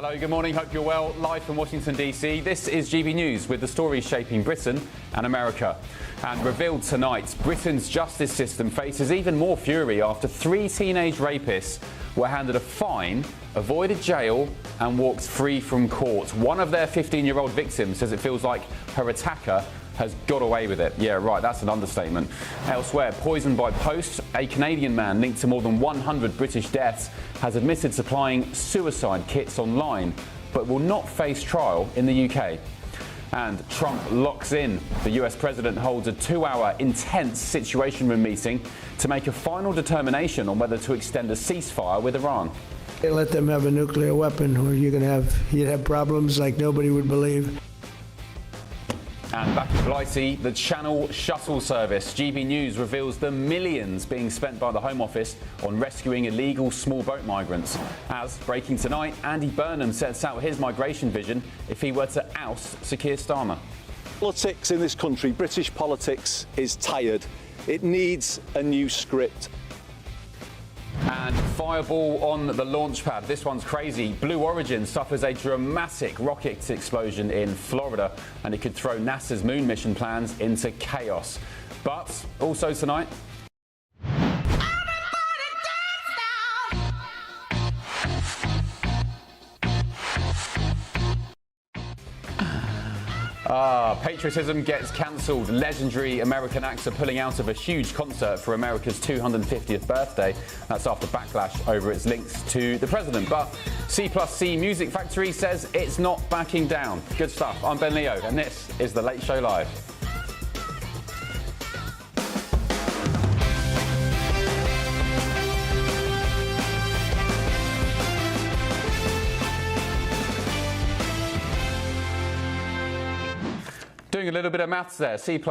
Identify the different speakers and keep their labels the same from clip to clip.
Speaker 1: Hello, good morning. Hope you're well. Live from Washington, D.C. This is GB News with the stories shaping Britain and America. And revealed tonight, Britain's justice system faces even more fury after 3 teenage rapists were handed a fine, avoided jail and walked free from court. One of their 15-year-old victims says it feels like her attacker has got away with it. Yeah, right, that's an understatement. Elsewhere, poisoned by post, a Canadian man linked to more than 100 British deaths has admitted supplying suicide kits online, but will not face trial in the UK. And Trump locks in. The US president holds a 2-hour intense Situation Room meeting to make a final determination on whether to extend a ceasefire with Iran.
Speaker 2: Let them have a nuclear weapon, or you'd have problems like nobody would believe.
Speaker 1: And back in Blighty, the Channel shuttle service. GB News reveals the millions being spent by the Home Office on rescuing illegal small boat migrants. As, breaking tonight, Andy Burnham sets out his migration vision if he were to oust Sir Keir Starmer.
Speaker 3: Politics in this country, British politics, is tired. It needs a new script.
Speaker 1: And fireball on the launch pad. This one's crazy. Blue Origin suffers a dramatic rocket explosion in Florida, and it could throw NASA's moon mission plans into chaos. But also tonight, patriotism gets cancelled. Legendary American acts are pulling out of a huge concert for America's 250th birthday. That's after backlash over its links to the president. But C+C Music Factory says it's not backing down. Good stuff. I'm Ben Leo, and this is The Late Show Live. Doing a little bit of maths there. C+C,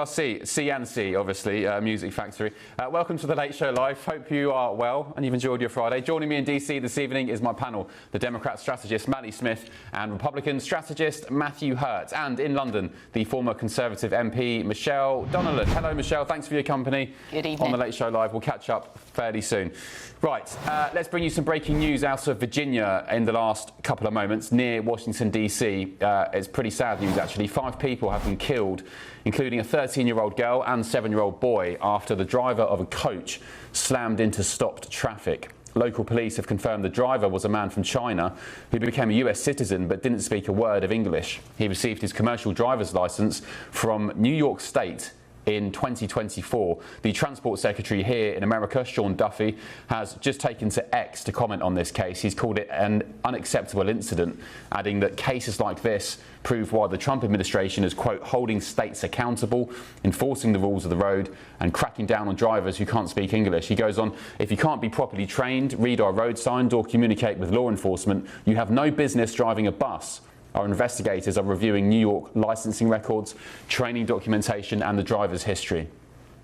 Speaker 1: CNC, obviously, Music Factory. Welcome to The Late Show Live. Hope you are well and you've enjoyed your Friday. Joining me in DC this evening is my panel, the Democrat strategist Maddie Smith and Republican strategist Matthew Hurt. And in London, the former Conservative MP Michelle Donnellan. Hello, Michelle. Thanks for your company.
Speaker 4: Good evening.
Speaker 1: On The Late Show Live. We'll catch up fairly soon. Right, let's bring you some breaking news out of Virginia in the last couple of moments near Washington, D.C. It's pretty sad news, actually. 5 people have been killed, including a 13-year-old girl and 7-year-old boy, after the driver of a coach slammed into stopped traffic. Local police have confirmed the driver was a man from China who became a US citizen but didn't speak a word of English. He received his commercial driver's license from New York State in 2024. The Transport Secretary here in America, Sean Duffy, has just taken to X to comment on this case. He's called it an unacceptable incident, adding that cases like this prove why the Trump administration is, quote, holding states accountable, enforcing the rules of the road and cracking down on drivers who can't speak English. He goes on, if you can't be properly trained, read our road signs or communicate with law enforcement, you have no business driving a bus. Our investigators are reviewing New York licensing records, training documentation and the driver's history.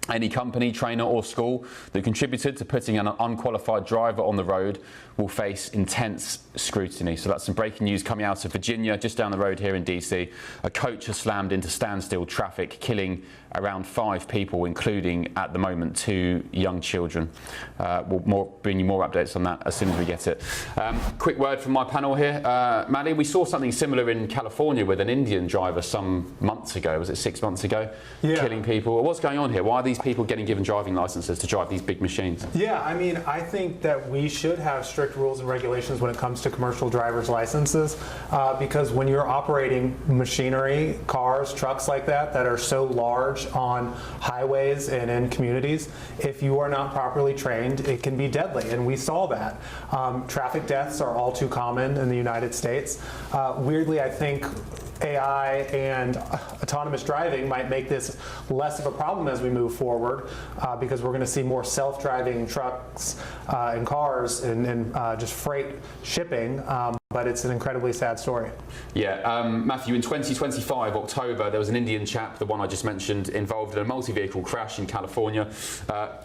Speaker 1: Any company, trainer or school that contributed to putting an unqualified driver on the road will face intense scrutiny. So that's some breaking news coming out of Virginia, just down the road here in DC. A coach has slammed into standstill traffic, killing around 5 people, including, at the moment, 2 young children. We'll bring you more updates on that as soon as we get it. Quick word from my panel here. Maddie, we saw something similar in California with an Indian driver some months ago. Was it 6 months ago? Yeah. Killing people. What's going on here? Why are these people getting given driving licenses to drive these big machines?
Speaker 5: Yeah, I mean, I think that we should have strict rules and regulations when it comes to commercial driver's licenses, because when you're operating machinery, cars, trucks like that are so large on highways and in communities, if you are not properly trained, it can be deadly, and we saw that. Traffic deaths are all too common in the United States. Weirdly, I think AI and autonomous driving might make this less of a problem as we move forward, because we're going to see more self-driving trucks and cars and just freight shipping. But it's an incredibly sad story.
Speaker 1: Yeah, Matthew, in 2025, October, there was an Indian chap, the one I just mentioned, involved in a multi-vehicle crash in California,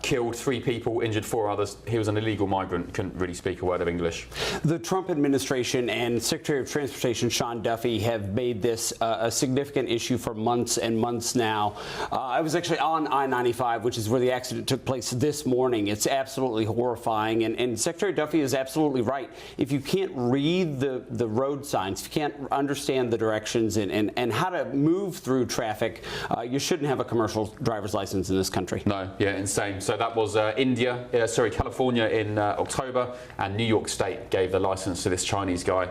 Speaker 1: killed 3 people, injured 4 others. He was an illegal migrant, couldn't really speak a word of English.
Speaker 6: The Trump administration and Secretary of Transportation Sean Duffy have made this a significant issue for months and months now. I was actually on I-95, which is where the accident took place this morning. It's absolutely horrifying, and Secretary Duffy is absolutely right. If you can't read read the road signs, if you can't understand the directions and how to move through traffic, you shouldn't have a commercial driver's license in this country.
Speaker 1: No, yeah, insane. So that was California in October, and New York State gave the license to this Chinese guy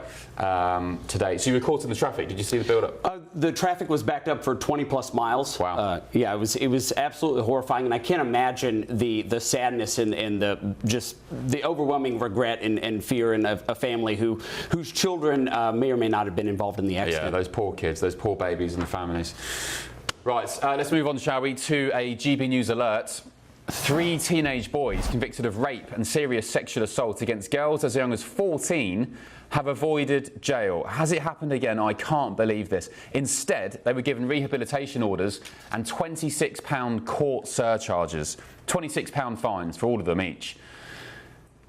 Speaker 1: today. So you were caught in the traffic. Did you see the build-up?
Speaker 6: The traffic was backed up for 20+ miles.
Speaker 1: Wow.
Speaker 6: Yeah, it was absolutely horrifying, and I can't imagine the sadness and the overwhelming regret and fear in a family whose children may or may not have been involved in the accident.
Speaker 1: Yeah, those poor kids, those poor babies and the families. Right, let's move on, shall we, to a GB News alert. 3 teenage boys convicted of rape and serious sexual assault against girls as young as 14 have avoided jail. Has it happened again? I can't believe this. Instead, they were given rehabilitation orders and £26 court surcharges, £26 fines for all of them each.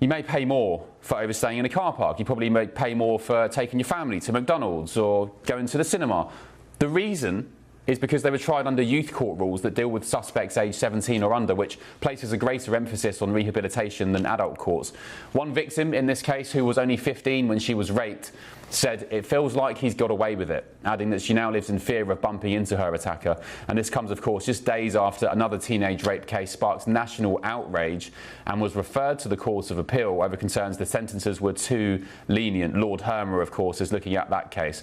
Speaker 1: You may pay more for overstaying in a car park. You probably may pay more for taking your family to McDonald's or going to the cinema. The reason is because they were tried under youth court rules that deal with suspects aged 17 or under, which places a greater emphasis on rehabilitation than adult courts. One victim in this case, who was only 15 when she was raped, said it feels like he's got away with it, adding that she now lives in fear of bumping into her attacker. And this comes, of course, just days after another teenage rape case sparked national outrage and was referred to the Court of Appeal over concerns the sentences were too lenient. Lord Hermer, of course, is looking at that case.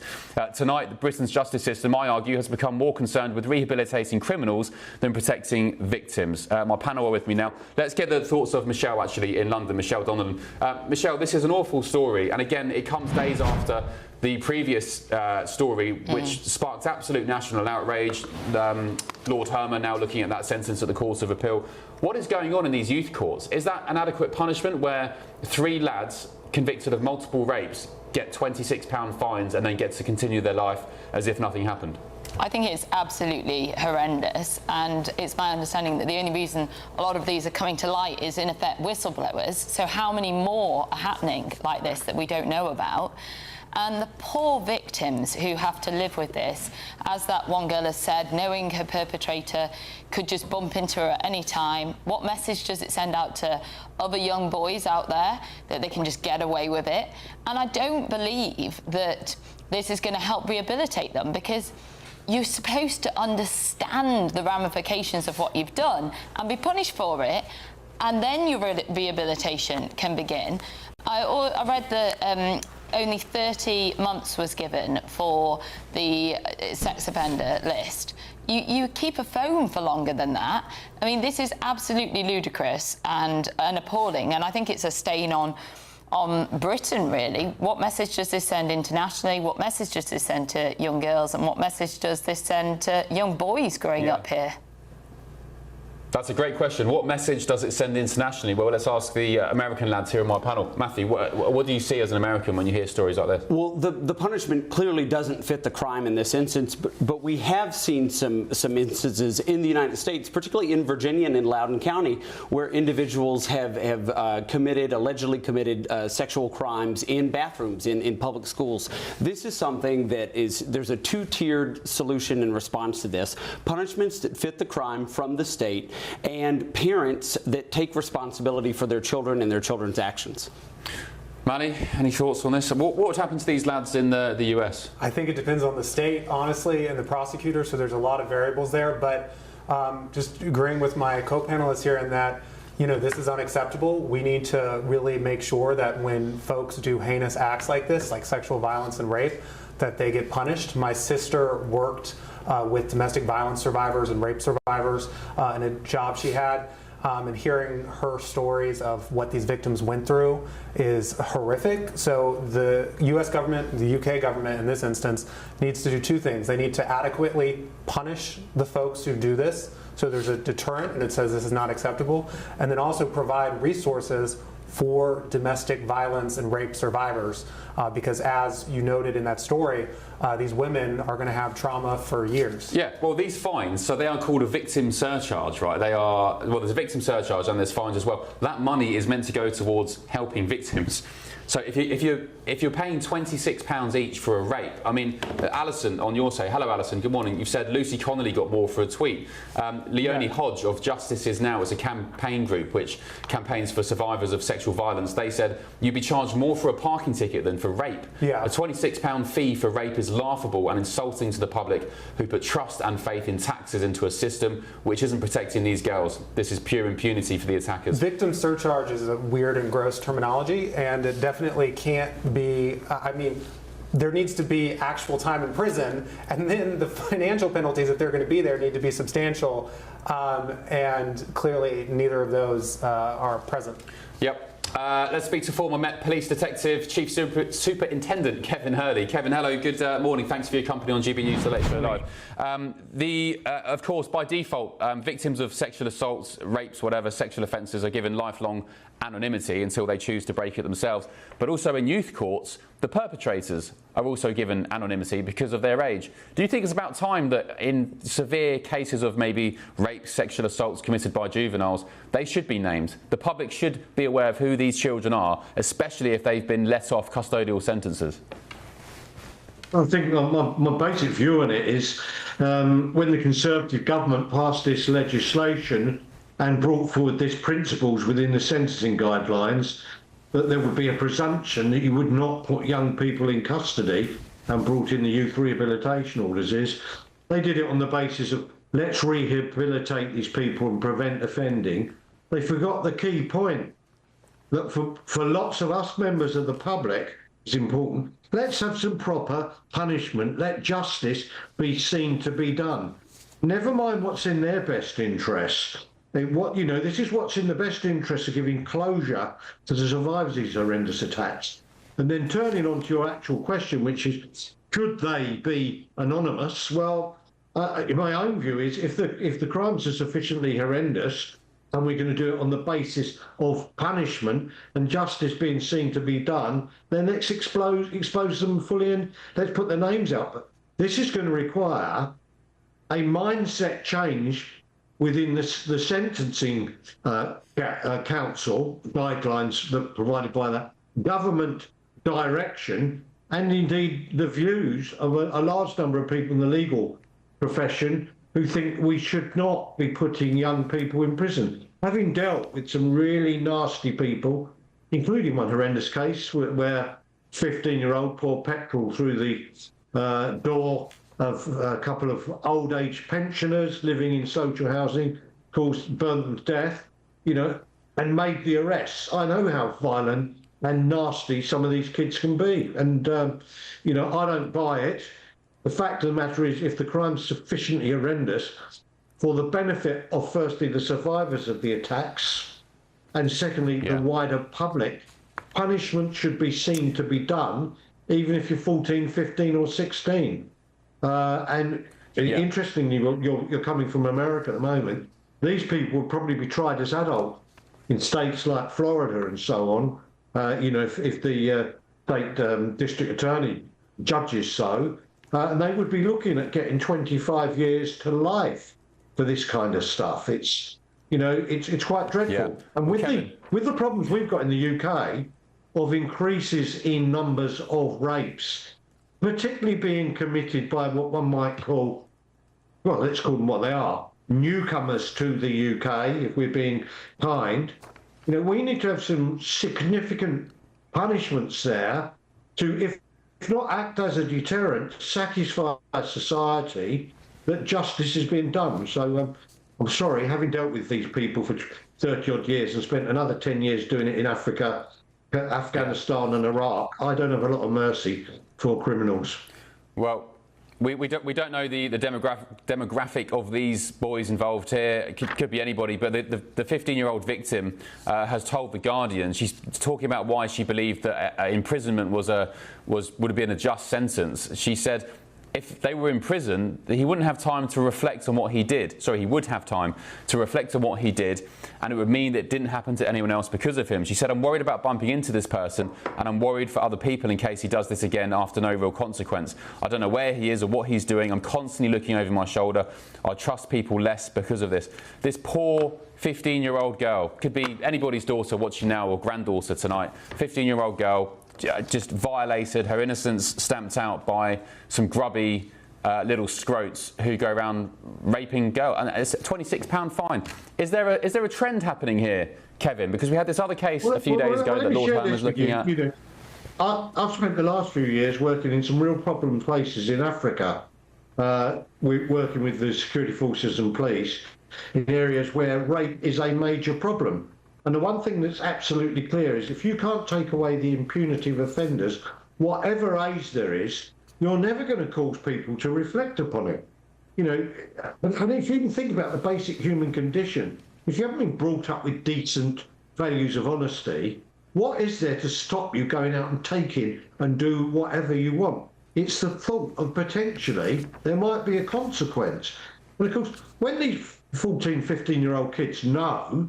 Speaker 1: Tonight, Britain's justice system, I argue, has become more concerned with rehabilitating criminals than protecting victims. My panel are with me now. Let's get the thoughts of Michelle, actually, in London, Michelle Donovan. Michelle, this is an awful story, and again, it comes days after the previous story, which sparked absolute national outrage. Lord Hermer now looking at that sentence at the Court of Appeal. What is going on in these youth courts? Is that an adequate punishment where 3 lads convicted of multiple rapes get £26 fines and then get to continue their life as if nothing happened?
Speaker 4: I think it's absolutely horrendous, and it's my understanding that the only reason a lot of these are coming to light is, in effect, whistleblowers. So how many more are happening like this that we don't know about? And the poor victims who have to live with this, as that one girl has said, knowing her perpetrator could just bump into her at any time. What message does it send out to other young boys out there that they can just get away with it? And I don't believe that this is going to help rehabilitate them, because you're supposed to understand the ramifications of what you've done and be punished for it, and then your rehabilitation can begin. I read that only 30 months was given for the sex offender list. You keep a phone for longer than that. I mean, this is absolutely ludicrous and appalling, and I think it's a stain on Britain, really. What message does this send internationally? What message does this send to young girls? And what message does this send to young boys growing up here?
Speaker 1: That's a great question. What message does it send internationally? Well, let's ask the American lads here on my panel. Matthew, what do you see as an American when you hear stories like this?
Speaker 6: Well, the punishment clearly doesn't fit the crime in this instance, but we have seen some instances in the United States, particularly in Virginia and in Loudoun County, where individuals have allegedly committed sexual crimes in bathrooms in public schools. This is something that there's a 2-tiered solution in response to this. Punishments that fit the crime from the state, and parents that take responsibility for their children and their children's actions.
Speaker 1: Manny, any thoughts on this? What would happen to these lads in the US?
Speaker 5: I think it depends on the state, honestly, and the prosecutor, so there's a lot of variables there. But just agreeing with my co-panelists here in that, this is unacceptable. We need to really make sure that when folks do heinous acts like this, like sexual violence and rape, that they get punished. My sister worked with domestic violence survivors and rape survivors in a job she had. And hearing her stories of what these victims went through is horrific. So the US government, the UK government in this instance, needs to do 2 things. They need to adequately punish the folks who do this, so there's a deterrent and it says this is not acceptable, and then also provide resources for domestic violence and rape survivors, because as you noted in that story, these women are going to have trauma for years.
Speaker 1: Yeah, well, these fines, so they are called a victim surcharge, right? There's a victim surcharge and there's fines as well. That money is meant to go towards helping victims. So if you're paying £26 each for a rape, I mean, Alison on your say, hello Alison, good morning. You've said Lucy Connolly got more for a tweet. Leonie Hodge of Justice Is Now is a campaign group which campaigns for survivors of sexual violence. They said you'd be charged more for a parking ticket than for rape.
Speaker 5: Yeah.
Speaker 1: A £26 fee for rape is laughable and insulting to the public who put trust and faith in taxes into a system which isn't protecting these girls. This is pure impunity for the attackers.
Speaker 5: Victim surcharge is a weird and gross terminology, and it definitely can't be, I mean, there needs to be actual time in prison, and then the financial penalties, if they're going to be there, need to be substantial, and clearly neither of those are present.
Speaker 1: Yep. Let's speak to former Met Police Detective Chief Superintendent Kevin Hurley. Kevin, hello, good morning. Thanks for your company on GBNews, The Late Show Live. Of course, by default, victims of sexual assaults, rapes, whatever, sexual offences are given lifelong anonymity until they choose to break it themselves. But also in youth courts, the perpetrators are also given anonymity because of their age. Do you think it's about time that in severe cases of maybe rape, sexual assaults committed by juveniles, they should be named? The public should be aware of who these children are, especially if they've been let off custodial sentences.
Speaker 7: I think my basic view on it is when the Conservative government passed this legislation and brought forward these principles within the sentencing guidelines, that there would be a presumption that you would not put young people in custody and brought in the youth rehabilitation orders. They did it on the basis of let's rehabilitate these people and prevent offending. They forgot the key point that for lots of us members of the public, it's important. Let's have some proper punishment. Let justice be seen to be done. Never mind what's in their best interest. This is what's in the best interest of giving closure to the survivors of these horrendous attacks. And then turning on to your actual question, which is, could they be anonymous? Well, my own view is if the crimes are sufficiently horrendous, and we're going to do it on the basis of punishment and justice being seen to be done, then let's expose them fully and let's put their names out. But this is going to require a mindset change within the sentencing council guidelines that provided by that government direction, and indeed the views of a large number of people in the legal profession who think we should not be putting young people in prison. Having dealt with some really nasty people, including one horrendous case where 15-year-old poor Petrel through the door of a couple of old age pensioners living in social housing, caused, burnt them to death, and made the arrests. I know how violent and nasty some of these kids can be, and I don't buy it. The fact of the matter is, if the crime's sufficiently horrendous, for the benefit of firstly the survivors of the attacks, and secondly the wider public, punishment should be seen to be done, even if you're 14, 15 or 16. Interestingly, you're coming from America at the moment. These people will probably be tried as adults in states like Florida and so on. If the state district attorney judges so, and they would be looking at getting 25 years to life for this kind of stuff. It's quite dreadful. Yeah. And with the problems we've got in the UK of increases in numbers of rapes, particularly being committed by what one might call, well, let's call them what they are, newcomers to the UK, if we're being kind. We need to have some significant punishments there to, if not act as a deterrent, satisfy society that justice has been done. So I'm sorry, having dealt with these people for 30-odd years and spent another 10 years doing it in Africa, Afghanistan and Iraq, I don't have a lot of mercy for criminals.
Speaker 1: Well, we don't know the demographic of these boys involved here. It could be anybody, but the 15-year-old victim has told The Guardian, she's talking about why she believed that imprisonment would have been a just sentence. She said, if they were in prison, he wouldn't have time to reflect on what he did. Sorry, he would have time to reflect on what he did, and it would mean that it didn't happen to anyone else because of him. She said, I'm worried about bumping into this person, and I'm worried for other people in case he does this again after no real consequence. I don't know where he is or what he's doing. I'm constantly looking over my shoulder. I trust people less because of this. This poor 15-year-old girl, could be anybody's daughter watching now or granddaughter tonight, 15-year-old girl, just violated, her innocence stamped out by some grubby little scrotes who go around raping girls. And it's a £26 fine. Is there a trend happening here, Kevin? Because we had this other case a few days ago that Lord Herne was looking at.
Speaker 7: I've spent the last few years working in some real problem places in Africa, working with the security forces and police in areas where rape is a major problem. And the one thing that's absolutely clear is if you can't take away the impunity of offenders, whatever age there is, you're never going to cause people to reflect upon it. You know, and if you can think about the basic human condition, if you haven't been brought up with decent values of honesty, what is there to stop you going out and taking and do whatever you want? It's the thought of potentially there might be a consequence. And of course, when these 14, 15-year-old kids know,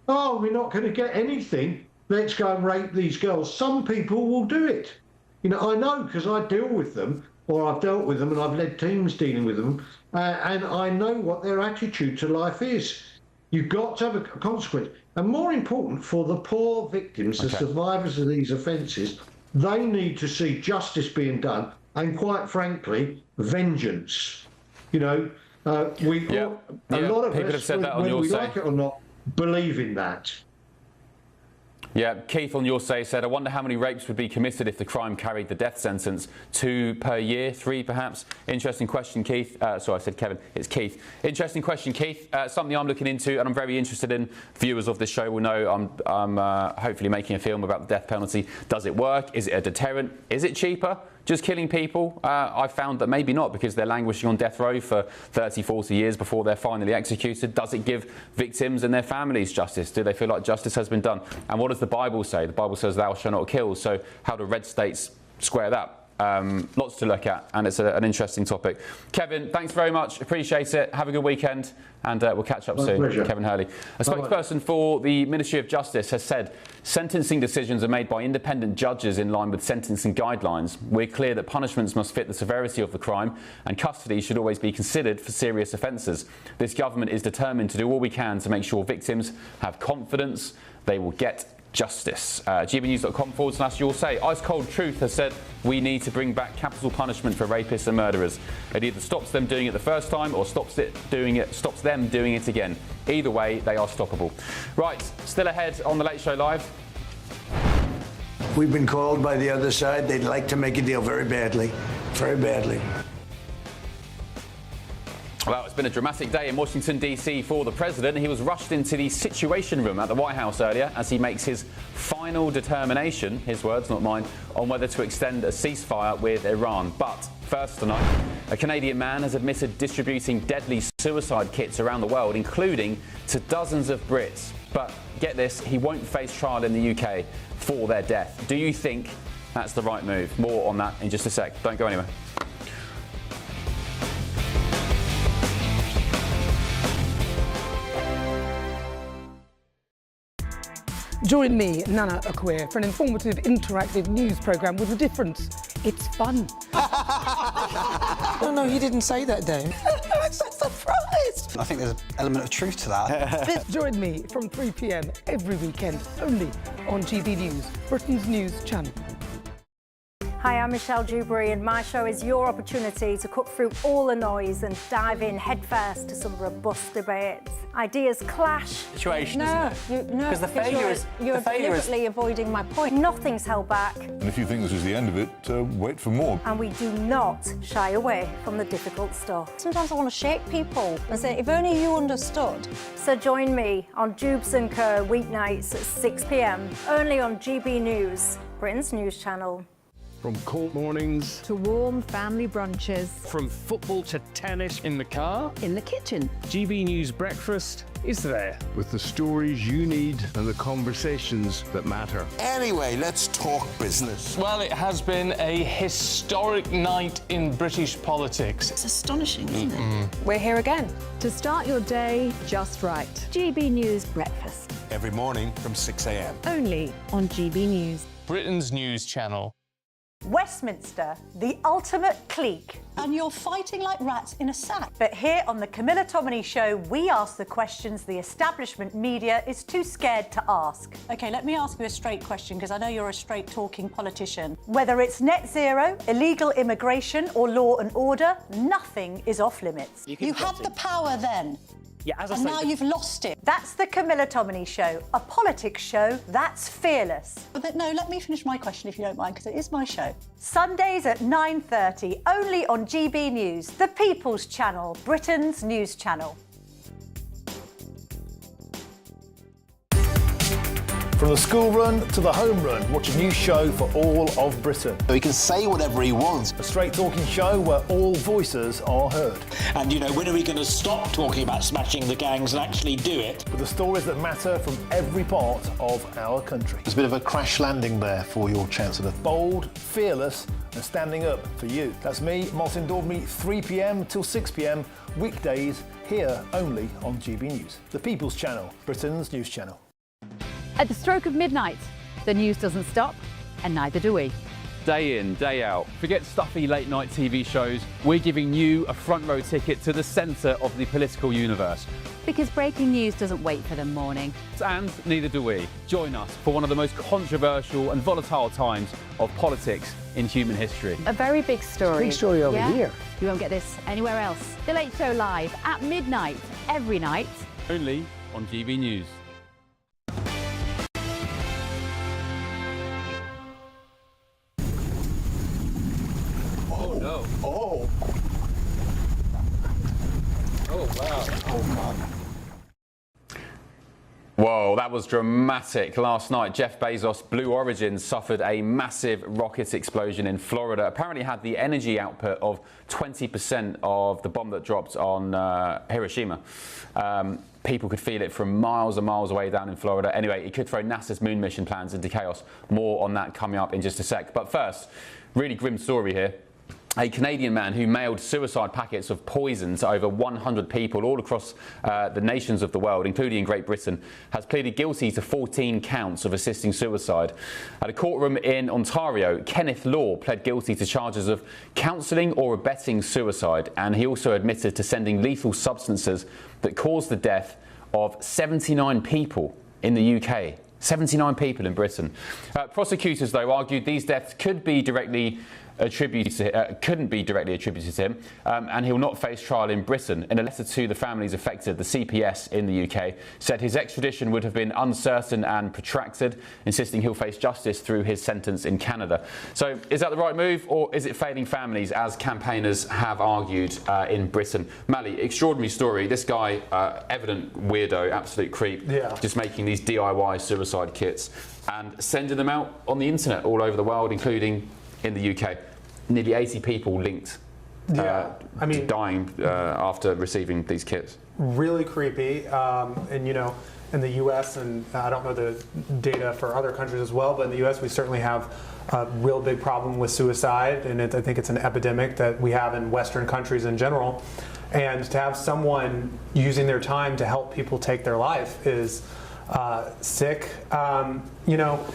Speaker 7: oh, we're not going to get anything, let's go and rape these girls, some people will do it. You know, I know because I deal with them, or I've dealt with them and I've led teams dealing with them, and I know what their attitude to life is. You've got to have a consequence. And more important, for the poor victims, the survivors of these offences, they need to see justice being done and, quite frankly, vengeance. You know, a lot of
Speaker 1: people
Speaker 7: us,
Speaker 1: have said that on
Speaker 7: whether
Speaker 1: your
Speaker 7: we
Speaker 1: say.
Speaker 7: like it or not, believe in that.
Speaker 1: Yeah, Keith on your say said, I wonder how many rapes would be committed if the crime carried the death sentence. 2 per year, 3 perhaps? Interesting question, Keith. Sorry, I said Kevin. It's Keith. Interesting question, Keith. Something I'm looking into and I'm very interested in. Viewers of this show will know I'm hopefully making a film about the death penalty. Does it work? Is it a deterrent? Is it cheaper? Just killing people? I found that maybe not, because they're languishing on death row for 30, 40 years before they're finally executed. Does it give victims and their families justice? Do they feel like justice has been done? And what does the Bible say? The Bible says thou shalt not kill. So how do red states square that? Lots to look at, and it's an interesting topic. Kevin, thanks very much. Appreciate it. Have a good weekend, and we'll catch up soon.
Speaker 7: Pleasure.
Speaker 1: Kevin Hurley. A spokesperson for the Ministry of Justice has said sentencing decisions are made by independent judges in line with sentencing guidelines. We're clear that punishments must fit the severity of the crime, and custody should always be considered for serious offences. This government is determined to do all we can to make sure victims have confidence they will get justice. GBNews.com/your say. Ice Cold Truth has said we need to bring back capital punishment for rapists and murderers. It either stops them doing it the first time or stops them doing it again. Either way, they are stoppable. Right, still ahead on the Late Show Live.
Speaker 2: We've been called by the other side. They'd like to make a deal very badly, very badly.
Speaker 1: Well, it's been a dramatic day in Washington, D.C. for the president. He was rushed into the Situation Room at the White House earlier as he makes his final determination, his words, not mine, on whether to extend a ceasefire with Iran. But first tonight, a Canadian man has admitted distributing deadly suicide kits around the world, including to dozens of Brits. But get this, he won't face trial in the UK for their death. Do you think that's the right move? More on that in just a sec. Don't go anywhere.
Speaker 8: Join me, Nana Akwe, for an informative, interactive news programme with a difference. It's fun.
Speaker 9: No, he didn't say that, Dave.
Speaker 8: I'm so surprised.
Speaker 9: I think there's an element of truth to that.
Speaker 8: Join me from 3 p.m. every weekend, only on GB News, Britain's news channel.
Speaker 10: Hi, I'm Michelle Dewberry, and my show is your opportunity to cut through all the noise and dive in headfirst to some robust debates. Ideas clash.
Speaker 9: Situation,
Speaker 10: No,
Speaker 9: Because the failure is...
Speaker 10: You're deliberately avoiding my point. Nothing's held back,
Speaker 11: And if you think this is the end of it, wait for more.
Speaker 10: and we do not shy away from the difficult stuff. Sometimes I want to shake people and say, if only you understood. So join me on Jubes & Co. weeknights at 6 p.m, only on GB News, Britain's news channel.
Speaker 12: From cold mornings
Speaker 13: to warm family brunches,
Speaker 12: from football to tennis in the car,
Speaker 13: in the kitchen.
Speaker 12: GB News Breakfast is there with the stories you need and the conversations that matter.
Speaker 11: Anyway, let's talk business.
Speaker 12: Well, it has been a historic night in British politics.
Speaker 13: It's astonishing, isn't it?
Speaker 8: We're here again.
Speaker 13: To start your day just right. GB News Breakfast.
Speaker 11: Every morning from 6 a.m.
Speaker 13: Only on GB News.
Speaker 12: Britain's news channel.
Speaker 10: Westminster, the ultimate clique.
Speaker 9: And you're fighting like rats in a sack.
Speaker 10: But here on the Camilla Tominey Show, we ask the questions the establishment media is too scared to ask.
Speaker 9: OK, let me ask you a straight question, because I know you're a straight-talking politician.
Speaker 10: Whether it's net zero, illegal immigration or law and order, nothing is off limits.
Speaker 9: You had the power then.
Speaker 6: Yeah, as I
Speaker 9: And
Speaker 6: say,
Speaker 9: now you've lost it.
Speaker 10: That's the Camilla Tominey Show, a politics show that's fearless.
Speaker 9: But no, let me finish my question if you don't mind, because it is my show.
Speaker 10: Sundays at 9:30, only on GB News, the People's Channel, Britain's news channel.
Speaker 14: From the school run to the home run, watch a new show for all of Britain.
Speaker 15: He can say whatever he wants.
Speaker 14: A straight talking show where all voices are heard.
Speaker 16: And, you know, when are we going to stop talking about smashing the gangs and actually do it?
Speaker 14: With the stories that matter from every part of our country.
Speaker 15: There's a bit of a crash landing there for your Chancellor.
Speaker 14: Bold, fearless and standing up for you. That's me, Martin Daubney, 3 p.m. till 6 p.m, weekdays, here only on GB News. The People's Channel, Britain's news channel.
Speaker 13: At the stroke of midnight, the news doesn't stop, and neither do we.
Speaker 1: Day in, day out. Forget stuffy late night TV shows. We're giving you a front row ticket to the centre of the political universe.
Speaker 13: Because breaking news doesn't wait for the morning.
Speaker 1: And neither do we. Join us for one of the most controversial and volatile times of politics in human history.
Speaker 13: A very big story.
Speaker 8: Big story over here.
Speaker 13: You won't get this anywhere else. The Late Show live at midnight, every night.
Speaker 1: Only on GB News.
Speaker 2: Oh, no. Oh.
Speaker 1: Oh, wow.
Speaker 2: Oh, God.
Speaker 1: Whoa, that was dramatic. Last night, Jeff Bezos' Blue Origin suffered a massive rocket explosion in Florida. Apparently had the energy output of 20% of the bomb that dropped on Hiroshima. People could feel it from miles and miles away down in Florida. Anyway, it could throw NASA's moon mission plans into chaos. More on that coming up in just a sec. But first, really grim story here. A Canadian man who mailed suicide packets of poison to over 100 people all across the nations of the world, including Great Britain, has pleaded guilty to 14 counts of assisting suicide. At a courtroom in Ontario, Kenneth Law pled guilty to charges of counselling or abetting suicide, and he also admitted to sending lethal substances that caused the death of 79 people in the UK. 79 people in Britain. Prosecutors, though, argued these deaths couldn't be directly attributed to him, and he will not face trial in Britain. In a letter to the families affected, the CPS in the UK said his extradition would have been uncertain and protracted, insisting he'll face justice through his sentence in Canada. So is that the right move, or is it failing families, as campaigners have argued in Britain? Mally, extraordinary story. This guy, evident weirdo, absolute creep, just making these DIY suicide kits and sending them out on the internet all over the world, including in the UK. Nearly 80 people linked to dying after receiving these kits.
Speaker 5: Really creepy. And, you know, in the US, and I don't know the data for other countries as well, but in the US we certainly have a real big problem with suicide, and I think it's an epidemic that we have in Western countries in general. And to have someone using their time to help people take their life is sick. You know,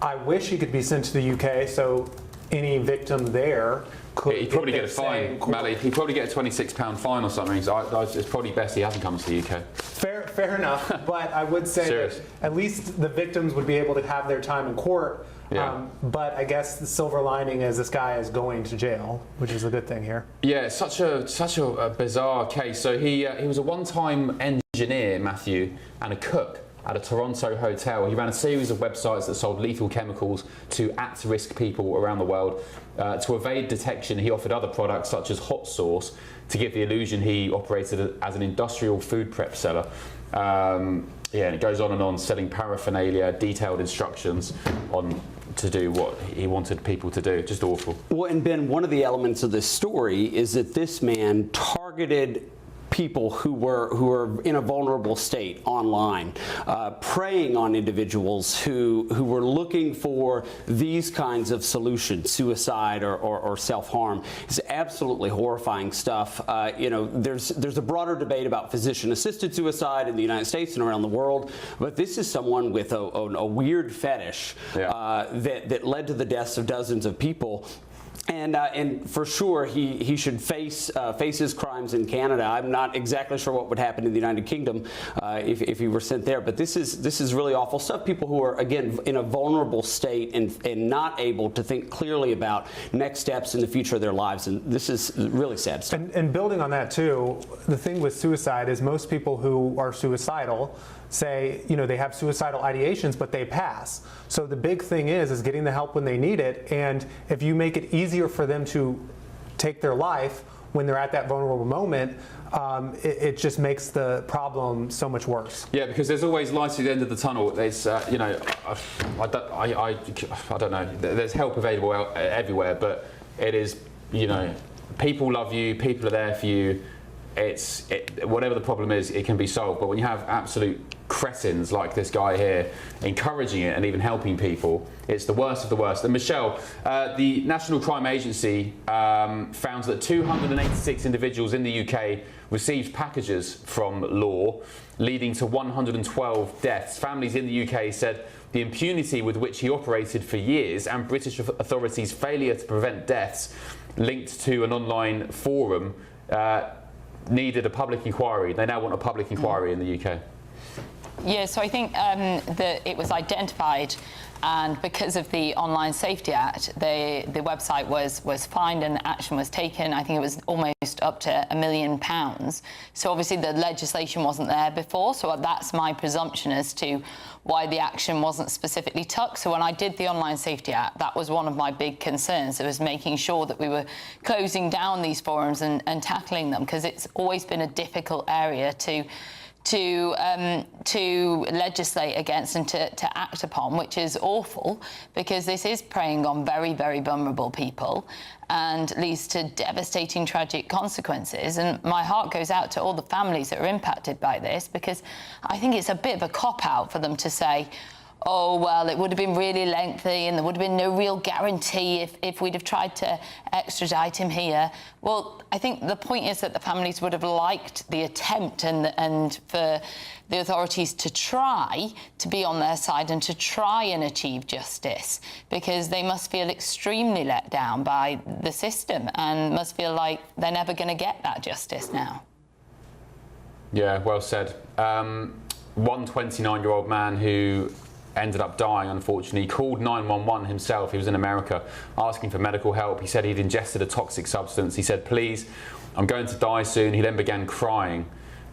Speaker 5: I wish he could be sent to the UK so any victim there could.
Speaker 1: He'd probably get a fine, Mally. He'd probably get a £26 fine or something. So it's probably best he hasn't come to the UK.
Speaker 5: Fair enough, but I would say that at least the victims would be able to have their time in court. But I guess the silver lining is this guy is going to jail, which is a good thing here.
Speaker 1: Yeah, it's such a bizarre case. So he was a one-time engineer, Matthew, and a cook at a Toronto hotel. He ran a series of websites that sold lethal chemicals to at-risk people around the world. To evade detection, he offered other products such as hot sauce to give the illusion he operated as an industrial food prep seller. And it goes on, selling paraphernalia, detailed instructions on to do what he wanted people to do. Just awful.
Speaker 6: Well, and Ben, one of the elements of this story is that this man targeted people who were in a vulnerable state online, preying on individuals who were looking for these kinds of solutions, suicide or self-harm, is absolutely horrifying stuff. There's a broader debate about physician-assisted suicide in the United States and around the world, but this is someone with a weird fetish that led to the deaths of dozens of people. And for sure, he should face his crimes in Canada. I'm not exactly sure what would happen in the United Kingdom if he were sent there. But this is really awful stuff. People who are, again, in a vulnerable state and not able to think clearly about next steps in the future of their lives. And this is really sad stuff.
Speaker 5: And building on that too, the thing with suicide is most people who are suicidal say, they have suicidal ideations, but they pass. So the big thing is getting the help when they need it. And if you make it easier for them to take their life when they're at that vulnerable moment, it just makes the problem so much worse.
Speaker 1: Yeah, because there's always light at the end of the tunnel. It's, I don't know. There's help available everywhere, but it is, people love you, people are there for you. Whatever the problem is, it can be solved. But when you have absolute cretins like this guy here encouraging it and even helping people, it's the worst of the worst. And Michelle, the National Crime Agency found that 286 individuals in the UK received packages from Law, leading to 112 deaths. Families in the UK said the impunity with which he operated for years and British authorities' failure to prevent deaths linked to an online forum needed a public inquiry. They now want a public inquiry in the UK.
Speaker 4: Yeah, so I think that it was identified, and because of the Online Safety Act, the website was fined and action was taken. I think it was almost up to £1 million. So obviously the legislation wasn't there before, so that's my presumption as to why the action wasn't specifically took. So when I did the Online Safety Act, that was one of my big concerns. It was making sure that we were closing down these forums and tackling them, because it's always been a difficult area to legislate against and to act upon, which is awful, because this is preying on very, very vulnerable people and leads to devastating, tragic consequences. And my heart goes out to all the families that are impacted by this, because I think it's a bit of a cop-out for them to say, oh, well, it would have been really lengthy and there would have been no real guarantee if we'd have tried to extradite him here. Well, I think the point is that the families would have liked the attempt and for the authorities to try to be on their side and to try and achieve justice, because they must feel extremely let down by the system and must feel like they're never going to get that justice now.
Speaker 1: Yeah, well said. One 29-year-old man who ended up dying, unfortunately, called 911 himself. He was in America asking for medical help. He said he'd ingested a toxic substance. He said, please, I'm going to die soon. He then began crying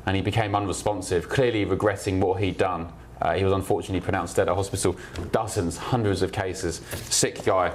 Speaker 1: and he became unresponsive, clearly regretting what he'd done. He was unfortunately pronounced dead at hospital. Dozens, hundreds of cases. Sick guy.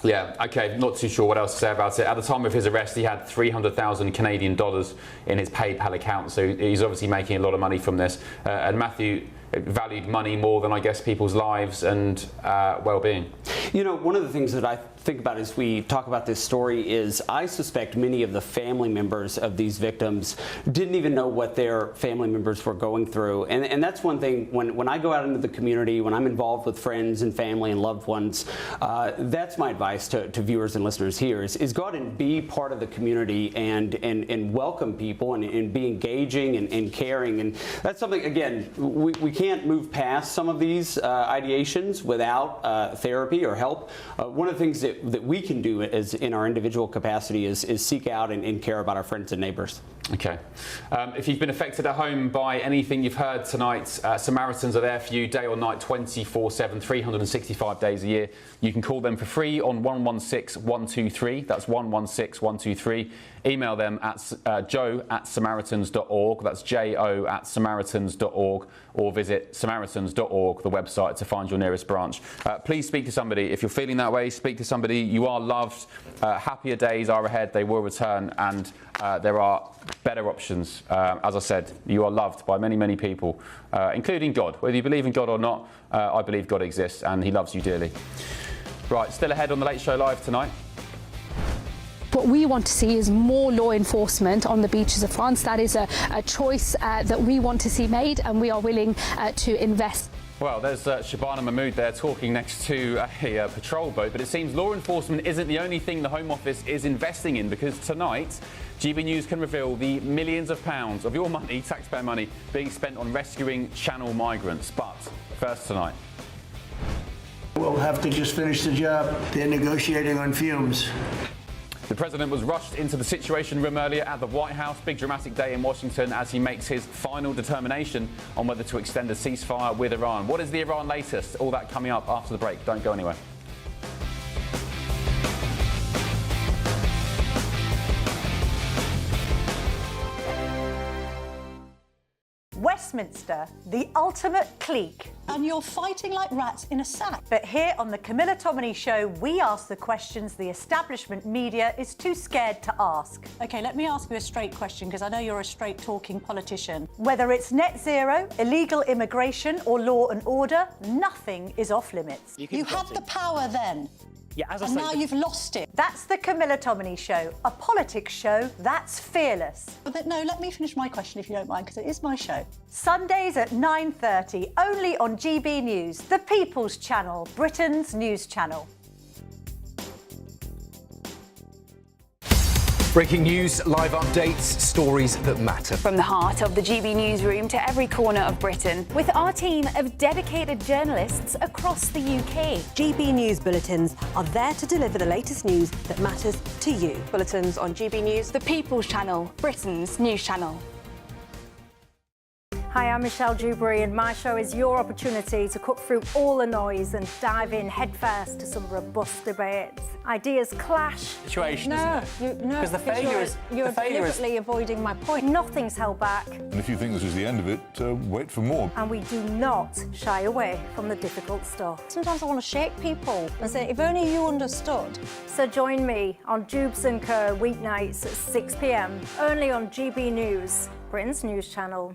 Speaker 1: Yeah, okay, not too sure what else to say about it. At the time of his arrest, he had 300,000 Canadian dollars in his PayPal account, so he's obviously making a lot of money from this. And Matthew valued money more than, I guess, people's lives and well-being.
Speaker 6: One of the things that I think about as we talk about this story is I suspect many of the family members of these victims didn't even know what their family members were going through. And that's one thing, when I go out into the community, when I'm involved with friends and family and loved ones, that's my advice to viewers and listeners here is go out and be part of the community and welcome people and be engaging and caring. And that's something, again, we can't move past some of these ideations without therapy or help. One of the things that we can do as in our individual capacity is seek out and care about our friends and neighbors.
Speaker 1: Okay. If you've been affected at home by anything you've heard tonight, Samaritans are there for you day or night, 24/7, 365 days a year. You can call them for free on 116-123. That's 116-123. Email them at joe@samaritans.org. That's jo@samaritans.org. Or visit samaritans.org, the website, to find your nearest branch. Please speak to somebody. If you're feeling that way, speak to somebody. You are loved. Happier days are ahead. They will return. And there are better options. As I said, you are loved by many, many people, including God. Whether you believe in God or not, I believe God exists and he loves you dearly. Right, still ahead on The Late Show Live tonight.
Speaker 17: What we want to see is more law enforcement on the beaches of France. That is a choice that we want to see made, and we are willing to invest.
Speaker 1: Well, there's Shabana Mahmood there talking next to a patrol boat, but it seems law enforcement isn't the only thing the Home Office is investing in, because tonight GB News can reveal the millions of pounds of your money, taxpayer money, being spent on rescuing Channel migrants. But first tonight.
Speaker 2: We'll have to just finish the job. They're negotiating on fumes.
Speaker 1: The president was rushed into the Situation Room earlier at the White House. Big dramatic day in Washington as he makes his final determination on whether to extend a ceasefire with Iran. What is the Iran latest? All that coming up after the break. Don't go anywhere.
Speaker 9: Westminster, the ultimate clique. And you're fighting like rats in a sack. But here on the Camilla Tominey Show, we ask the questions the establishment media is too scared to ask. OK, let me ask you a straight question, because I know you're a straight-talking politician. Whether it's net zero, illegal immigration or law and order, nothing is off-limits. You had the power then.
Speaker 18: Yeah, as I
Speaker 9: and
Speaker 18: say,
Speaker 9: now you've lost it. That's the Camilla Tominey Show, a politics show that's fearless. But no, let me finish my question if you don't mind, because it is my show. Sundays at 9:30, only on GB News, the People's Channel, Britain's news channel.
Speaker 19: Breaking news, live updates, stories that matter.
Speaker 20: From the heart of the GB newsroom to every corner of Britain, with our team of dedicated journalists across the UK.
Speaker 21: GB News bulletins are there to deliver the latest news that matters to you.
Speaker 20: Bulletins on GB News, the People's Channel, Britain's news channel.
Speaker 10: Hi, I'm Michelle Dewberry, and my show is your opportunity to cut through all the noise and dive in headfirst to some robust debates. Ideas clash.
Speaker 18: Situation,
Speaker 10: no,
Speaker 18: isn't it? Because the failure is
Speaker 10: you're deliberately avoiding my point. Nothing's held back.
Speaker 11: And if you think this is the end of it, wait for more.
Speaker 10: And we do not shy away from the difficult stuff. Sometimes I want to shake people and say, if only you understood. So join me on Jubes & Co. weeknights at 6 p.m, only on GB News, Britain's news channel.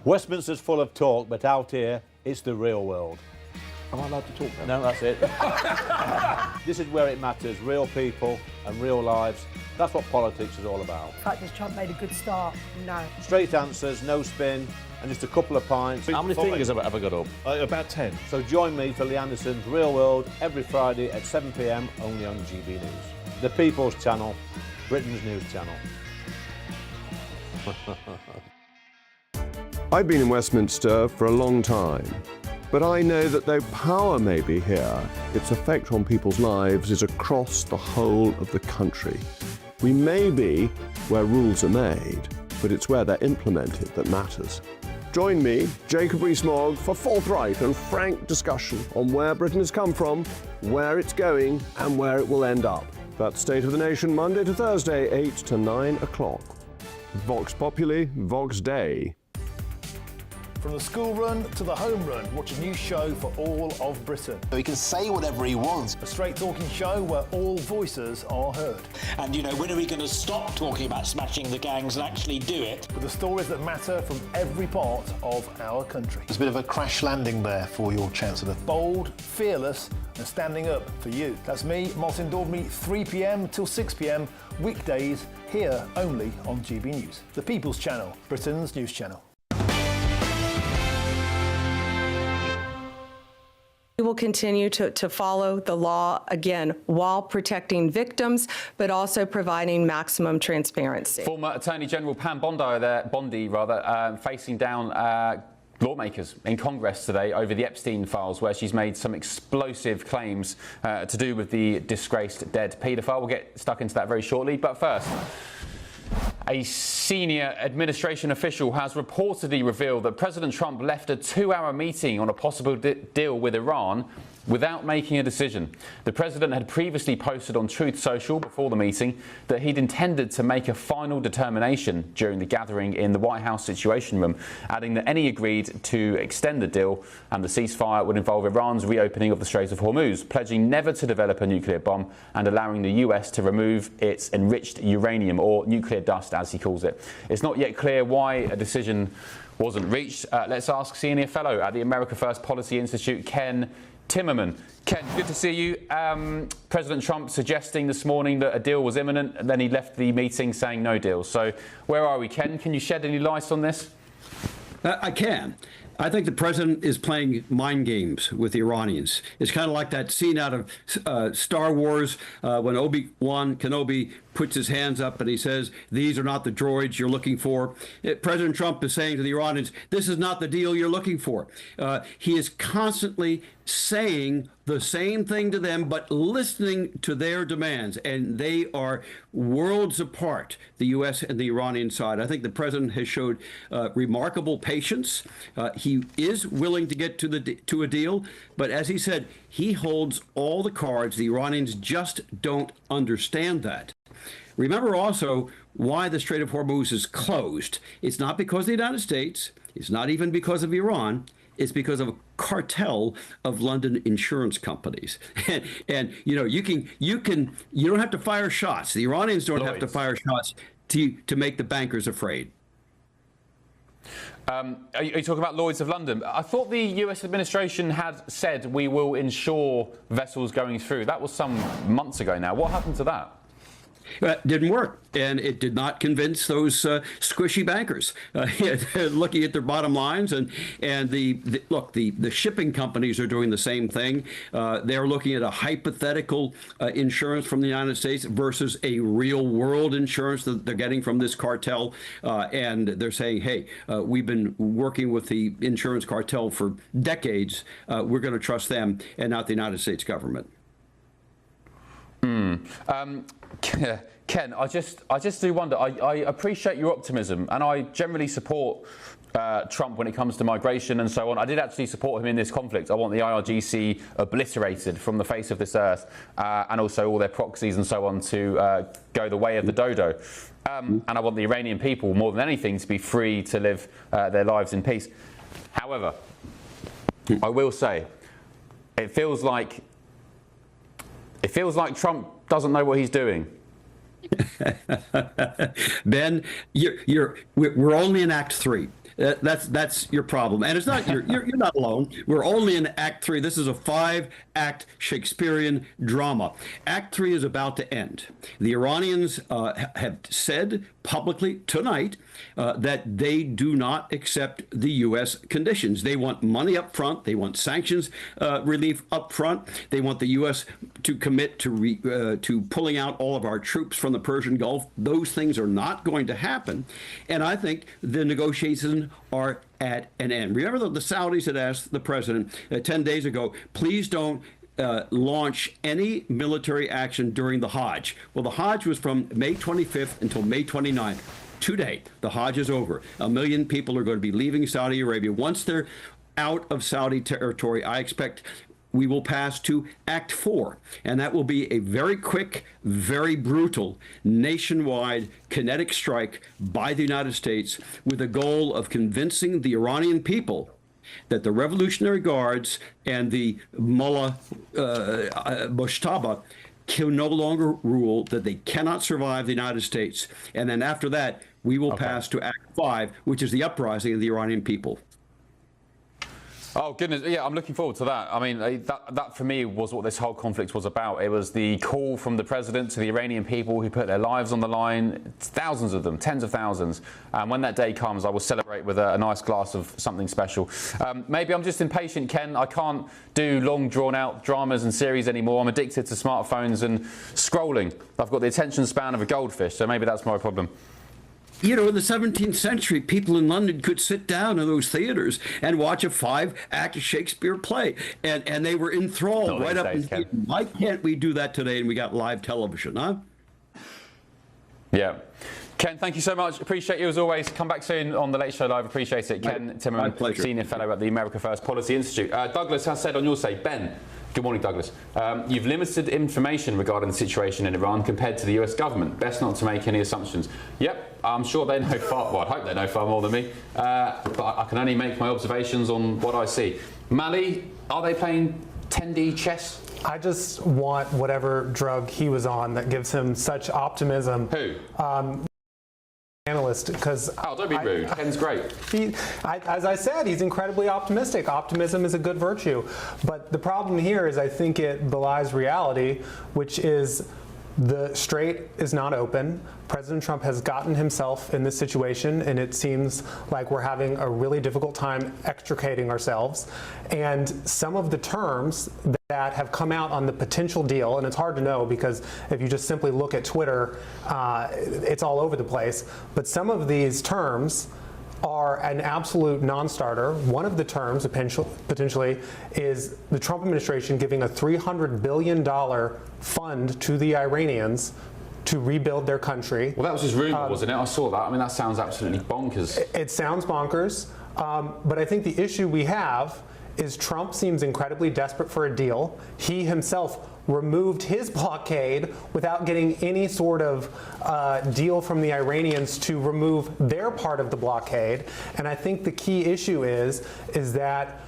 Speaker 22: Westminster's full of talk, but out here, it's the real world.
Speaker 23: Am I allowed to talk now?
Speaker 22: No, that's it. This is where it matters, real people and real lives. That's what politics is all about.
Speaker 8: In fact, has Trump made a good start? No.
Speaker 22: Straight answers, no spin, and just a couple of pints.
Speaker 23: How many fingers have I got up? About 10.
Speaker 22: So join me for Lee Anderson's Real World every Friday at 7 p.m, only on GB News. The People's Channel, Britain's news channel.
Speaker 24: I've been in Westminster for a long time, but I know that though power may be here, its effect on people's lives is across the whole of the country. We may be where rules are made, but it's where they're implemented that matters. Join me, Jacob Rees-Mogg, for forthright and frank discussion on where Britain has come from, where it's going, and where it will end up. That's State of the Nation, Monday to Thursday, 8 to 9 o'clock. Vox Populi, Vox Dei.
Speaker 14: From the school run to the home run, watch a new show for all of Britain.
Speaker 15: So he can say whatever he wants.
Speaker 14: A straight talking show where all voices are heard.
Speaker 16: And, you know, when are we going to stop talking about smashing the gangs and actually do it?
Speaker 14: With the stories that matter from every part of our country.
Speaker 15: There's a bit of a crash landing there for your Chancellor.
Speaker 14: Bold, fearless and standing up for you. That's me, Martin Daubney, 3 p.m. till 6 p.m, weekdays, here only on GB News. The People's Channel, Britain's news channel.
Speaker 25: We will continue to follow the law, again, while protecting victims, but also providing maximum transparency.
Speaker 1: Former Attorney General Pam Bondi, facing down lawmakers in Congress today over the Epstein files, where she's made some explosive claims to do with the disgraced dead paedophile. We'll get stuck into that very shortly, but first, a senior administration official has reportedly revealed that President Trump left a 2-hour meeting on a possible deal with Iran without making a decision. The president had previously posted on Truth Social before the meeting that he'd intended to make a final determination during the gathering in the White House Situation Room, adding that any agreed to extend the deal and the ceasefire would involve Iran's reopening of the Strait of Hormuz, pledging never to develop a nuclear bomb and allowing the US to remove its enriched uranium, or nuclear dust as he calls it. It's not yet clear why a decision wasn't reached. Let's ask Senior Fellow at the America First Policy Institute, Ken Timmerman. Ken, good to see you. President Trump suggesting this morning that a deal was imminent, and then he left the meeting saying no deal. So where are we, Ken? Can you shed any light on this?
Speaker 3: I can. I think the president is playing mind games with the Iranians. It's kind of like that scene out of Star Wars when Obi-Wan Kenobi puts his hands up and he says, "These are not the droids you're looking for." President Trump is saying to the Iranians, "This is not the deal you're looking for." He is constantly saying the same thing to them, but listening to their demands, and they are worlds apart, the U.S. and the Iranian side. I think the president has showed remarkable patience. He is willing to get to a deal, but as he said, he holds all the cards. The Iranians just don't understand that. Remember also why the Strait of Hormuz is closed. It's not because of the United States. It's not even because of Iran. It's because of a cartel of London insurance companies. And you know, you don't have to fire shots. The Iranians don't have to fire shots to make the bankers afraid.
Speaker 1: Are you talking about Lloyd's of London? I thought the US administration had said we will insure vessels going through. That was some months ago now. What happened to that?
Speaker 3: It didn't work, and it did not convince those squishy bankers. They're looking at their bottom lines, and the shipping companies are doing the same thing. They're looking at a hypothetical insurance from the United States versus a real world insurance that they're getting from this cartel, and they're saying, "Hey, we've been working with the insurance cartel for decades. We're going to trust them and not the United States government."
Speaker 1: Ken, I just do wonder. I appreciate your optimism, and I generally support Trump when it comes to migration and so on. I did actually support him in this conflict. I want the IRGC obliterated from the face of this earth, and also all their proxies and so on to go the way of the dodo. And I want the Iranian people, more than anything, to be free to live their lives in peace. However, I will say, it feels like Trump doesn't know what he's doing.
Speaker 3: Ben, we're only in Act 3. That's your problem, and it's not you're not alone. We're only in Act 3. This is a 5-act Shakespearean drama. Act 3 is about to end. The Iranians have said publicly tonight that they do not accept the U.S. conditions. They want money up front. They want sanctions relief up front. They want the U.S. to commit to pulling out all of our troops from the Persian Gulf. Those things are not going to happen, and I think the negotiations are at an end. Remember that the Saudis had asked the president 10 days ago, please don't launch any military action during the Hajj. Well, the Hajj was from May 25th until May 29th. Today, the Hajj is over. 1 million people are going to be leaving Saudi Arabia. Once they're out of Saudi territory, I expect we will pass to Act 4, and that will be a very quick, very brutal, nationwide kinetic strike by the United States with the goal of convincing the Iranian people that the Revolutionary Guards and the Mullah Moshtaba can no longer rule, that they cannot survive the United States. And then after that, we will pass to Act 5, which is the uprising of the Iranian people.
Speaker 1: Oh, goodness. Yeah, I'm looking forward to that. I mean, that for me was what this whole conflict was about. It was the call from the president to the Iranian people who put their lives on the line, thousands of them, tens of thousands. And when that day comes, I will celebrate with a nice glass of something special. Maybe I'm just impatient, Ken. I can't do long, drawn-out dramas and series anymore. I'm addicted to smartphones and scrolling. I've got the attention span of a goldfish, so maybe that's my problem.
Speaker 3: You know, in the 17th century, people in London could sit down in those theaters and watch a 5-act Shakespeare play, and they were enthralled right up until. Why can't we do that today? And we got live television, huh?
Speaker 1: Yeah. Ken, thank you so much. Appreciate you as always. Come back soon on the Late Show Live. Appreciate it. Ken Timmerman, Senior Fellow at the America First Policy Institute. Douglas has said on your say, Ben. Good morning, Douglas. You've limited information regarding the situation in Iran compared to the US government. Best not to make any assumptions. Yep, I'm sure they know far, well, I hope they know far more than me, but I can only make my observations on what I see. Mali, are they playing 10D chess?
Speaker 5: I just want whatever drug he was on that gives him such optimism.
Speaker 1: Who?
Speaker 4: analyst because
Speaker 1: don't be rude. Ken's great.
Speaker 4: As I said, he's incredibly optimistic. Optimism is a good virtue, but the problem here is I think it belies reality, which is the strait is not open. President Trump has gotten himself in this situation, and it seems like we're having a really difficult time extricating ourselves. And some of the terms that have come out on the potential deal, and it's hard to know because if you just simply look at Twitter, it's all over the place. But some of these terms are an absolute non-starter. One of the terms potentially is the Trump administration giving a $300 billion fund to the Iranians to rebuild their country.
Speaker 1: Well, that was his rumor, wasn't it? I saw that. I mean, that sounds absolutely bonkers.
Speaker 4: It sounds bonkers, but I think the issue we have is Trump seems incredibly desperate for a deal. He himself removed his blockade without getting any sort of deal from the Iranians to remove their part of the blockade. And I think the key issue is that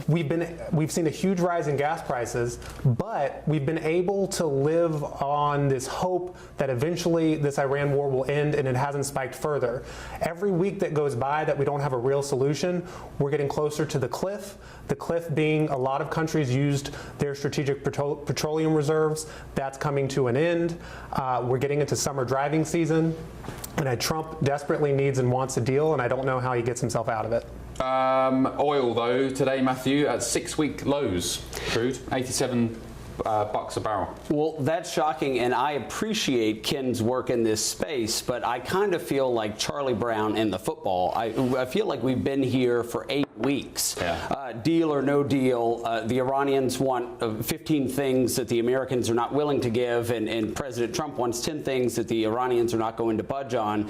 Speaker 4: we've seen a huge rise in gas prices, but we've been able to live on this hope that eventually this Iran war will end, and it hasn't spiked further. Every week that goes by that we don't have a real solution, we're getting closer to the cliff. The cliff being a lot of countries used their strategic petroleum reserves. That's coming to an end. We're getting into summer driving season, and Trump desperately needs and wants a deal, and I don't know how he gets himself out of it.
Speaker 1: Oil, though, today, Matthew, at 6-week lows. Crude, 87 bucks a barrel.
Speaker 6: Well, that's shocking, and I appreciate Ken's work in this space, but I kind of feel like Charlie Brown in the football. I feel like we've been here for 8 weeks. Deal or no deal, the Iranians want 15 things that the Americans are not willing to give, and President Trump wants 10 things that the Iranians are not going to budge on.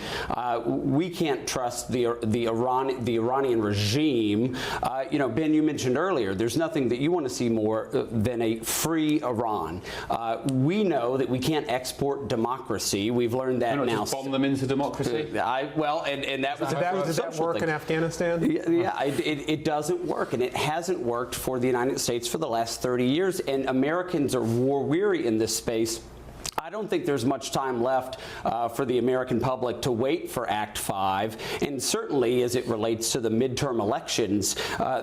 Speaker 6: We can't trust the Iranian regime. Ben, you mentioned earlier, there's nothing that you want to see more than a free Iran. We know that we can't export democracy. We've learned that now.
Speaker 1: Just bomb them into democracy?
Speaker 6: And that was
Speaker 4: Does that work in Afghanistan?
Speaker 6: Yeah, it doesn't work, and it hasn't worked for the United States for the last 30 years, and Americans are war weary in this space. I don't think there's much time left for the American public to wait for Act 5, and certainly as it relates to the midterm elections,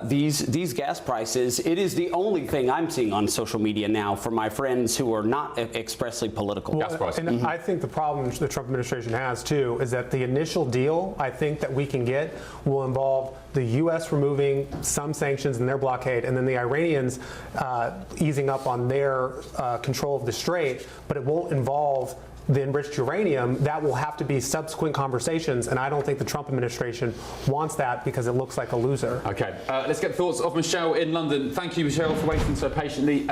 Speaker 6: these gas prices, it is the only thing I'm seeing on social media now from my friends who are not expressly political.
Speaker 4: Gas prices. And I think the problem the Trump administration has, too, is that the initial deal, I think, that we can get will involve the U.S. removing some sanctions in their blockade, and then the Iranians easing up on their control of the strait, but it won't involve the enriched uranium. That will have to be subsequent conversations, and I don't think the Trump administration wants that because it looks like a loser.
Speaker 1: Okay, let's get thoughts of Michelle in London. Thank you, Michelle, for waiting so patiently.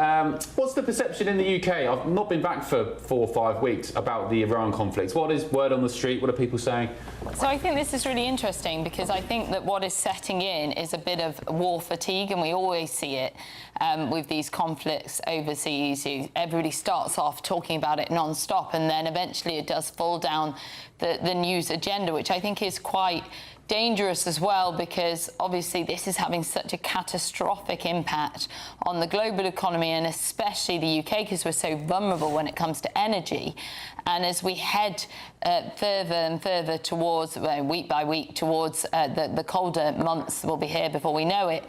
Speaker 1: What's the perception in the UK? I've not been back for 4 or 5 weeks about the Iran conflict. What is word on the street? What are people saying?
Speaker 5: So I think this is really interesting because I think that what is setting in is a bit of war fatigue, and we always see it with these conflicts overseas. Everybody starts off talking about it non-stop, and then eventually it does fall down the news agenda, which I think is quite dangerous as well, because obviously this is having such a catastrophic impact on the global economy, and especially the UK, because we're so vulnerable when it comes to energy. And as we head further and further towards, week by week, towards the colder months will be here before we know it,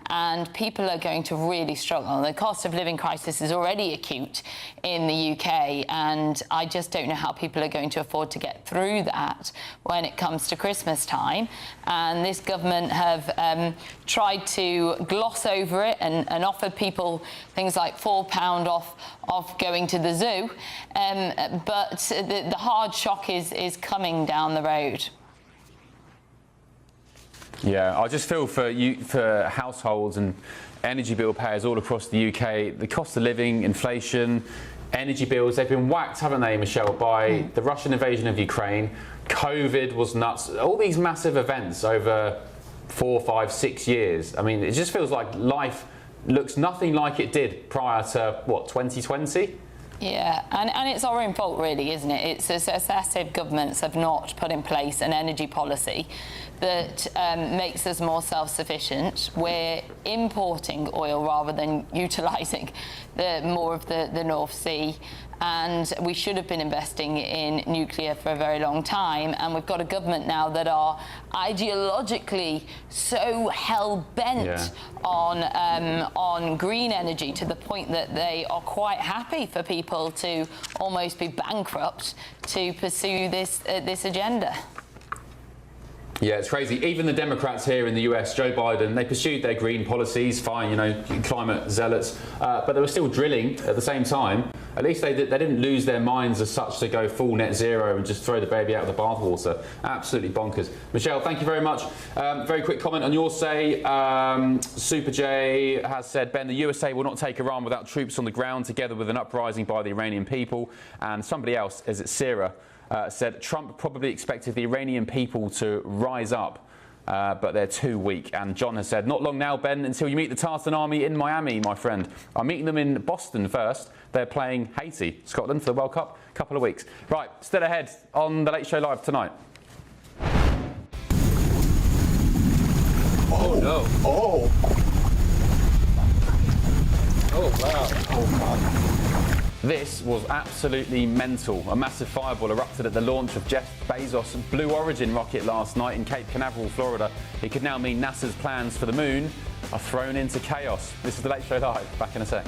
Speaker 5: and people are going to really struggle. The cost of living crisis is already acute in the UK, and I just don't know how people are going to afford to get through that when it comes to Christmas time. And this government have tried to gloss over it and offer people things like £4 off going to the zoo, but the hard shock is coming down the road.
Speaker 1: Yeah, I just feel for households and energy bill payers all across the UK. The cost of living, inflation, energy bills, they've been whacked, haven't they, Michelle, by the Russian invasion of Ukraine. COVID was nuts. All these massive events over 4, 5, 6 years. I mean, it just feels like life looks nothing like it did prior to, 2020?
Speaker 5: Yeah, and it's our own fault, really, isn't it? It's successive governments have not put in place an energy policy that makes us more self-sufficient. We're importing oil rather than utilising more of the North Sea. and we should have been investing in nuclear for a very long time. And we've got a government now that are ideologically so hell-bent on green energy, to the point that they are quite happy for people to almost be bankrupt to pursue this agenda.
Speaker 1: Yeah, it's crazy. Even the Democrats here in the US, Joe Biden, they pursued their green policies, fine, you know, climate zealots, but they were still drilling at the same time. At least they didn't lose their minds as such to go full net zero and just throw the baby out of the bathwater. Absolutely bonkers. Michelle, thank you very much. Very quick comment on your say. Super J has said, Ben, the USA will not take Iran without troops on the ground, together with an uprising by the Iranian people. And somebody else, is it Sarah, said Trump probably expected the Iranian people to rise up, but they're too weak. And John has said, not long now, Ben, until you meet the Tartan Army in Miami, my friend. I'm meeting them in Boston first. They're playing Haiti, Scotland, for the World Cup. Couple of weeks. Right, still ahead on The Late Show Live tonight.
Speaker 11: Oh, no. Oh.
Speaker 1: Oh, wow. Oh, God. This was absolutely mental. A massive fireball erupted at the launch of Jeff Bezos' Blue Origin rocket last night in Cape Canaveral, Florida. It could now mean NASA's plans for the moon are thrown into chaos. This is The Late Show Live. Back in a sec.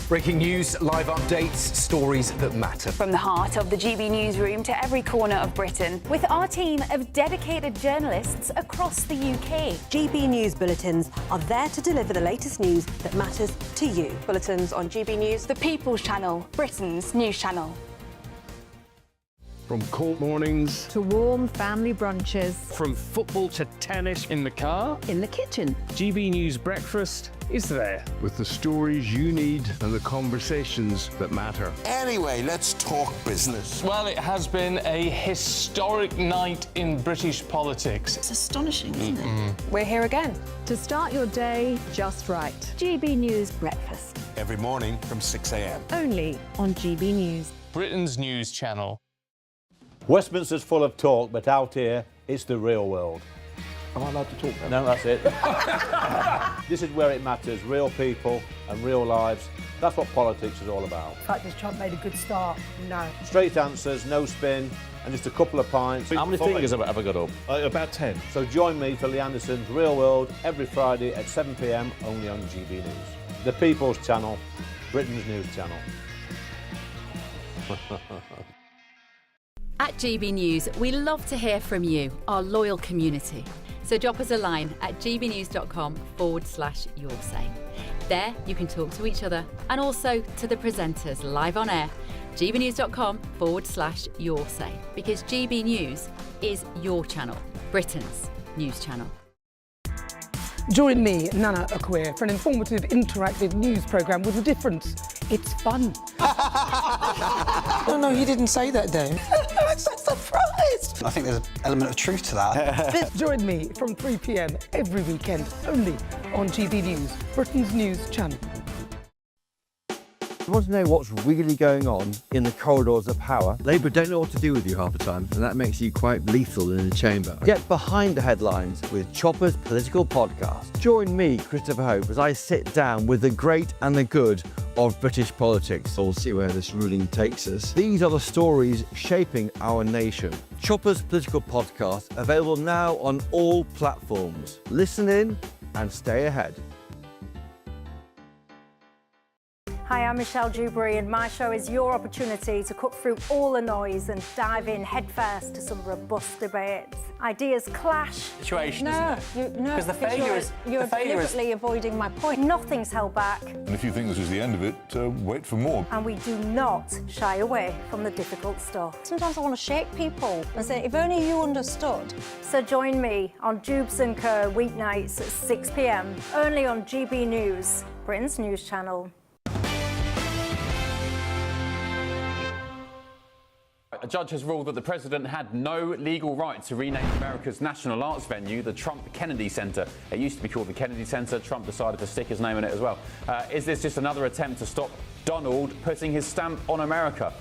Speaker 19: Breaking news, live updates, stories that matter.
Speaker 20: From the heart of the GB newsroom to every corner of Britain, with our team of dedicated journalists across the UK.
Speaker 21: GB News bulletins are there to deliver the latest news that matters to you.
Speaker 20: Bulletins on GB News, the People's Channel, Britain's news channel.
Speaker 2: From cold mornings
Speaker 7: to warm family brunches.
Speaker 2: From football to tennis in the car.
Speaker 7: In the kitchen.
Speaker 2: GB News Breakfast is there. With the stories you need and the conversations that matter.
Speaker 15: Anyway, let's talk business.
Speaker 12: Well, it has been a historic night in British politics.
Speaker 7: It's astonishing, isn't it?
Speaker 20: We're here again.
Speaker 7: To start your day just right. GB News Breakfast.
Speaker 15: Every morning from 6 a.m.
Speaker 7: Only on GB News.
Speaker 12: Britain's news channel.
Speaker 22: Westminster's full of talk, but out here, it's the real world.
Speaker 23: Am I allowed to talk now?
Speaker 22: No, that's it. This is where it matters, real people and real lives. That's what politics is all about.
Speaker 8: The fact has Trump made a good start? No.
Speaker 22: Straight answers, no spin, and just a couple of pints.
Speaker 23: How many fingers have I ever got up? About 10.
Speaker 22: So join me for Lee Anderson's Real World every Friday at 7 p.m. only on GB News. The People's Channel, Britain's news channel.
Speaker 13: At GB News, we love to hear from you, our loyal community. So drop us a line at gbnews.com/yoursay. There you can talk to each other and also to the presenters live on air. gbnews.com/yoursay, because GB News is your channel, Britain's news channel.
Speaker 8: Join me, Nana Akweer, for an informative, interactive news programme with a difference. It's fun.
Speaker 18: No, you didn't say that, Dave.
Speaker 8: I'm so surprised.
Speaker 18: I think there's an element of truth to that.
Speaker 8: Join me from 3 p.m. every weekend, only on GB News, Britain's news channel.
Speaker 17: You want to know what's really going on in the corridors of power? Labour don't know what to do with you half the time, and that makes you quite lethal in the chamber. Get behind the headlines with Chopper's Political Podcast. Join me, Christopher Hope, as I sit down with the great and the good of British politics. We'll see where this ruling takes us. These are the stories shaping our nation. Chopper's Political Podcast, available now on all platforms. Listen in and stay ahead.
Speaker 10: Hi, I'm Michelle Dewberry, and my show is your opportunity to cut through all the noise and dive in headfirst to some robust debates. Ideas clash.
Speaker 18: Situation,
Speaker 10: No,
Speaker 18: Because the failure is...
Speaker 10: You're deliberately avoiding my point. Nothing's held back.
Speaker 11: And if you think this is the end of it, wait for more.
Speaker 10: And we do not shy away from the difficult stuff. Sometimes I want to shake people and say, if only you understood. So join me on Jubes & Co. weeknights at 6 p.m. only on GB News, Britain's news channel.
Speaker 1: A judge has ruled that the president had no legal right to rename America's national arts venue the Trump Kennedy Center. It used to be called the Kennedy Center. Trump decided to stick his name on it as well. Is this just another attempt to stop Donald putting his stamp on America?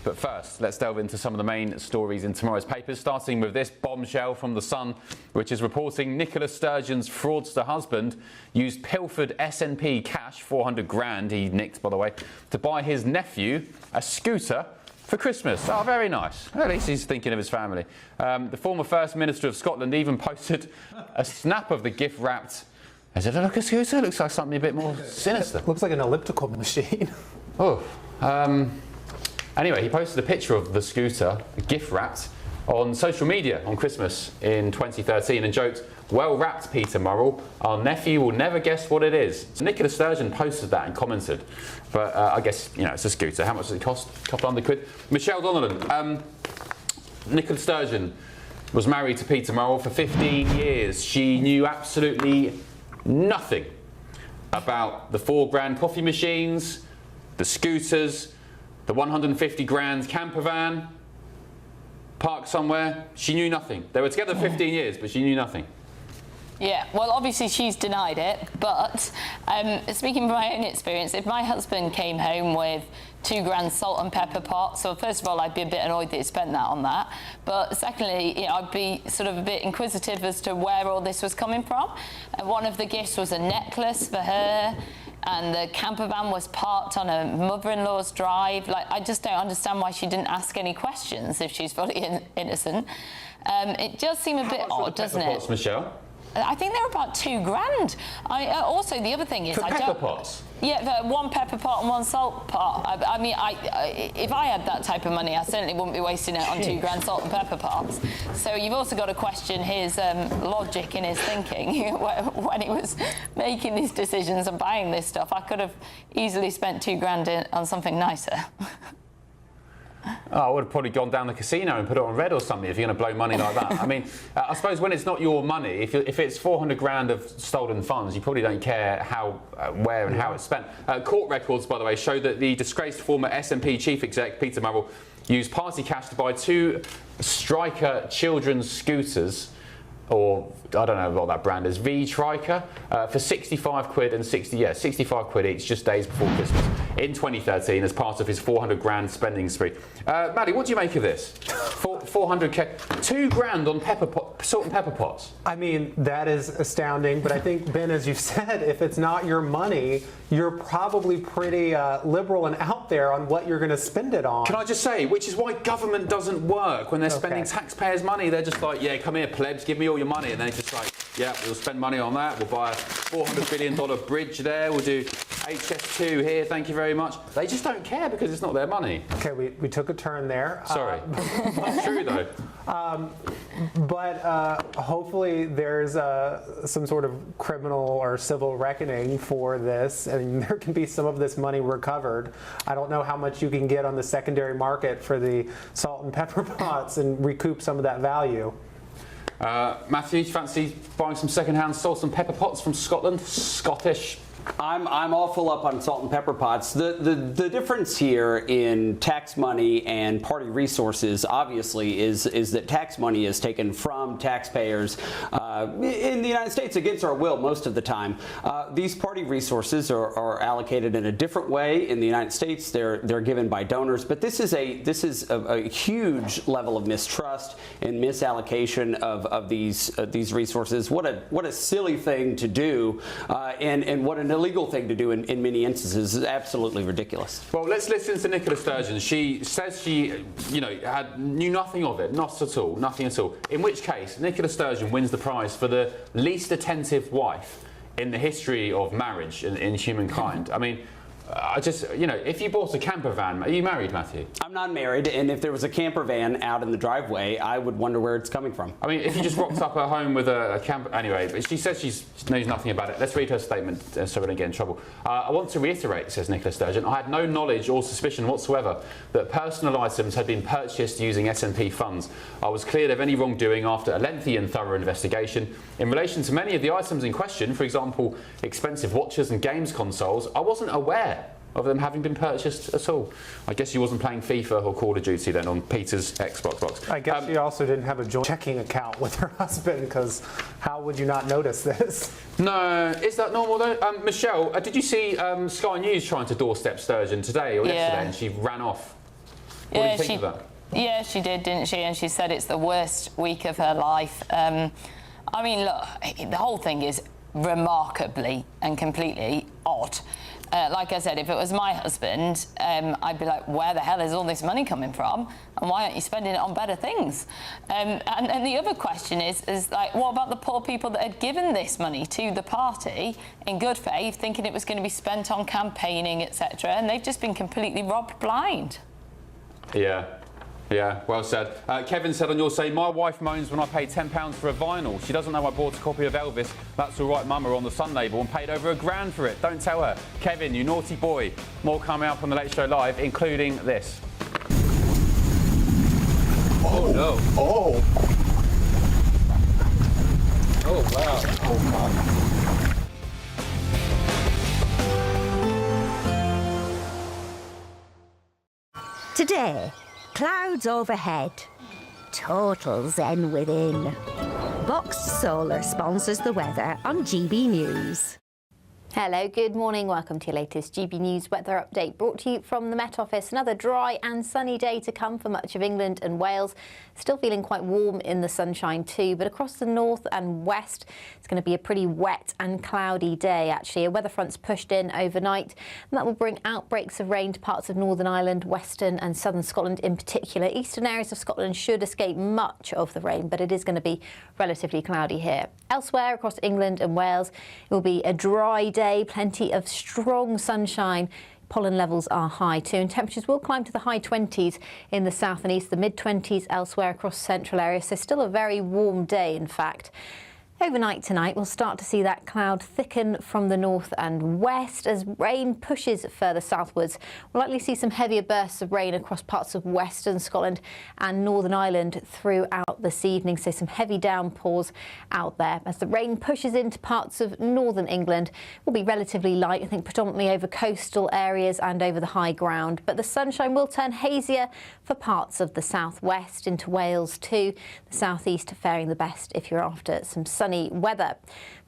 Speaker 1: But first, let's delve into some of the main stories in tomorrow's papers, starting with this bombshell from The Sun, which is reporting Nicola Sturgeon's fraudster husband used pilfered SNP cash, 400 grand he nicked, by the way, to buy his nephew a scooter for Christmas. Oh, very nice. At least he's thinking of his family. The former First Minister of Scotland even posted a snap of the gift wrapped. Does it look like a scooter? Looks like something a bit more sinister.
Speaker 4: Looks like an elliptical machine.
Speaker 1: Oh. Anyway, he posted a picture of the scooter, gift wrapped, on social media on Christmas in 2013 and joked, "Well wrapped, Peter Murrell. Our nephew will never guess what it is." So Nicola Sturgeon posted that and commented. But I guess, you know, it's a scooter. How much does it cost? A couple £100. Michelle Donnellan. Nicola Sturgeon was married to Peter Murrell for 15 years. She knew absolutely nothing about the 4 grand coffee machines, the scooters, the 150 grand camper van parked somewhere. She knew nothing. They were together 15 years, but she knew nothing.
Speaker 5: Yeah, well, obviously she's denied it, but speaking from my own experience, if my husband came home with 2 grand salt and pepper pots, so first of all, I'd be a bit annoyed that he spent that on that, but secondly, you know, I'd be sort of a bit inquisitive as to where all this was coming from. One of the gifts was a necklace for her, and the camper van was parked on her mother-in-law's drive. Like, I just don't understand why she didn't ask any questions if she's fully innocent. It does seem a bit odd, doesn't it?
Speaker 1: Pots, Michelle?
Speaker 5: I think they're about 2 grand. Also, the other thing is,
Speaker 1: for pepper pots.
Speaker 5: Yeah, 1 pepper pot and 1 salt pot. I mean, if I had that type of money, I certainly wouldn't be wasting it on 2 grand salt and pepper pots. So you've also got to question his logic in his thinking when he was making these decisions and buying this stuff. I could have easily spent 2 grand on something nicer.
Speaker 1: Oh, I would have probably gone down the casino and put it on red or something if you're going to blow money like that. I mean, I suppose when it's not your money, if it's 400 grand of stolen funds, you probably don't care how, where and how it's spent. Court records, by the way, show that the disgraced former SNP chief exec, Peter Murrell, used party cash to buy 2 Striker children's scooters, or I don't know what that brand is, V-Triker, for 65 quid and 65 quid each, just days before Christmas in 2013 as part of his 400 grand spending spree. Maddie, what do you make of this? 400k, 2 grand on salt and pepper pots.
Speaker 4: I mean, that is astounding, but I think, Ben, as you've said, if it's not your money, you're probably pretty liberal and out there on what you're going to spend it on.
Speaker 1: Can I just say, which is why government doesn't work when they're spending taxpayers' money. They're just like, yeah, come here, plebs, give me all your money. And they're just like, yeah, we'll spend money on that. We'll buy a $400 billion bridge there. We'll do HS2 here, thank you very much. They just don't care because it's not their money.
Speaker 4: Okay, we took a turn there.
Speaker 1: Sorry. It's true, though.
Speaker 4: But hopefully there's some sort of criminal or civil reckoning for this, and there can be some of this money recovered. I don't know how much you can get on the secondary market for the salt and pepper pots and recoup some of that value.
Speaker 1: Matthew, do you fancy buying some second-hand salt and pepper pots from Scotland? Scottish.
Speaker 6: I'm all full up on salt and pepper pots. The difference here in tax money and party resources, obviously, is that tax money is taken from taxpayers in the United States against our will most of the time. These party resources are allocated in a different way in the United States. They're given by donors, but this is a huge level of mistrust and misallocation of these resources. What a silly thing to do, and what an illegal thing to do in many instances. Is absolutely ridiculous.
Speaker 1: Well, let's listen to Nicola Sturgeon. She says she, knew nothing of it, not at all, nothing at all. In which case, Nicola Sturgeon wins the prize for the least attentive wife in the history of marriage in humankind. I mean, I just, if you bought a camper van, are you married, Matthew?
Speaker 6: I'm not married, and if there was a camper van out in the driveway, I would wonder where it's coming from.
Speaker 1: I mean, if you just rocked up at home with a camper... Anyway, but she says she knows nothing about it. Let's read her statement so we don't get in trouble. I want to reiterate, says Nicola Sturgeon, I had no knowledge or suspicion whatsoever that personal items had been purchased using SNP funds. I was cleared of any wrongdoing after a lengthy and thorough investigation. In relation to many of the items in question, for example, expensive watches and games consoles, I wasn't aware of them having been purchased at all. I guess she wasn't playing FIFA or Call of Duty then on Peter's Xbox box.
Speaker 4: I guess she also didn't have a joint checking account with her husband, because how would you not notice this?
Speaker 1: No, is that normal though? Michelle, did you see Sky News trying to doorstep Sturgeon today or yesterday, and she ran off? What do you think of that?
Speaker 5: Yeah, she did, didn't she? And she said it's the worst week of her life. I mean, look, the whole thing is remarkably and completely odd. Like I said, if it was my husband, I'd be like, where the hell is all this money coming from? And why aren't you spending it on better things? And the other question is like, what about the poor people that had given this money to the party in good faith, thinking it was going to be spent on campaigning, etc., and they've just been completely robbed blind?
Speaker 1: Yeah, well said. Kevin said on your say, my wife moans when I pay £10 for a vinyl. She doesn't know I bought a copy of Elvis, That's All Right Mama on the Sun label and paid over £1,000 for it. Don't tell her. Kevin, you naughty boy. More coming up on The Late Show Live, including this.
Speaker 11: Oh, no. Oh.
Speaker 1: Oh, wow.
Speaker 11: Oh,
Speaker 9: my. Today, clouds overhead, total zen within. Boxed Solar sponsors the weather on GB News.
Speaker 14: Hello, good morning. Welcome to your latest GB News weather update brought to you from the Met Office. Another dry and sunny day to come for much of England and Wales. Still feeling quite warm in the sunshine too, but across the north and west, it's going to be a pretty wet and cloudy day actually. A weather front's pushed in overnight and that will bring outbreaks of rain to parts of Northern Ireland, western and southern Scotland in particular. Eastern areas of Scotland should escape much of the rain, but it is going to be relatively cloudy here. Elsewhere across England and Wales, it will be a dry day, plenty of strong sunshine. Pollen levels are high too, and temperatures will climb to the high 20s in the south and east, the mid-20s elsewhere across central areas. So still a very warm day, in fact. Overnight tonight, we'll start to see that cloud thicken from the north and west as rain pushes further southwards. We'll likely see some heavier bursts of rain across parts of western Scotland and Northern Ireland throughout this evening, so some heavy downpours out there. As the rain pushes into parts of northern England, it will be relatively light, I think predominantly over coastal areas and over the high ground, but the sunshine will turn hazier for parts of the southwest into Wales too. The southeast faring the best if you're after some sunny weather.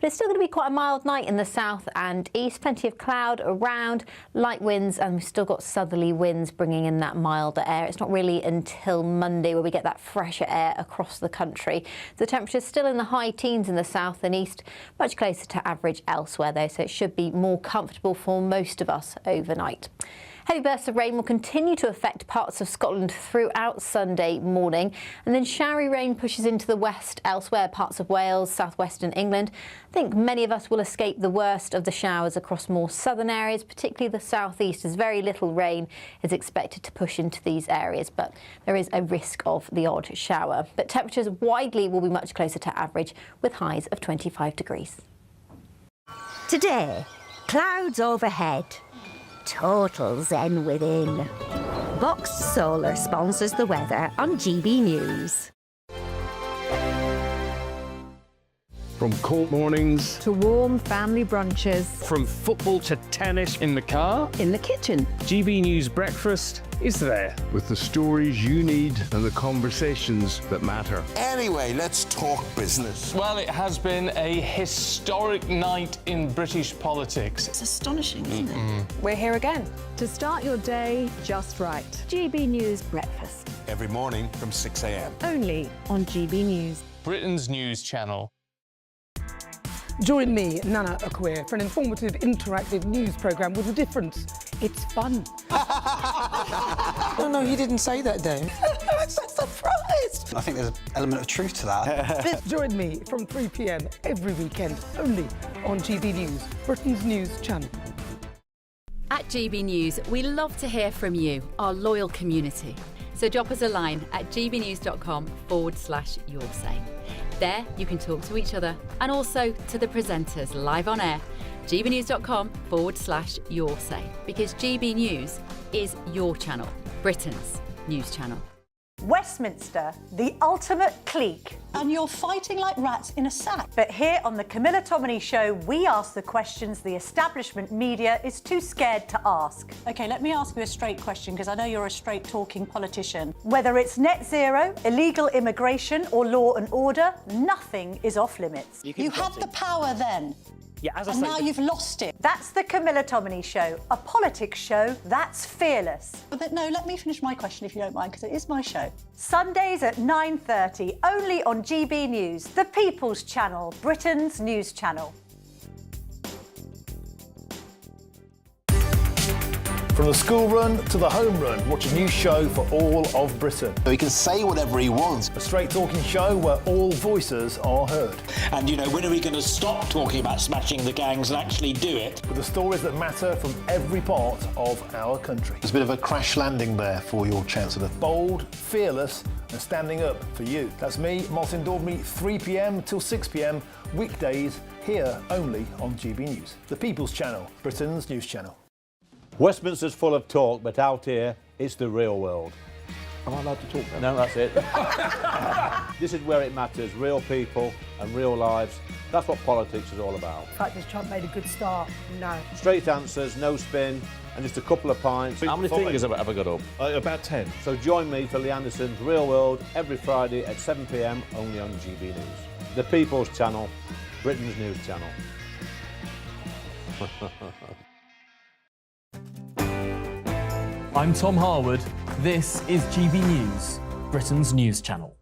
Speaker 14: But it's still going to be quite a mild night in the south and east. Plenty of cloud around, light winds, and we've still got southerly winds bringing in that milder air. It's not really until Monday where we get that fresher air across the country. The temperature's still in the high teens in the south and east, much closer to average elsewhere though, so it should be more comfortable for most of us overnight. Heavy bursts of rain will continue to affect parts of Scotland throughout Sunday morning, and then showery rain pushes into the west elsewhere, parts of Wales, southwestern England. I think many of us will escape the worst of the showers across more southern areas, particularly the southeast, as very little rain is expected to push into these areas, but there is a risk of the odd shower. But temperatures widely will be much closer to average, with highs of 25 degrees.
Speaker 9: Today, clouds overhead, total zen within. Boxed Solar sponsors the weather on GB News.
Speaker 2: From cold mornings
Speaker 7: to warm family brunches,
Speaker 2: from football to tennis,
Speaker 8: in the car,
Speaker 7: in the kitchen,
Speaker 8: GB News breakfast is there.
Speaker 2: with the stories you need and the conversations that matter.
Speaker 15: Anyway, let's talk business.
Speaker 12: Well, it has been a historic night in British politics.
Speaker 18: It's astonishing, isn't it?
Speaker 7: we're here again to start your day just right. GB News breakfast,
Speaker 15: Every morning from 6 a.m.
Speaker 7: only on GB News.
Speaker 12: Britain's news channel.
Speaker 8: Join me, Nana Akweer, for an informative, interactive news programme with a difference. It's fun.
Speaker 18: No, he didn't say that, though.
Speaker 7: I'm so surprised.
Speaker 18: I think there's an element of truth to that.
Speaker 8: Join me from 3 p.m. every weekend, only on GB News, Britain's news channel.
Speaker 13: At GB News, we love to hear from you, our loyal community. So drop us a line at gbnews.com/yoursay. There you can talk to each other and also to the presenters live on air. gbnews.com/yoursay, because GB News is your channel, Britain's news channel.
Speaker 10: Westminster, the ultimate clique.
Speaker 18: And you're fighting like rats in a sack.
Speaker 10: But here on the Camilla Tominey Show, we ask the questions the establishment media is too scared to ask.
Speaker 18: OK, let me ask you a straight question, because I know you're a straight-talking politician.
Speaker 10: Whether it's net zero, illegal immigration or law and order, nothing is off limits.
Speaker 18: You had the power then.
Speaker 3: Yeah, as I
Speaker 18: And
Speaker 3: say,
Speaker 18: now you've lost it.
Speaker 10: That's the Camilla Tominey Show, a politics show that's fearless.
Speaker 18: But no, let me finish my question if you don't mind, because it is my show.
Speaker 10: Sundays at 9:30, only on GB News, the People's Channel, Britain's news channel.
Speaker 16: From the school run to the home run, watch a new show for all of Britain.
Speaker 15: He can say whatever he wants.
Speaker 16: A straight talking show where all voices are heard.
Speaker 19: And, you know, when are we going to stop talking about smashing the gangs and actually do it?
Speaker 16: With the stories that matter from every part of our country.
Speaker 15: There's a bit of a crash landing there for your Chancellor.
Speaker 16: Bold, fearless and standing up for you. That's me, Martin Daubney, 3 p.m. till 6 p.m, weekdays, here only on GB News. The People's Channel, Britain's news channel.
Speaker 22: Westminster's full of talk, but out here, it's the real world.
Speaker 23: Am I allowed to talk now?
Speaker 22: No, that's it. This is where it matters, real people and real lives. That's what politics is all about.
Speaker 8: In fact, has Trump made a good start? No.
Speaker 22: Straight answers, no spin, and just a couple of pints.
Speaker 23: How many fingers have I got up? About 10.
Speaker 22: So join me for Lee Anderson's Real World every Friday at 7 p.m, only on GB News. The People's Channel, Britain's news channel.
Speaker 24: I'm Tom Harwood. This is GB News, Britain's news channel.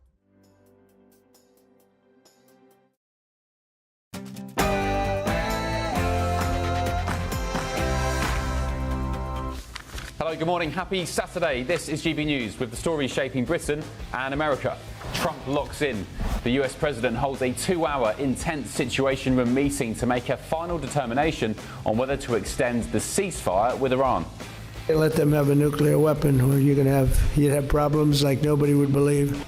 Speaker 1: Hello, good morning. Happy Saturday. This is GB News with the stories shaping Britain and America. Trump locks in. The US president holds a 2-hour intense Situation Room meeting to make a final determination on whether to extend the ceasefire with Iran.
Speaker 25: Let them have a nuclear weapon, or you'd have problems like nobody would believe.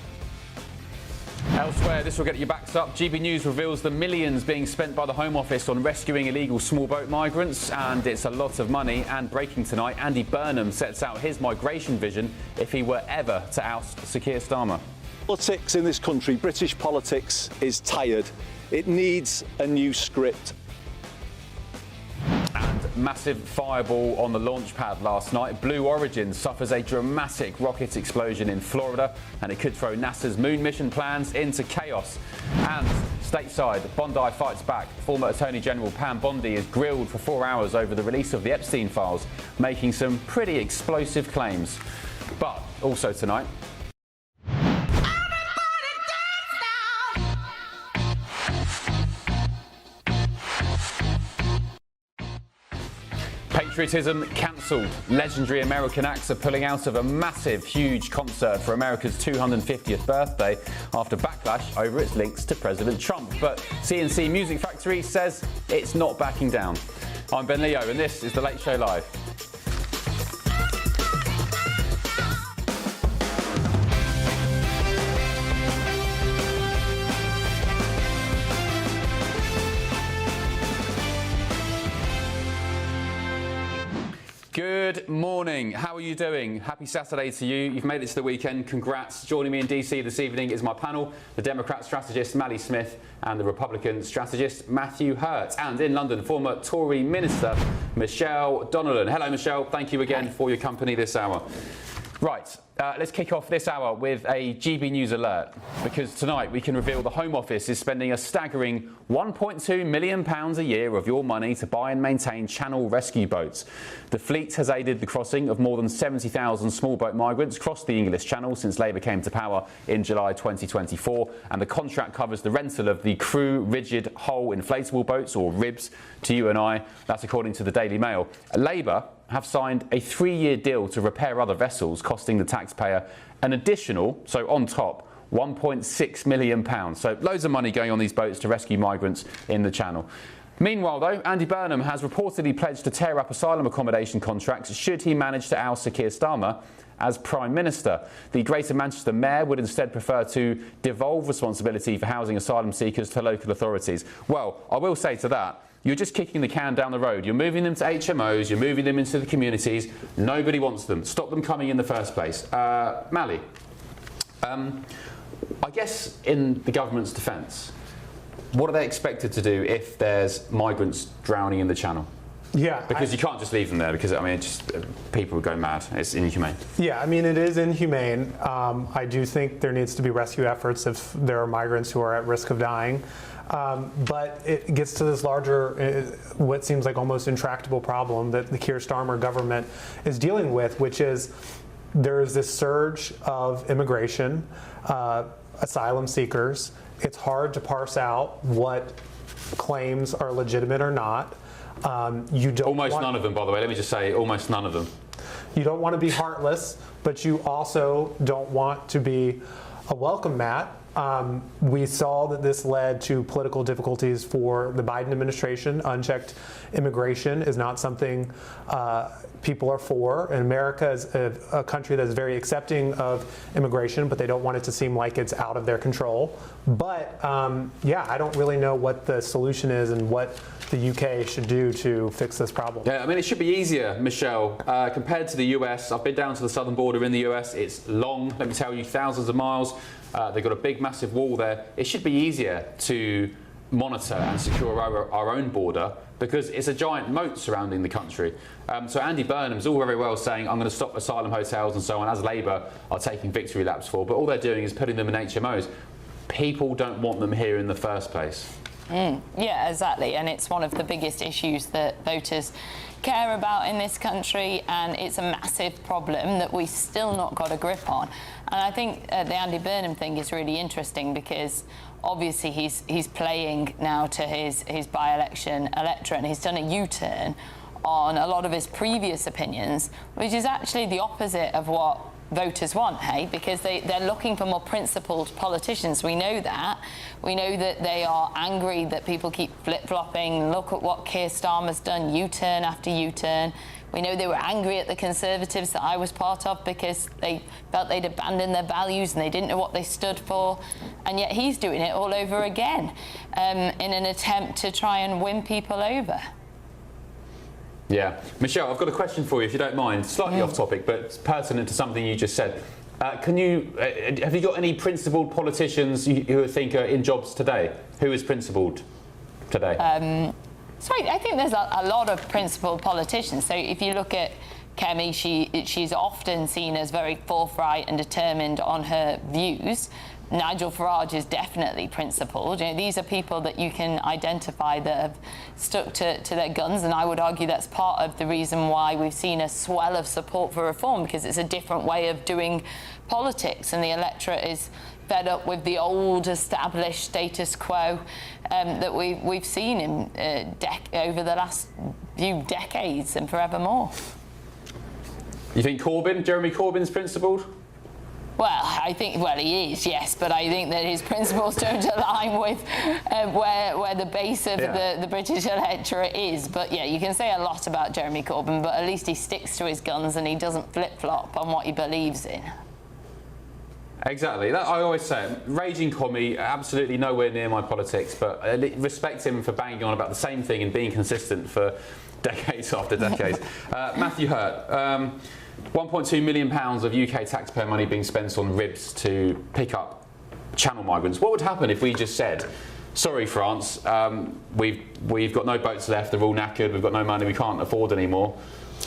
Speaker 1: Elsewhere, this will get your backs up. GB News reveals the millions being spent by the Home Office on rescuing illegal small boat migrants, and it's a lot of money. And breaking tonight, Andy Burnham sets out his migration vision if he were ever to oust Sir Keir Starmer.
Speaker 26: Politics in this country, British politics, is tired. It needs a new script.
Speaker 1: And massive fireball on the launch pad last night. Blue Origin suffers a dramatic rocket explosion in Florida, and it could throw NASA's moon mission plans into chaos. And stateside, Bondi fights back. Former Attorney General Pam Bondi is grilled for 4 hours over the release of the Epstein files, making some pretty explosive claims. But also tonight, patriotism cancelled. Legendary American acts are pulling out of a massive, huge concert for America's 250th birthday after backlash over its links to President Trump. But CNC Music Factory says it's not backing down. I'm Ben Leo, and this is The Late Show Live. Good morning. How are you doing? Happy Saturday to you. You've made it to the weekend. Congrats. Joining me in DC this evening is my panel, the Democrat strategist Mally Smith and the Republican strategist Matthew Hurt. And in London, former Tory Minister Michelle Donnellan. Hello, Michelle. Thank you again for your company this hour. Right, let's kick off this hour with a GB News alert, because tonight we can reveal the Home Office is spending a staggering £1.2 million a year of your money to buy and maintain Channel rescue boats. The fleet has aided the crossing of more than 70,000 small boat migrants across the English Channel since Labour came to power in July 2024, and the contract covers the rental of the crew rigid hull inflatable boats, or RIBs, to you and I. That's according to the Daily Mail. Labour have signed a 3-year deal to repair other vessels, costing the taxpayer an additional, so on top, £1.6 million. So loads of money going on these boats to rescue migrants in the Channel. Meanwhile, though, Andy Burnham has reportedly pledged to tear up asylum accommodation contracts should he manage to oust Sir Keir Starmer as Prime Minister. The Greater Manchester Mayor would instead prefer to devolve responsibility for housing asylum seekers to local authorities. Well, I will say to that, you're just kicking the can down the road. You're moving them to HMOs, you're moving them into the communities. Nobody wants them. Stop them coming in the first place. Mally, I guess in the government's defence, what are they expected to do if there's migrants drowning in the Channel?
Speaker 4: Yeah,
Speaker 1: because you can't just leave them there, because I mean, it just people would go mad. It's inhumane.
Speaker 4: Yeah, I mean, it is inhumane. I do think there needs to be rescue efforts if there are migrants who are at risk of dying. But it gets to this larger, what seems like almost intractable problem that the Keir Starmer government is dealing with, which is there's this surge of immigration, asylum seekers. It's hard to parse out what claims are legitimate or not. You don't
Speaker 1: almost none of them, by the way. Let me just say, almost none of them.
Speaker 4: You don't want to be heartless, but you also don't want to be a welcome mat. We saw that this led to political difficulties for the Biden administration. Unchecked immigration is not something people are for. And America is a country that's very accepting of immigration, but they don't want it to seem like it's out of their control. But yeah, I don't really know what the solution is and what the UK should do to fix this problem.
Speaker 1: Yeah, I mean, it should be easier, Michelle, compared to the US. I've been down to the southern border in the US. It's long, let me tell you, thousands of miles. They've got a big, massive wall there. It should be easier to monitor and secure our own border because it's a giant moat surrounding the country. So Andy Burnham's all very well saying, I'm going to stop asylum hotels and so on, as Labour are taking victory laps for, but all they're doing is putting them in HMOs. People don't want them here in the first place.
Speaker 3: Yeah, exactly. And it's one of the biggest issues that voters care about in this country, and it's a massive problem that we've still not got a grip on. And I think the Andy Burnham thing is really interesting because obviously he's playing now to his by-election electorate, and he's done a U-turn on a lot of his previous opinions, which is actually the opposite of what voters want, hey, because they're looking for more principled politicians. We know that. We know that they are angry that people keep flip-flopping. Look at what Keir Starmer's done, U-turn after U-turn. We know they were angry at the Conservatives that I was part of because they felt they'd abandoned their values and they didn't know what they stood for. And yet he's doing it all over again in an attempt to try and win people over.
Speaker 1: Yeah. Michelle, I've got a question for you, if you don't mind. Slightly off topic, but it's pertinent to something you just said. Have you got any principled politicians who think are in jobs today? Who is principled today?
Speaker 3: Sorry, I think there's a lot of principled politicians. So if you look at Kemi, she's often seen as very forthright and determined on her views. Nigel Farage is definitely principled. You know, these are people that you can identify that have stuck to their guns, and I would argue that's part of the reason why we've seen a swell of support for reform, because it's a different way of doing politics, and the electorate is fed up with the old established status quo that we've seen over the last few decades and forevermore.
Speaker 1: You think Jeremy Corbyn's principled?
Speaker 3: Well, I think, he is, yes, but I think that his principles don't align with where the base of the British electorate is. But yeah, you can say a lot about Jeremy Corbyn, but at least he sticks to his guns and he doesn't flip-flop on what he believes in.
Speaker 1: Exactly. I always say it. Raging commie, absolutely nowhere near my politics, but I respect him for banging on about the same thing and being consistent for decades after decades. Matthew Hurt, £1.2 million of UK taxpayer money being spent on ribs to pick up channel migrants. What would happen if we just said, sorry France, we've got no boats left, they're all knackered, we've got no money, we can't afford anymore?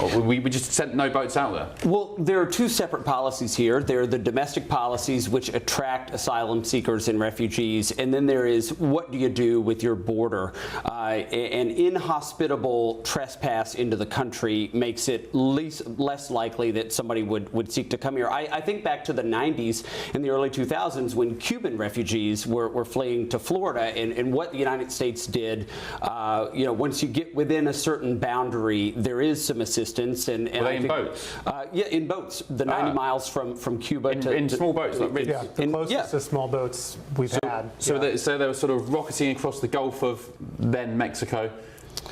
Speaker 1: Or we just sent no boats out there?
Speaker 5: Well, there are two separate policies here. There are the domestic policies, which attract asylum seekers and refugees, and then there is what do you do with your border? An inhospitable trespass into the country makes it less likely that somebody would seek to come here. I think back to the 90s and the early 2000s when Cuban refugees were fleeing to Florida, and what the United States did. Once you get within a certain boundary, there is some assistance. And
Speaker 1: were they in boats?
Speaker 5: Yeah, in boats. The 90 miles from Cuba
Speaker 1: in small boats, like ribs.
Speaker 4: Yeah, the closest to small boats we've had.
Speaker 1: So they were sort of rocketing across the Gulf of then Mexico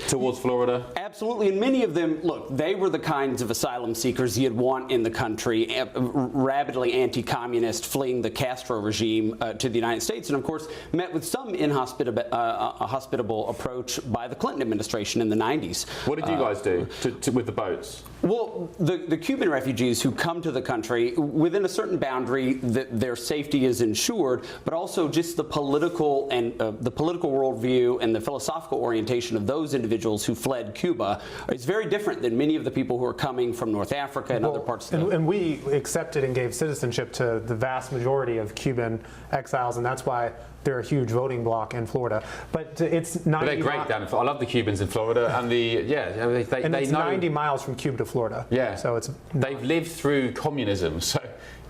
Speaker 1: towards Florida?
Speaker 5: Absolutely, and many of them, look, they were the kinds of asylum seekers you'd want in the country, rabidly anti-communist, fleeing the Castro regime to the United States, and of course met with some inhospitable approach by the Clinton administration in the 90s.
Speaker 1: What did you guys do with the boats?
Speaker 5: Well, the Cuban refugees who come to the country, within a certain boundary, their safety is ensured, but also just the political and the political worldview and the philosophical orientation of those individuals individuals who fled Cuba. It's very different than many of the people who are coming from North Africa and other parts of the
Speaker 4: And we accepted and gave citizenship to the vast majority of Cuban exiles, and that's why they're a huge voting bloc in Florida. But it's 90
Speaker 1: they're great down in Florida. I love the Cubans in Florida, and they
Speaker 4: it's
Speaker 1: know
Speaker 4: 90 miles from Cuba to Florida.
Speaker 1: Yeah,
Speaker 4: so
Speaker 1: they've lived through communism, so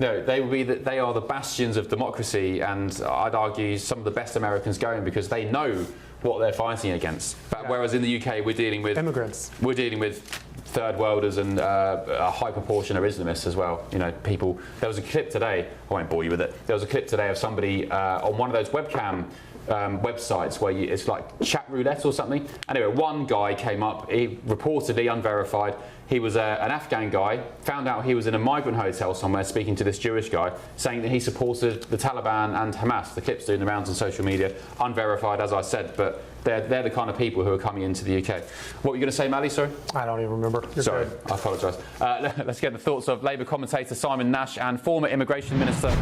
Speaker 1: no, they are the bastions of democracy, and I'd argue some of the best Americans going because they know what they're fighting against. But whereas in the UK we're dealing with
Speaker 4: immigrants,
Speaker 1: we're dealing with third worlders and a high proportion of Islamists as well. You know, people. There was a clip today. I won't bore you with it. There was a clip today of somebody on one of those webcam websites where it's like chat roulette or something. Anyway, one guy came up, he reportedly unverified. He was an Afghan guy, found out he was in a migrant hotel somewhere speaking to this Jewish guy, saying that he supported the Taliban and Hamas. The clip's doing the rounds on social media, unverified as I said, but they're the kind of people who are coming into the UK. What were you going to say, Mally, sorry?
Speaker 4: I don't even remember.
Speaker 1: Sorry, I apologise. Let's get the thoughts of Labour commentator Simon Nash and former Immigration Minister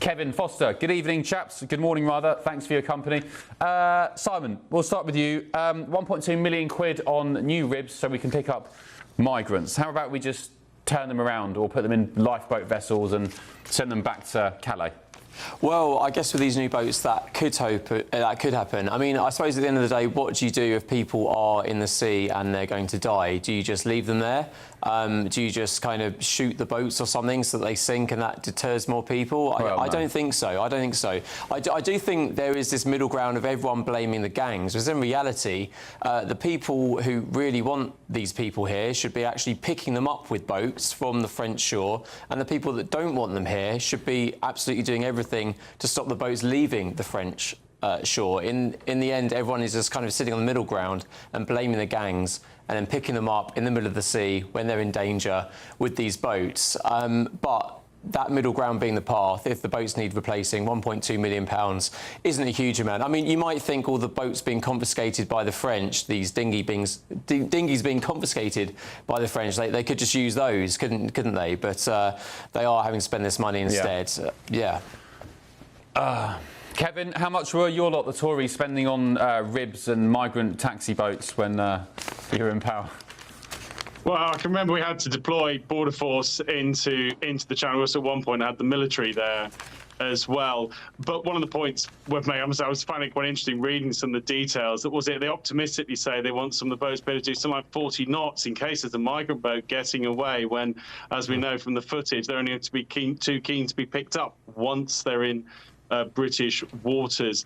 Speaker 1: Kevin Foster. Good evening, chaps. Good morning, rather. Thanks for your company. Simon, we'll start with you. 1.2 million quid on new ribs so we can pick up migrants. How about we just turn them around or put them in lifeboat vessels and send them back to Calais?
Speaker 6: Well, I guess with these new boats, that could happen. I mean, I suppose at the end of the day, what do you do if people are in the sea and they're going to die? Do you just leave them there? Do you just kind of shoot the boats or something so that they sink and that deters more people? I don't think so. I don't think so. I do think there is this middle ground of everyone blaming the gangs, because in reality, the people who really want these people here should be actually picking them up with boats from the French shore, and the people that don't want them here should be absolutely doing everything to stop the boats leaving the French shore. In the end, everyone is just kind of sitting on the middle ground and blaming the gangs and then picking them up in the middle of the sea when they're in danger with these boats. But that middle ground being the path, if the boats need replacing, £1.2 million isn't a huge amount. I mean, you might think all the boats being confiscated by the French, these dinghies being confiscated by the French, they could just use those, couldn't they? But they are having to spend this money instead.
Speaker 1: Kevin, how much were your lot, the Tories, spending on ribs and migrant taxi boats when you were in power?
Speaker 11: Well, I can remember we had to deploy border force into the Channel. We also at one point had the military there as well. But one of the points we've made, I was finding it quite interesting reading some of the details. They optimistically say they want some of the boats to be able to do something like 40 knots in case there's a migrant boat getting away when, as we know from the footage, they're only too keen to be picked up once they're in British waters.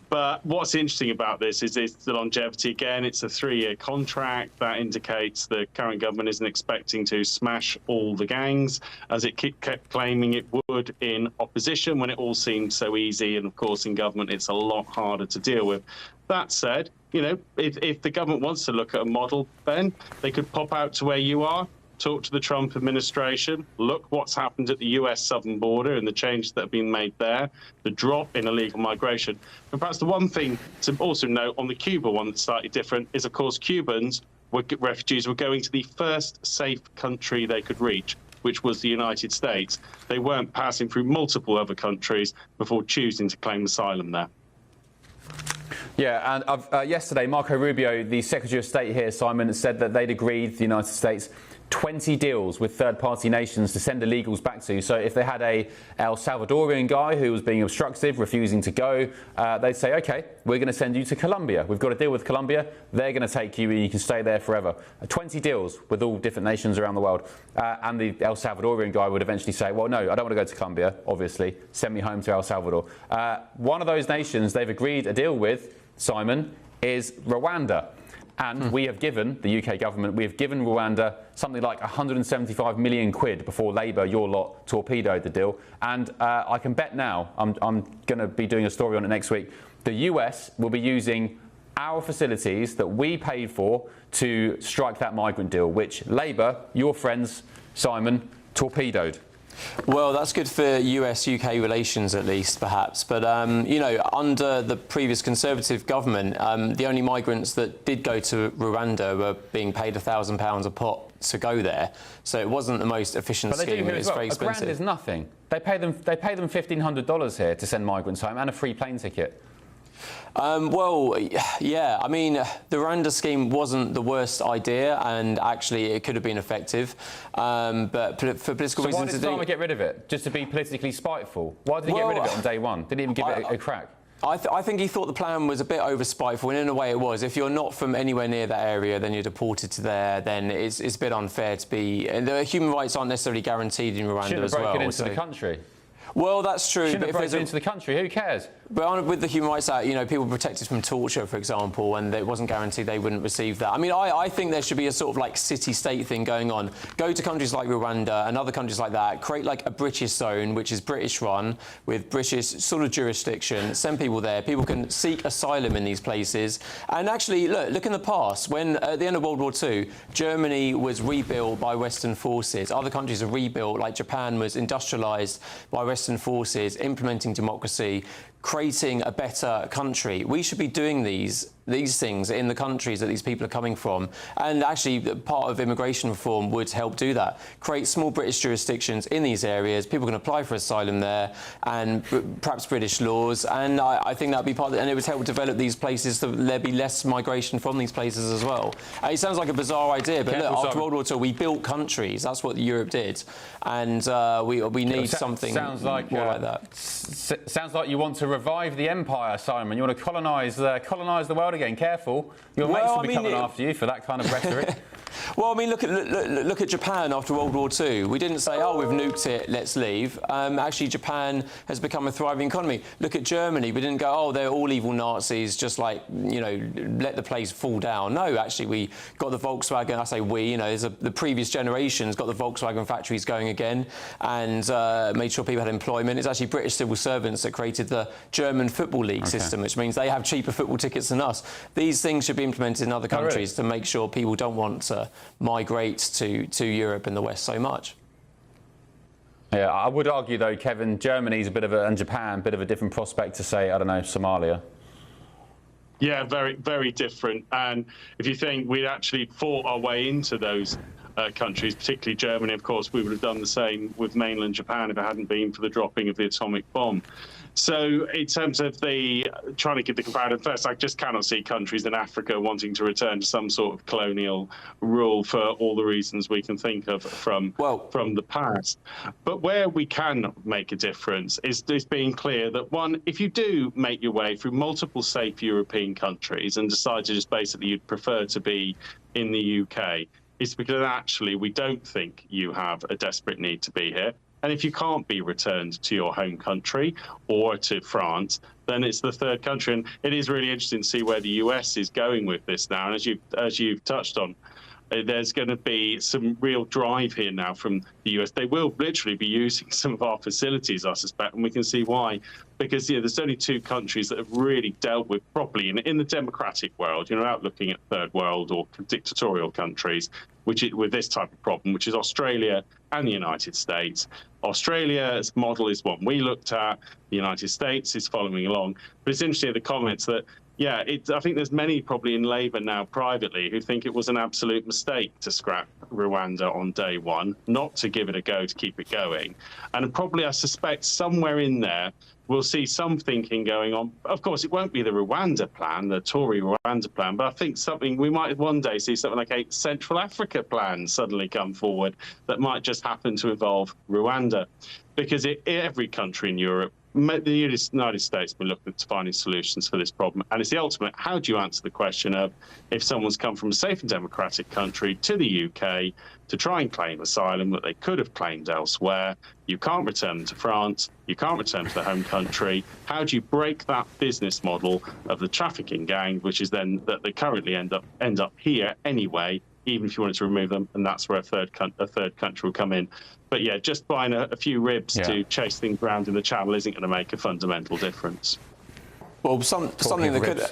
Speaker 11: But what's interesting about this is the longevity. Again, it's a 3-year contract. That indicates the current government isn't expecting to smash all the gangs, as it kept claiming it would in opposition when it all seemed so easy. And of course, in government, it's a lot harder to deal with. That said, you know, if the government wants to look at a model, Ben, they could pop out to where you are, talk to the Trump administration, look what's happened at the US southern border and the changes that have been made there, the drop in illegal migration. And perhaps the one thing to also note on the Cuba one that's slightly different is, of course, refugees were going to the first safe country they could reach, which was the United States. They weren't passing through multiple other countries before choosing to claim asylum there.
Speaker 1: Yeah, and yesterday, Marco Rubio, the Secretary of State here, Simon, said that they'd agreed, the United States, 20 deals with third-party nations to send illegals back to. So if they had a El Salvadorian guy who was being obstructive, refusing to go, they'd say, OK, we're going to send you to Colombia. We've got a deal with Colombia. They're going to take you and you can stay there forever. 20 deals with all different nations around the world. And the El Salvadorian guy would eventually say, well, no, I don't want to go to Colombia, obviously. Send me home to El Salvador. One of those nations they've agreed a deal with, Simon, is Rwanda. And we have given, the UK government, we have given Rwanda something like 175 million quid before Labour, your lot, torpedoed the deal. And I can bet now, I'm going to be doing a story on it next week, the US will be using our facilities that we paid for to strike that migrant deal, which Labour, your friends, Simon, torpedoed.
Speaker 6: Well, that's good for US-UK relations, at least, perhaps. But, you know, under the previous Conservative government, the only migrants that did go to Rwanda were being paid £1,000 a pop to go there. So it wasn't the most efficient scheme. It was very expensive.
Speaker 1: £1,000 is nothing. They pay them $1,500 here to send migrants home and a free plane ticket.
Speaker 6: Well, yeah, I mean, the Rwanda scheme wasn't the worst idea, and actually it could have been effective, but for political reasons...
Speaker 1: So why did Starmer get rid of it? Just to be politically spiteful? Why did he get rid of it on day one? Didn't even give it a crack?
Speaker 6: I think he thought the plan was a bit over spiteful, and in a way it was. If you're not from anywhere near that area, then you're deported to there, then it's a bit unfair to be... And the human rights aren't necessarily guaranteed in Rwanda as well.
Speaker 1: Shouldn't have broken into the country.
Speaker 6: Well, that's true.
Speaker 1: Shouldn't have broken into the country. Who cares?
Speaker 6: But with the Human Rights Act, you know, people protected from torture, for example, and it wasn't guaranteed they wouldn't receive that. I mean, I think there should be a sort of like city-state thing going on. Go to countries like Rwanda and other countries like that, create like a British zone, which is British-run, with British sort of jurisdiction, send people there. People can seek asylum in these places. And actually, look in the past, when at the end of World War II, Germany was rebuilt by Western forces. Other countries are rebuilt, like Japan was industrialised by Western forces, implementing democracy, creating a better country. We should be doing these things in the countries that these people are coming from. And actually, part of immigration reform would help do that. Create small British jurisdictions in these areas. People can apply for asylum there, and perhaps British laws. And I think that would be part of it. And it would help develop these places so there be less migration from these places as well. It sounds like a bizarre idea, but look, after World War II, we built countries. That's what Europe did. And we need something more like that.
Speaker 1: Sounds like you want to revive the empire, Simon. You want to colonise the world again. Careful, your mates will be coming after you for that kind of rhetoric.
Speaker 6: Well, I mean, look at Japan after World War II. We didn't say, oh, we've nuked it, let's leave. Actually, Japan has become a thriving economy. Look at Germany. We didn't go, oh, they're all evil Nazis, just like, you know, let the place fall down. No, actually, we got the Volkswagen, I say we, you know, the previous generations got the Volkswagen factories going again and made sure people had employment. It's actually British civil servants that created the German Football League system, which means they have cheaper football tickets than us. These things should be implemented in other countries to make sure people don't want to migrate to Europe and the West so much.
Speaker 1: Yeah, I would argue though, Kevin, Germany's and Japan, a bit of a different prospect to say, I don't know, Somalia.
Speaker 11: Yeah, very, very different. And if you think we'd actually fought our way into those countries, particularly Germany, of course, we would have done the same with mainland Japan if it hadn't been for the dropping of the atomic bomb. So in terms of the trying to give the comparative first, I just cannot see countries in Africa wanting to return to some sort of colonial rule for all the reasons we can think of from the past. But where we can make a difference is being clear that, one, if you do make your way through multiple safe European countries and decide to just basically you'd prefer to be in the UK, it's because actually we don't think you have a desperate need to be here. And if you can't be returned to your home country or to France, then it's the third country. And it is really interesting to see where the US is going with this now. And as you've touched on, there's going to be some real drive here now from the US. They will literally be using some of our facilities, I suspect, and we can see why. Because there's only two countries that have really dealt with properly in the democratic world, out looking at third world or dictatorial countries, with this type of problem, which is Australia and the United States. Australia's model is one we looked at. The United States is following along. But it's interesting, the comments that, I think there's many probably in Labour now privately who think it was an absolute mistake to scrap Rwanda on day one, not to give it a go, to keep it going. And probably, I suspect, somewhere in there, we'll see some thinking going on. Of course, it won't be the Rwanda plan, the Tory Rwanda plan, but I think we might one day see something like a Central Africa plan suddenly come forward that might just happen to involve Rwanda. Because every country in Europe, the United States have been looking at finding solutions for this problem. And it's the ultimate, how do you answer the question of if someone's come from a safe and democratic country to the UK to try and claim asylum that they could have claimed elsewhere, you can't return them to France, you can't return to the home country. How do you break that business model of the trafficking gang, which is then that they currently end up here anyway, even if you wanted to remove them, and that's where a third country will come in. But yeah, just buying a few ribs to chase things around in the channel isn't going to make a fundamental difference.
Speaker 6: Well, something that could...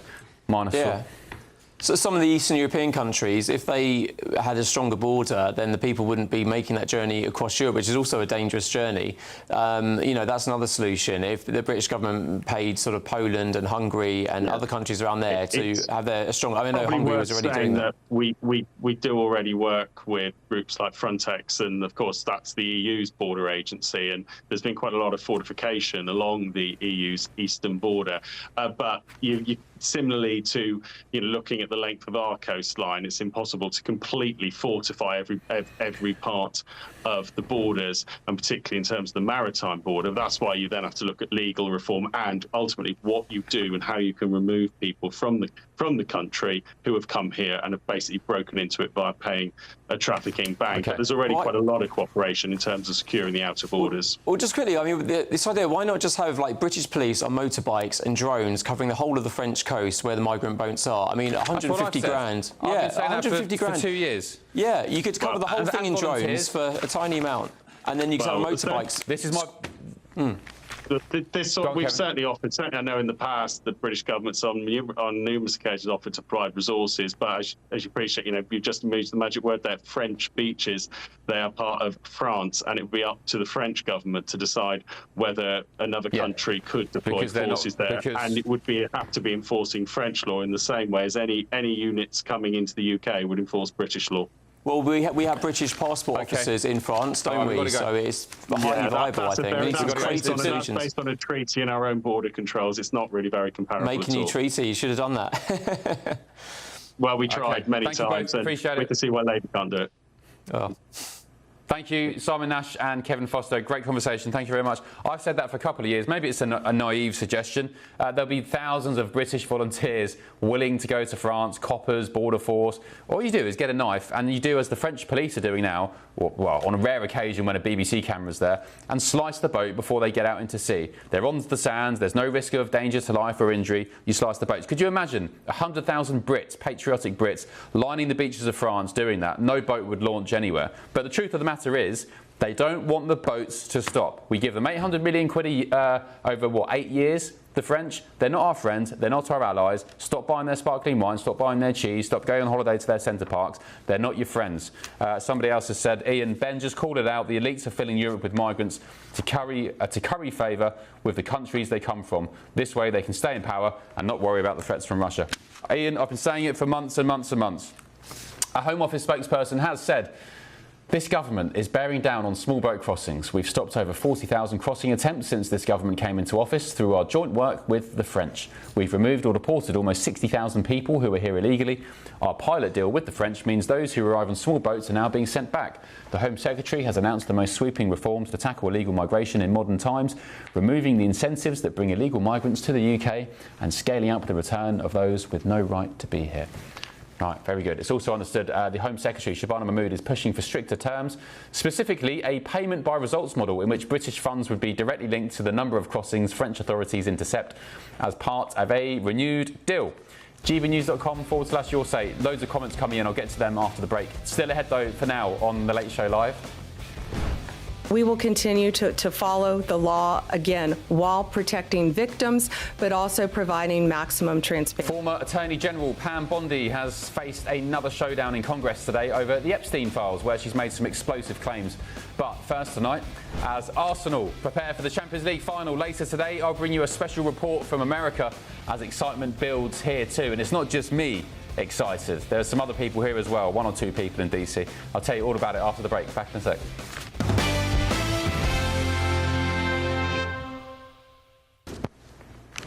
Speaker 6: So some of the Eastern European countries, if they had a stronger border, then the people wouldn't be making that journey across Europe, which is also a dangerous journey. That's another solution. If the British government paid sort of Poland and Hungary and other countries around there to have a strong... I mean, I know Hungary was already doing that.
Speaker 11: We do already work with groups like Frontex, and of course that's the EU's border agency, and there's been quite a lot of fortification along the EU's eastern border. But you similarly to looking at the length of our coastline, it's impossible to completely fortify every part of the borders, and particularly in terms of the maritime border. That's why you then have to look at legal reform and ultimately what you do and how you can remove people from the country who have come here and have basically broken into it by paying a trafficking bank.
Speaker 1: Okay.
Speaker 11: But there's already quite a lot of cooperation in terms of securing the outer borders.
Speaker 6: Well, just quickly, I mean, this idea, why not just have like British police on motorbikes and drones covering the whole of the French coast where the migrant boats are? I mean, 150 grand.
Speaker 1: I've been saying
Speaker 6: 150
Speaker 1: that
Speaker 6: grand.
Speaker 1: for 2 years.
Speaker 6: Yeah, you could cover the whole thing in drones for a tiny amount, and then you could have motorbikes.
Speaker 1: This is my...
Speaker 11: We've certainly offered, I know in the past the British government's on numerous occasions offered to provide resources, but as you appreciate, you just used the magic word there, French beaches. They are part of France, and it would be up to the French government to decide whether another country could deploy forces there, and it would have to be enforcing French law in the same way as any units coming into the UK would enforce British law.
Speaker 6: Well, we have British passport officers in France, don't we? So it's highly viable, I think.
Speaker 11: That's based on a treaty and our own border controls. It's not really very comparable.
Speaker 6: Make a new treaty. You should have done that.
Speaker 11: Well, we tried many times, and we can see why Labour can't do it.
Speaker 6: Oh.
Speaker 1: Thank you, Simon Nash and Kevin Foster. Great conversation. Thank you very much. I've said that for a couple of years. Maybe it's a naive suggestion. There'll be thousands of British volunteers willing to go to France, coppers, border force. All you do is get a knife, and you do as the French police are doing now, well, on a rare occasion when a BBC camera's there, and slice the boat before they get out into sea. They're on the sands. There's no risk of danger to life or injury. You slice the boats. Could you imagine 100,000 Brits, patriotic Brits, lining the beaches of France doing that? No boat would launch anywhere. But the truth of the matter is, they don't want the boats to stop. We give them 800 million quid over, 8 years? The French, they're not our friends, they're not our allies. Stop buying their sparkling wine, stop buying their cheese, stop going on holiday to their centre parks. They're not your friends. Somebody else has said, Ian, Ben just called it out, the elites are filling Europe with migrants to curry favour with the countries they come from. This way they can stay in power and not worry about the threats from Russia. Ian, I've been saying it for months and months and months. A Home Office spokesperson has said, this government is bearing down on small boat crossings. We've stopped over 40,000 crossing attempts since this government came into office through our joint work with the French. We've removed or deported almost 60,000 people who were here illegally. Our pilot deal with the French means those who arrive on small boats are now being sent back. The Home Secretary has announced the most sweeping reforms to tackle illegal migration in modern times, removing the incentives that bring illegal migrants to the UK and scaling up the return of those with no right to be here. Right, very good. It's also understood the Home Secretary, Shabana Mahmood, is pushing for stricter terms, specifically a payment by results model in which British funds would be directly linked to the number of crossings French authorities intercept as part of a renewed deal. GBNews.com/your say. Loads of comments coming in. I'll get to them after the break. Still ahead, though, for now on The Late Show Live.
Speaker 2: We will continue to follow the law, again, while protecting victims, but also providing maximum transparency.
Speaker 1: Former Attorney General Pam Bondi has faced another showdown in Congress today over the Epstein files, where she's made some explosive claims. But first tonight, as Arsenal prepare for the Champions League final later today, I'll bring you a special report from America as excitement builds here too. And it's not just me excited. There are some other people here as well, 1 or 2 people in DC. I'll tell you all about it after the break. Back in a sec.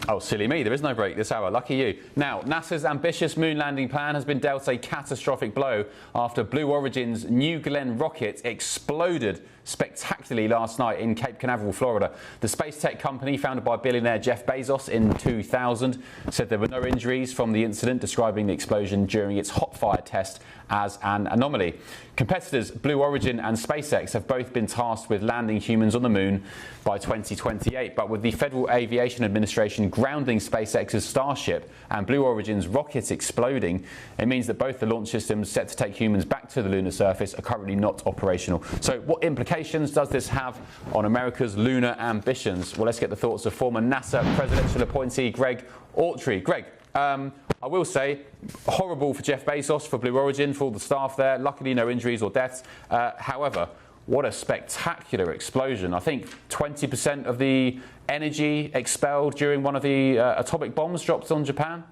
Speaker 1: Oh, silly me, there is no break this hour. Lucky you. Now, NASA's ambitious moon landing plan has been dealt a catastrophic blow after Blue Origin's New Glenn rocket exploded spectacularly last night in Cape Canaveral, Florida. The space tech company, founded by billionaire Jeff Bezos in 2000, said there were no injuries from the incident, describing the explosion during its hot fire test as an anomaly. Competitors Blue Origin and SpaceX have both been tasked with landing humans on the moon by 2028, but with the Federal Aviation Administration grounding SpaceX's Starship and Blue Origin's rockets exploding, it means that both the launch systems set to take humans back to the lunar surface are currently not operational. So what implications does this have on America's lunar ambitions? Well, let's get the thoughts of former NASA presidential appointee Greg Autry. Greg, I will say, horrible for Jeff Bezos, for Blue Origin, for all the staff there. Luckily, no injuries or deaths. However, what a spectacular explosion. I think 20% of the energy expelled during one of the atomic bombs dropped on Japan.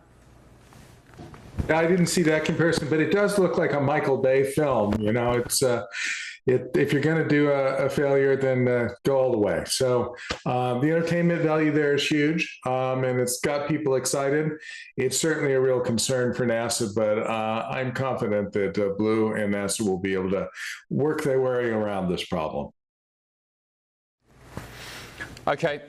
Speaker 9: I didn't see that comparison, but it does look like a Michael Bay film. You know, it's if you're going to do a failure, then go all the way. So the entertainment value there is huge, and it's got people excited. It's certainly a real concern for NASA, but I'm confident that Blue and NASA will be able to work their way around this problem.
Speaker 1: Okay,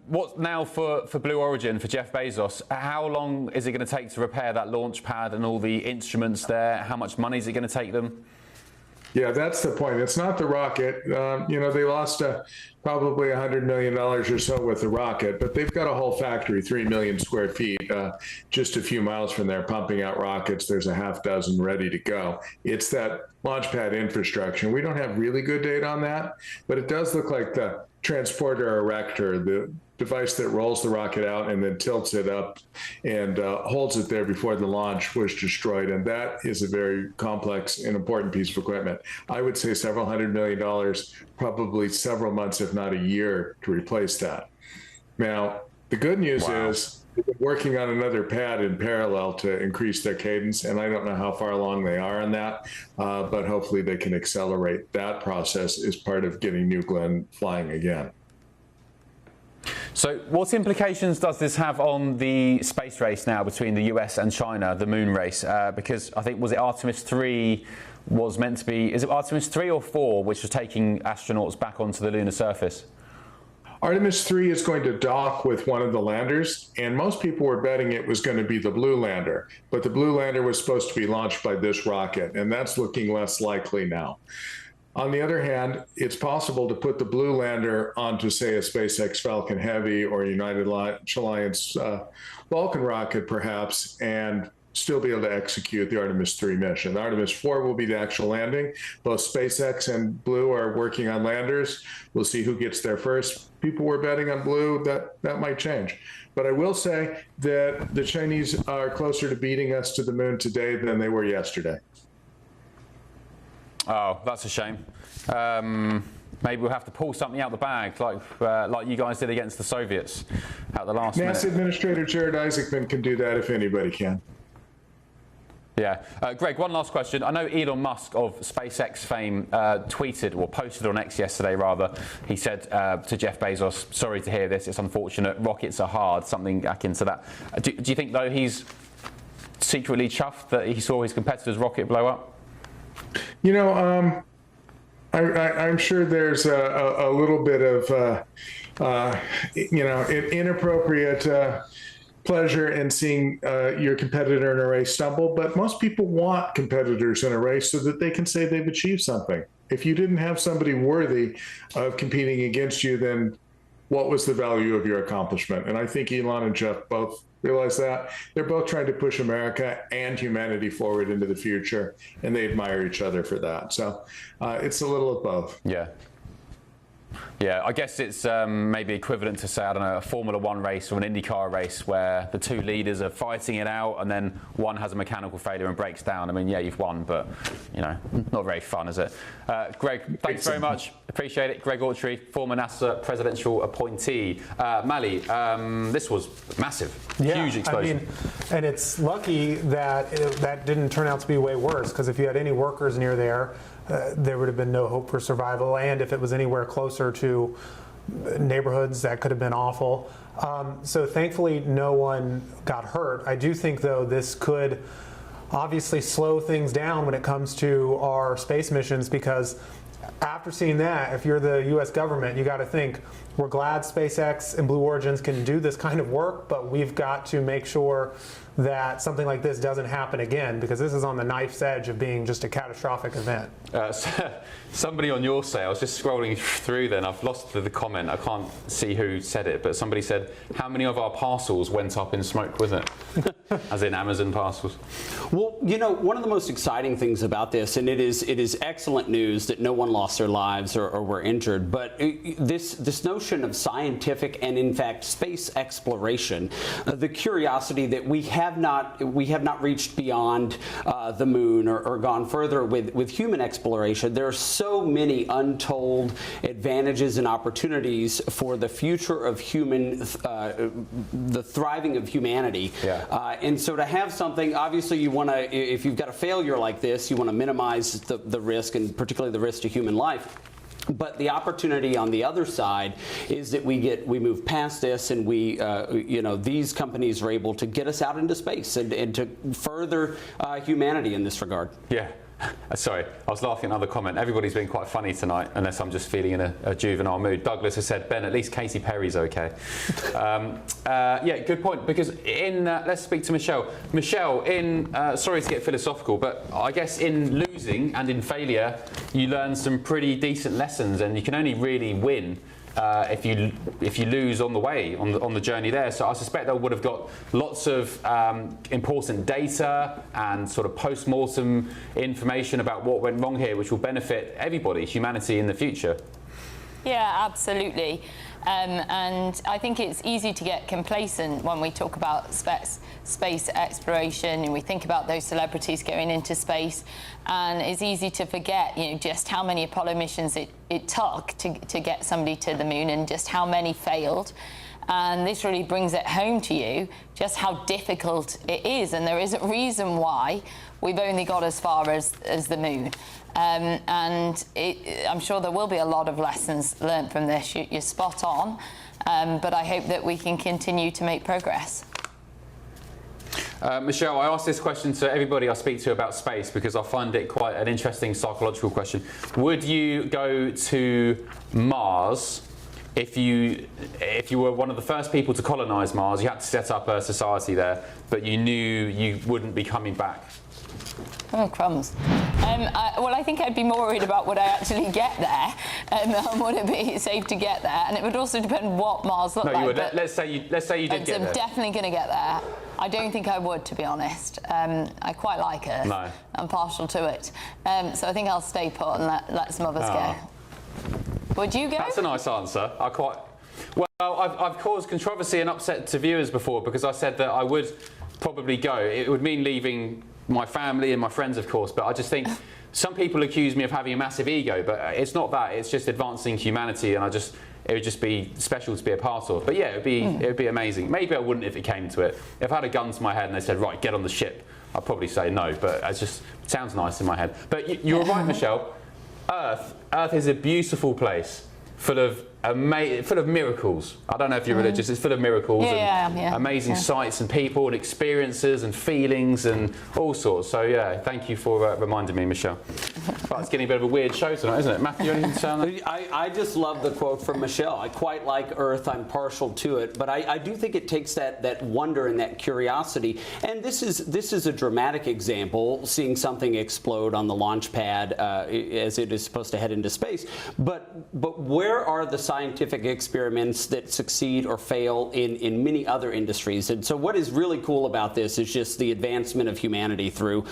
Speaker 1: what now for Blue Origin, for Jeff Bezos? How long is it going to take to repair that launch pad and all the instruments there? How much money is it going to take them?
Speaker 9: Yeah, that's the point. It's not the rocket. You know, they lost probably $100 million or so with the rocket, but they've got a whole factory, 3 million square feet, just a few miles from there, pumping out rockets. There's a half dozen ready to go. It's that launch pad infrastructure. We don't have really good data on that, but it does look like the transporter erector, the device that rolls the rocket out and then tilts it up and holds it there before the launch, was destroyed. And that is a very complex and important piece of equipment. I would say several $100 million, probably several months, if not a year, to replace that. Now, the good news is they're working on another pad in parallel to increase their cadence, and I don't know how far along they are on that, but hopefully they can accelerate that process as part of getting New Glenn flying again.
Speaker 1: So what implications does this have on the space race now between the US and China, the moon race? Because I think, was it Artemis 3 was meant to be, is it Artemis 3 or 4, which was taking astronauts back onto the lunar surface?
Speaker 9: Artemis 3 is going to dock with one of the landers, and most people were betting it was going to be the Blue lander, but the Blue lander was supposed to be launched by this rocket, and that's looking less likely now. On the other hand, it's possible to put the Blue lander onto, say, a SpaceX Falcon Heavy or United Alliance Vulcan rocket, perhaps, and still be able to execute the Artemis 3 mission. Artemis 4 will be the actual landing. Both SpaceX and Blue are working on landers. We'll see who gets there first. People were betting on Blue. That might change. But I will say that the Chinese are closer to beating us to the moon today than they were yesterday.
Speaker 1: Oh, that's a shame. Maybe we'll have to pull something out the bag, like you guys did against the Soviets at the last minute.
Speaker 9: NASA Administrator Jared Isaacman can do that if anybody can.
Speaker 1: Yeah. Greg, one last question. I know Elon Musk of SpaceX fame tweeted, or posted on X yesterday, rather. He said to Jeff Bezos, sorry to hear this, it's unfortunate, rockets are hard, something akin to that. Do you think, though, he's secretly chuffed that he saw his competitor's rocket blow up?
Speaker 9: You know, I'm sure there's a little bit of, you know, inappropriate pleasure in seeing your competitor in a race stumble, but most people want competitors in a race so that they can say they've achieved something. If you didn't have somebody worthy of competing against you, then what was the value of your accomplishment? And I think Elon and Jeff both realize that. They're both trying to push America and humanity forward into the future, and they admire each other for that. So it's a little of both.
Speaker 1: Yeah. Yeah, I guess it's maybe equivalent to, say, I don't know, a Formula One race or an IndyCar race where the two leaders are fighting it out and then one has a mechanical failure and breaks down. I mean, yeah, you've won, but, you know, not very fun, is it? Greg, thanks very much. Appreciate it. Greg Autry, former NASA presidential appointee. Mali, this was massive, huge explosion.
Speaker 4: I mean, and it's lucky that that didn't turn out to be way worse, because if you had any workers near there, there would have been no hope for survival, and if it was anywhere closer to neighborhoods, that could have been awful. So thankfully, no one got hurt. I do think, though, this could obviously slow things down when it comes to our space missions, because after seeing that, if you're the U.S. government, you got to think, we're glad SpaceX and Blue Origins can do this kind of work, but we've got to make sure that something like this doesn't happen again, because this is on the knife's edge of being just a catastrophic event.
Speaker 1: Somebody on your site, I was just scrolling through then, I've lost the comment, I can't see who said it, but somebody said, how many of our parcels went up in smoke with it? As in Amazon parcels.
Speaker 5: Well, you know, one of the most exciting things about this, and it is excellent news that no one lost their lives or were injured, but this notion of scientific and, in fact, space exploration, the curiosity that we have have not reached beyond the moon or gone further with human exploration. There are so many untold advantages and opportunities for the future of the thriving of humanity. And so to have something, obviously you want to, if you've got a failure like this, you want to minimize the risk, and particularly the risk to human life. But the opportunity on the other side is that we move past this, and these companies are able to get us out into space and to further humanity in this regard.
Speaker 1: Yeah. Sorry, I was laughing at another comment. Everybody's been quite funny tonight, unless I'm just feeling in a juvenile mood. Douglas has said, Ben, at least Katy Perry's okay. Yeah, good point, because let's speak to Michelle. Michelle, sorry to get philosophical, but I guess in losing and in failure, you learn some pretty decent lessons, and you can only really win if you lose on the way, on the journey there. So I suspect they would have got lots of important data and sort of post-mortem information about what went wrong here, which will benefit everybody, humanity, in the future.
Speaker 3: Yeah, absolutely. And I think it's easy to get complacent when we talk about space exploration and we think about those celebrities going into space, and it's easy to forget, just how many Apollo missions it took to get somebody to the moon, and just how many failed. And this really brings it home to you just how difficult it is, and there is a reason why we've only got as far as the moon. I'm sure there will be a lot of lessons learned from this. You're spot on, but I hope that we can continue to make progress.
Speaker 1: Michelle, I asked this question to everybody I speak to about space because I find it quite an interesting psychological question. Would you go to Mars if you were one of the first people to colonise Mars? You had to set up a society there, but you knew you wouldn't be coming back.
Speaker 3: Oh, crumbs. Well, I think I'd be more worried about would I actually get there, and would it be safe to get there, and it would also depend what Mars looked like.
Speaker 1: You would. Let's say you did get there.
Speaker 3: I'm definitely going to get there. I don't think I would, to be honest. I quite like Earth.
Speaker 1: No.
Speaker 3: I'm partial to it. So I think I'll stay put and let some others go. Would you go?
Speaker 1: That's a nice answer. Well, I've caused controversy and upset to viewers before because I said that I would probably go. It would mean leaving my family and my friends, of course, but I just think some people accuse me of having a massive ego, but it's not that. It's just advancing humanity, and it would just be special to be a part of. But yeah, it would be amazing. Maybe I wouldn't if it came to it. If I had a gun to my head and they said, right, get on the ship, I'd probably say no, but it just sounds nice in my head. But you're right, Michelle. Earth is a beautiful place, full of miracles. I don't know if you're religious. It's full of miracles and amazing sights and people and experiences and feelings and all sorts. So yeah, thank you for reminding me, Michelle. Well, it's getting a bit of a weird show tonight, isn't it? Matthew, anything to say on that?
Speaker 5: I just love the quote from Michelle. I quite like Earth. I'm partial to it, but I do think it takes that wonder and that curiosity. And this is a dramatic example, seeing something explode on the launch pad as it is supposed to head into space. But where are the scientific experiments that succeed or fail in many other industries? And so what is really cool about this is just the advancement of humanity through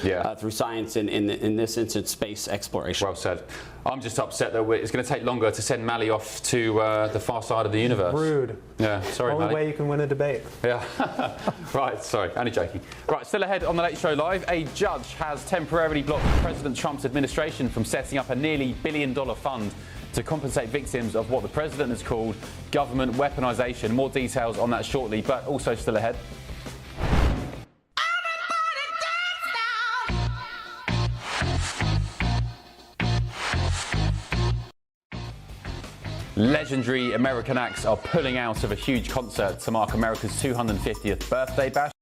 Speaker 5: science and in this instance space exploration.
Speaker 1: Well said. I'm just upset that it's going to take longer to send Mally off to the far side of the universe.
Speaker 4: Rude.
Speaker 1: Yeah, sorry,
Speaker 4: Only
Speaker 1: Mally.
Speaker 4: way you can win a debate.
Speaker 1: Yeah. Right, sorry, only joking. Right, still ahead on The Late Show Live, a judge has temporarily blocked President Trump's administration from setting up a nearly $1 billion fund to compensate victims of what the president has called government weaponization. More details on that shortly, but also still ahead. Legendary American acts are pulling out of a huge concert to mark America's 250th birthday bash,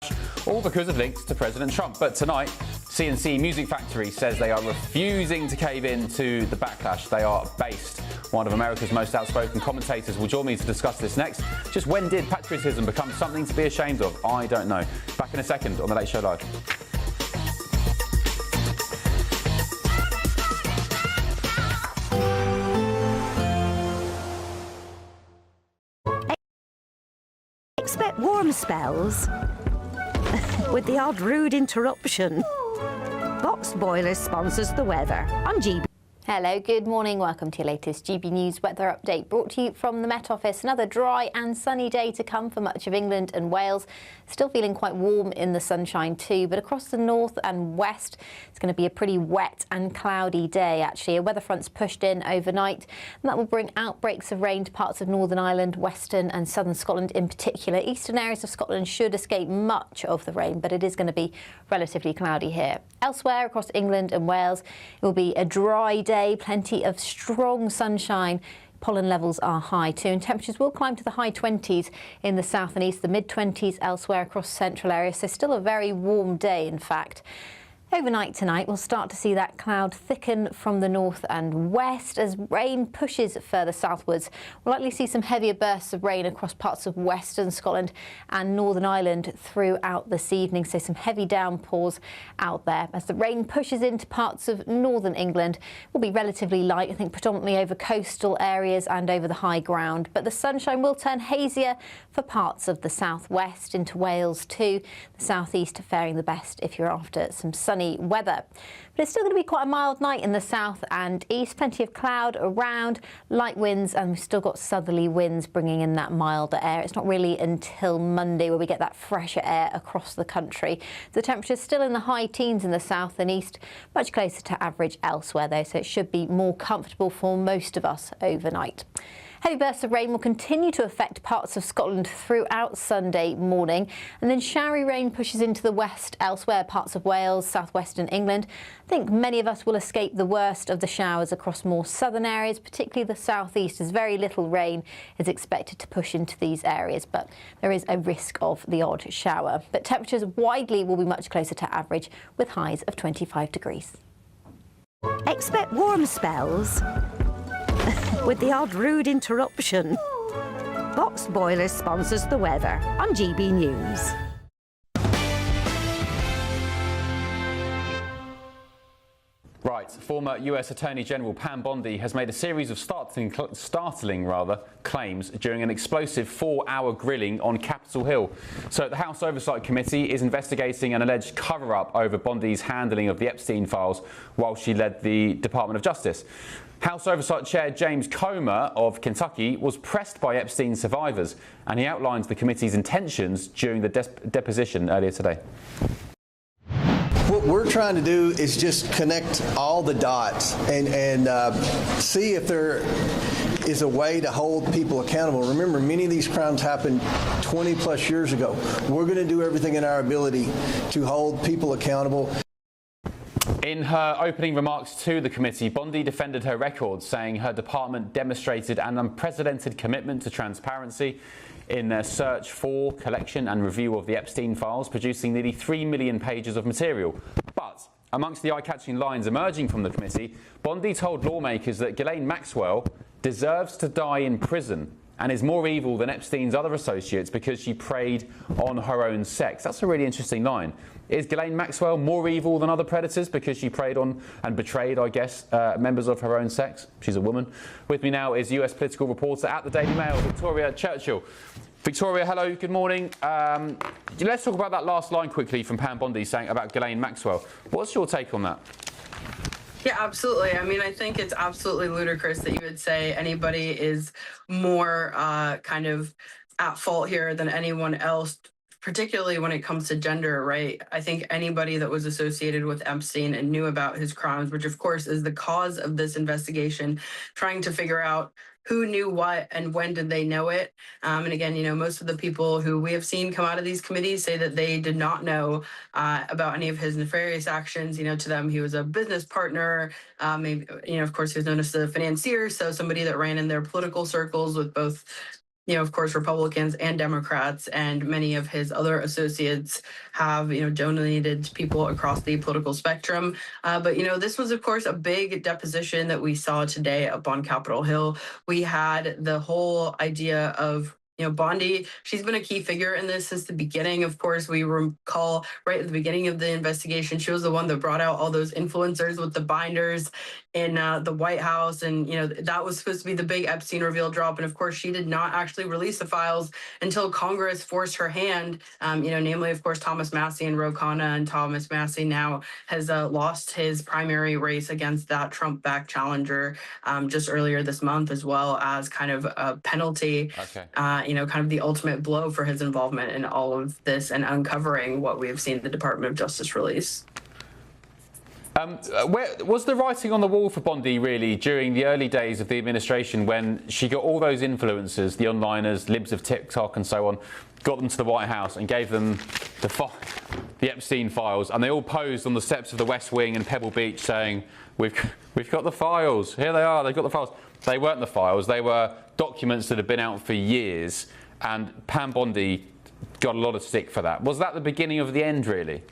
Speaker 1: all because of links to President Trump. But tonight, CNC Music Factory says they are refusing to cave in to the backlash. They are based. One of America's most outspoken commentators will join me to discuss this next. Just when did patriotism become something to be ashamed of? I don't know. Back in a second on The Late Show Live.
Speaker 7: Expect warm spells with the odd rude interruption. Box Boiler sponsors the weather on GB.
Speaker 12: Hello, good morning. Welcome to your latest GB News weather update brought to you from the Met Office. Another dry and sunny day to come for much of England and Wales. Still feeling quite warm in the sunshine too, but across the north and west, it's going to be a pretty wet and cloudy day actually. A weather front's pushed in overnight and that will bring outbreaks of rain to parts of Northern Ireland, western and southern Scotland in particular. Eastern areas of Scotland should escape much of the rain, but it is going to be relatively cloudy here. Elsewhere across England and Wales, it will be a dry day. Plenty of strong sunshine. Pollen levels are high too, and temperatures will climb to the high 20s in the south and east, the mid-20s elsewhere across central areas. So still a very warm day, in fact. Overnight tonight, we'll start to see that cloud thicken from the north and west as rain pushes further southwards. We'll likely see some heavier bursts of rain across parts of western Scotland and Northern Ireland throughout this evening, so some heavy downpours out there. As the rain pushes into parts of northern England, it will be relatively light, I think predominantly over coastal areas and over the high ground. But the sunshine will turn hazier for parts of the southwest into Wales too. The southeast faring the best if you're after some sunny weather. But it's still going to be quite a mild night in the south and east. Plenty of cloud around, light winds, and we've still got southerly winds bringing in that milder air. It's not really until Monday where we get that fresher air across the country. The temperature's still in the high teens in the south and east, much closer to average elsewhere though, so it should be more comfortable for most of us overnight. Heavy bursts of rain will continue to affect parts of Scotland throughout Sunday morning, and then showery rain pushes into the west elsewhere, parts of Wales, southwestern England. I think many of us will escape the worst of the showers across more southern areas, particularly the southeast, as very little rain is expected to push into these areas, but there is a risk of the odd shower. But temperatures widely will be much closer to average, with highs of 25 degrees.
Speaker 7: Expect warm spells with the odd rude interruption. Boxed Boilers sponsors the weather on GB News.
Speaker 1: Right, former US Attorney General Pam Bondi has made a series of startling claims during an explosive 4-hour grilling on Capitol Hill. So the House Oversight Committee is investigating an alleged cover-up over Bondi's handling of the Epstein files while she led the Department of Justice. House Oversight Chair James Comer of Kentucky was pressed by Epstein survivors, and he outlined the committee's intentions during the deposition earlier today.
Speaker 13: What we're trying to do is just connect all the dots and see if there is a way to hold people accountable. Remember, many of these crimes happened 20 plus years ago. We're going to do everything in our ability to hold people accountable.
Speaker 1: In her opening remarks to the committee, Bondi defended her record, saying her department demonstrated an unprecedented commitment to transparency in their search for, collection and review of the Epstein files, producing nearly 3 million pages of material. But amongst the eye-catching lines emerging from the committee, Bondi told lawmakers that Ghislaine Maxwell deserves to die in prison and is more evil than Epstein's other associates because she preyed on her own sex. That's a really interesting line. Is Ghislaine Maxwell more evil than other predators because she preyed on and betrayed, I guess, members of her own sex? She's a woman. With me now is US political reporter at the Daily Mail, Victoria Churchill. Victoria, hello, good morning. Let's talk about that last line quickly from Pam Bondi saying about Ghislaine Maxwell. What's your take on that?
Speaker 14: Yeah, absolutely. I mean, I think it's absolutely ludicrous that you would say anybody is more kind of at fault here than anyone else, particularly when it comes to gender, right? I think anybody that was associated with Epstein and knew about his crimes, which of course is the cause of this investigation, trying to figure out who knew what and when did they know it. And again, you know, most of the people who we have seen come out of these committees say that they did not know about any of his nefarious actions. You know, to them, he was a business partner. Maybe, you know, of course, he was known as the financier. So somebody that ran in their political circles with both, you know, of course, Republicans and Democrats, and many of his other associates have, you know, donated to people across the political spectrum. But, you know, this was, of course, a big deposition that we saw today up on Capitol Hill. We had the whole idea of Bondi, she's been a key figure in this since the beginning. Of course, we recall right at the beginning of the investigation, she was the one that brought out all those influencers with the binders in the White House. And, that was supposed to be the big Epstein reveal drop. And of course, she did not actually release the files until Congress forced her hand, namely, of course, Thomas Massie and Ro Khanna. And Thomas Massie now has lost his primary race against that Trump-backed challenger just earlier this month, as well as kind of a penalty.
Speaker 1: Okay.
Speaker 14: Kind of the ultimate blow for his involvement in all of this and uncovering what we have seen the Department of Justice release.
Speaker 1: Where was the writing on the wall for Bondi really during the early days of the administration when she got all those influencers, the onliners, libs of TikTok and so on, got them to the White House and gave them the Epstein files, and they all posed on the steps of the West Wing in Pebble Beach saying, we've got the files, here they are, they've got the files. They weren't the files, they were documents that had been out for years, and Pam Bondi got a lot of stick for that. Was that the beginning of the end, really?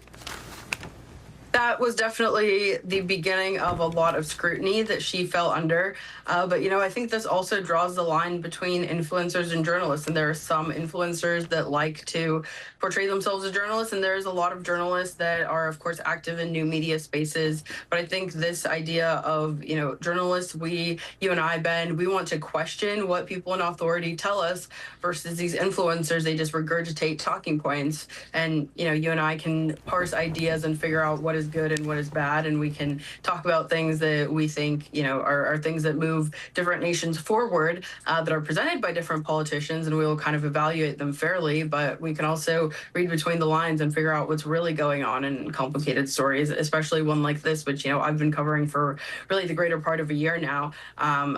Speaker 14: That was definitely the beginning of a lot of scrutiny that she fell under. But, I think this also draws the line between influencers and journalists. And there are some influencers that like to portray themselves as journalists. And there's a lot of journalists that are, of course, active in new media spaces. But I think this idea of, journalists, you and I, Ben, we want to question what people in authority tell us versus these influencers. They just regurgitate talking points. And, you and I can parse ideas and figure out what is good and what is bad, and we can talk about things that we think are things that move different nations forward, that are presented by different politicians, and we will kind of evaluate them fairly. But we can also read between the lines and figure out what's really going on in complicated stories, especially one like this, which I've been covering for really the greater part of a year now.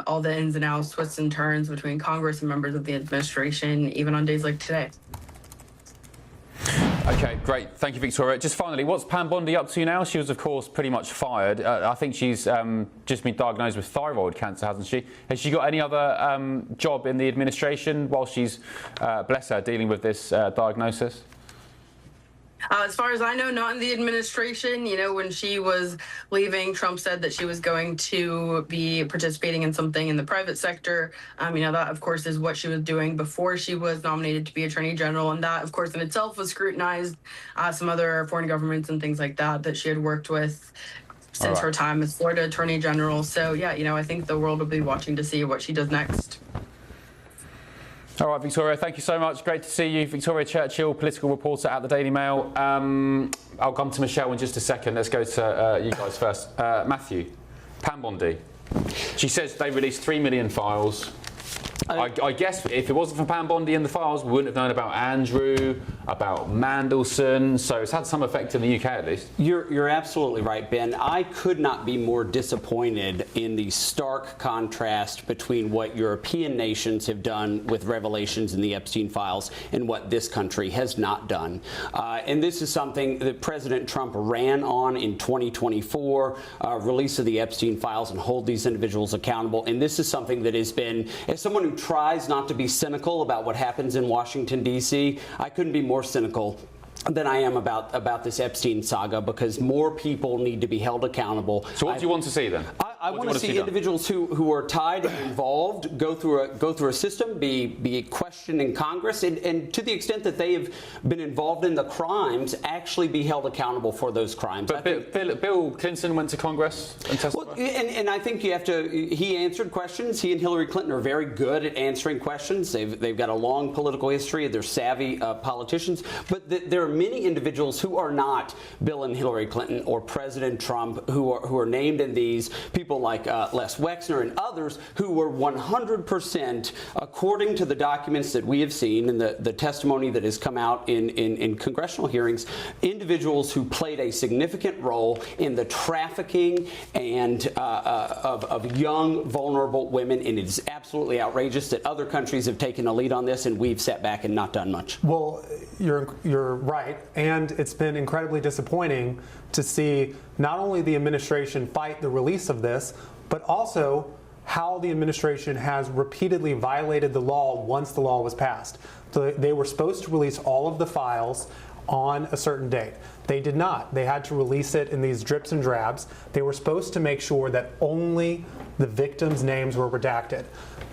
Speaker 14: All the ins and outs, twists and turns between Congress and members of the administration, even on days like today.
Speaker 1: Okay, great. Thank you, Victoria. Just finally, what's Pam Bondi up to now? She was, of course, pretty much fired. I think she's just been diagnosed with thyroid cancer, hasn't she? Has she got any other job in the administration while she's, bless her, dealing with this diagnosis?
Speaker 14: As far as I know, not in the administration. When she was leaving, Trump said that she was going to be participating in something in the private sector. That, of course, is what she was doing before she was nominated to be Attorney General. And that, of course, in itself was scrutinized. Some other foreign governments and things like that she had worked with since her time as Florida Attorney General. So, yeah, I think the world will be watching to see what she does next.
Speaker 1: All right, Victoria, thank you so much. Great to see you. Victoria Churchill, political reporter at the Daily Mail. I'll come to Michelle in just a second. Let's go to you guys first. Matthew, Pam Bondi. She says they released 3 million files. I guess if it wasn't for Pam Bondi and the files, we wouldn't have known about Andrew, about Mandelson. So it's had some effect in the UK at least.
Speaker 5: You're absolutely right, Ben. I could not be more disappointed in the stark contrast between what European nations have done with revelations in the Epstein files and what this country has not done. And this is something that President Trump ran on in 2024, release of the Epstein files and hold these individuals accountable. And this is something that has been, as someone who tries not to be cynical about what happens in Washington, D.C., I couldn't be more cynical than I am about this Epstein saga, because more people need to be held accountable.
Speaker 1: So what do you want to see then?
Speaker 5: I want to see individuals who are tied and involved go through a system, be questioned in Congress, and to the extent that they have been involved in the crimes, actually be held accountable for those crimes.
Speaker 1: But Bill Clinton went to Congress and testified.
Speaker 5: Well, and I think you have to. He answered questions. He and Hillary Clinton are very good at answering questions. They've got a long political history. They're savvy politicians. But there are many individuals who are not Bill and Hillary Clinton or President Trump who are named in these. People like Les Wexner and others who were 100%, according to the documents that we have seen and the testimony that has come out in congressional hearings, individuals who played a significant role in the trafficking and of young, vulnerable women. And it is absolutely outrageous that other countries have taken a lead on this and we've sat back and not done much.
Speaker 4: Well, you're right. And it's been incredibly disappointing to see not only the administration fight the release of this, but also how the administration has repeatedly violated the law once the law was passed. So they were supposed to release all of the files. on a certain date. They did not. They had to release it in these drips and drabs. They were supposed to make sure that only the victims' names were redacted.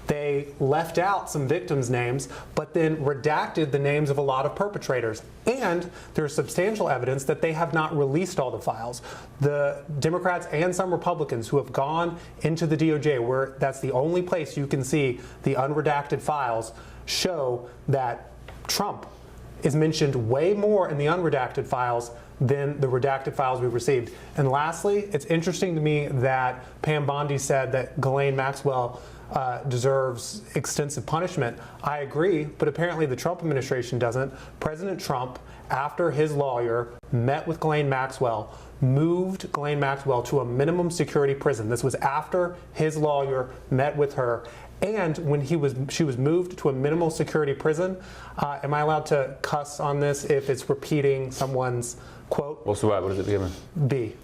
Speaker 4: They left out some victims' names, but then redacted the names of a lot of perpetrators. And there's substantial evidence that they have not released all the files. The Democrats and some Republicans who have gone into the DOJ, where that's the only place you can see the unredacted files, show that Trump is mentioned way more in the unredacted files than the redacted files we received. And lastly, it's interesting to me that Pam Bondi said that Ghislaine Maxwell deserves extensive punishment. I agree, but apparently the Trump administration doesn't. President Trump, after his lawyer met with Ghislaine Maxwell, moved Ghislaine Maxwell to a minimum security prison. This was after his lawyer met with her. And when she was moved to a minimal security prison, am I allowed to cuss on this if it's repeating someone's quote?
Speaker 1: What's the word? What does it begin with?
Speaker 4: B.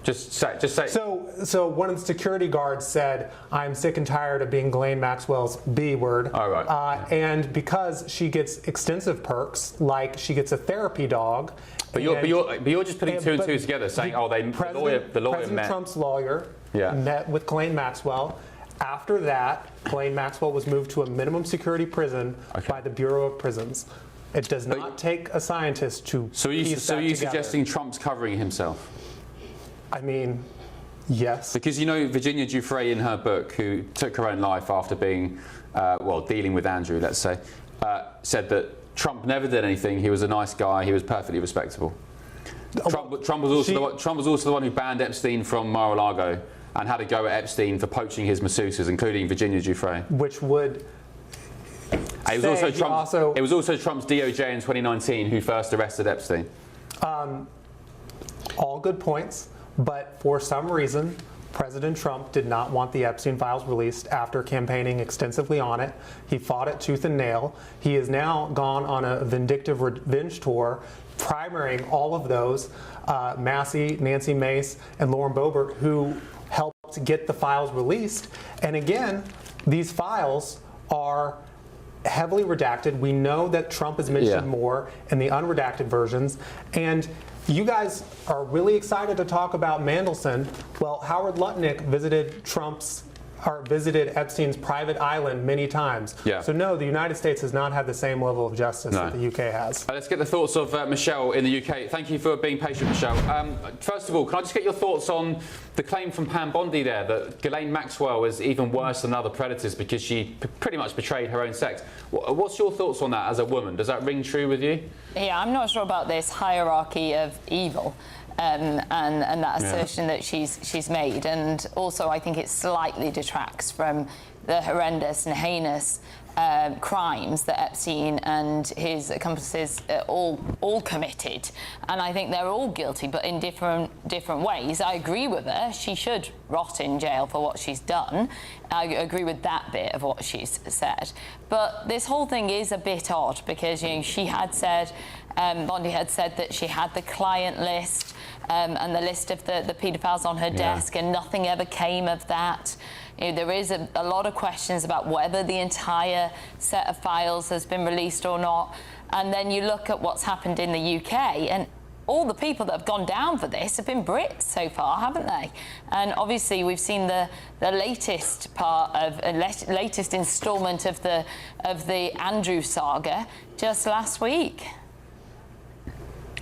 Speaker 1: Just say.
Speaker 4: So one of the security guards said, "I'm sick and tired of being Ghislaine Maxwell's B word."
Speaker 1: All right.
Speaker 4: And because she gets extensive perks, like she gets a therapy dog.
Speaker 1: But you're just putting two and two together, saying, "Oh, the lawyer
Speaker 4: President
Speaker 1: met."
Speaker 4: Trump's lawyer met with Ghislaine Maxwell. After that, Ghislaine Maxwell was moved to a minimum security prison by the Bureau of Prisons. It does not take a scientist to.
Speaker 1: So are you suggesting Trump's covering himself?
Speaker 4: I mean, yes.
Speaker 1: Because you know Virginia Giuffre in her book, who took her own life after being, dealing with Andrew, let's say, said that Trump never did anything. He was a nice guy. He was perfectly respectable. Trump was also the one who banned Epstein from Mar-a-Lago and had a go at Epstein for poaching his masseuses, including Virginia Giuffre.
Speaker 4: Which would.
Speaker 1: It was also Trump's DOJ in 2019 who first arrested Epstein.
Speaker 4: All good points. But for some reason, President Trump did not want the Epstein files released after campaigning extensively on it. He fought it tooth and nail. He has now gone on a vindictive revenge tour, primarying all of those, Massey, Nancy Mace, and Lauren Boebert, who helped get the files released. And again, these files are heavily redacted. We know that Trump is mentioned more in the unredacted versions. And you guys are really excited to talk about Mandelson. Well, Howard Lutnick visited Epstein's private island many times.
Speaker 1: Yeah.
Speaker 4: So no, the United States has not had the same level of justice that the UK has.
Speaker 1: Let's get the thoughts of Michelle in the UK. Thank you for being patient, Michelle. First of all, can I just get your thoughts on the claim from Pam Bondi there that Ghislaine Maxwell is even worse than other predators because she pretty much betrayed her own sex? What's your thoughts on that as a woman? Does that ring true with you?
Speaker 3: Yeah, I'm not sure about this hierarchy of evil. And that assertion that she's made, and also I think it slightly detracts from the horrendous and heinous crimes that Epstein and his accomplices all committed, and I think they're all guilty, but in different ways. I agree with her; she should rot in jail for what she's done. I agree with that bit of what she's said, but this whole thing is a bit odd because she had said. Bondi had said that she had the client list and the list of the paedophiles on her desk, and nothing ever came of that. There is a lot of questions about whether the entire set of files has been released or not. And then you look at what's happened in the UK, and all the people that have gone down for this have been Brits so far, haven't they? And obviously we've seen the latest part of latest instalment of the Andrew saga just last week.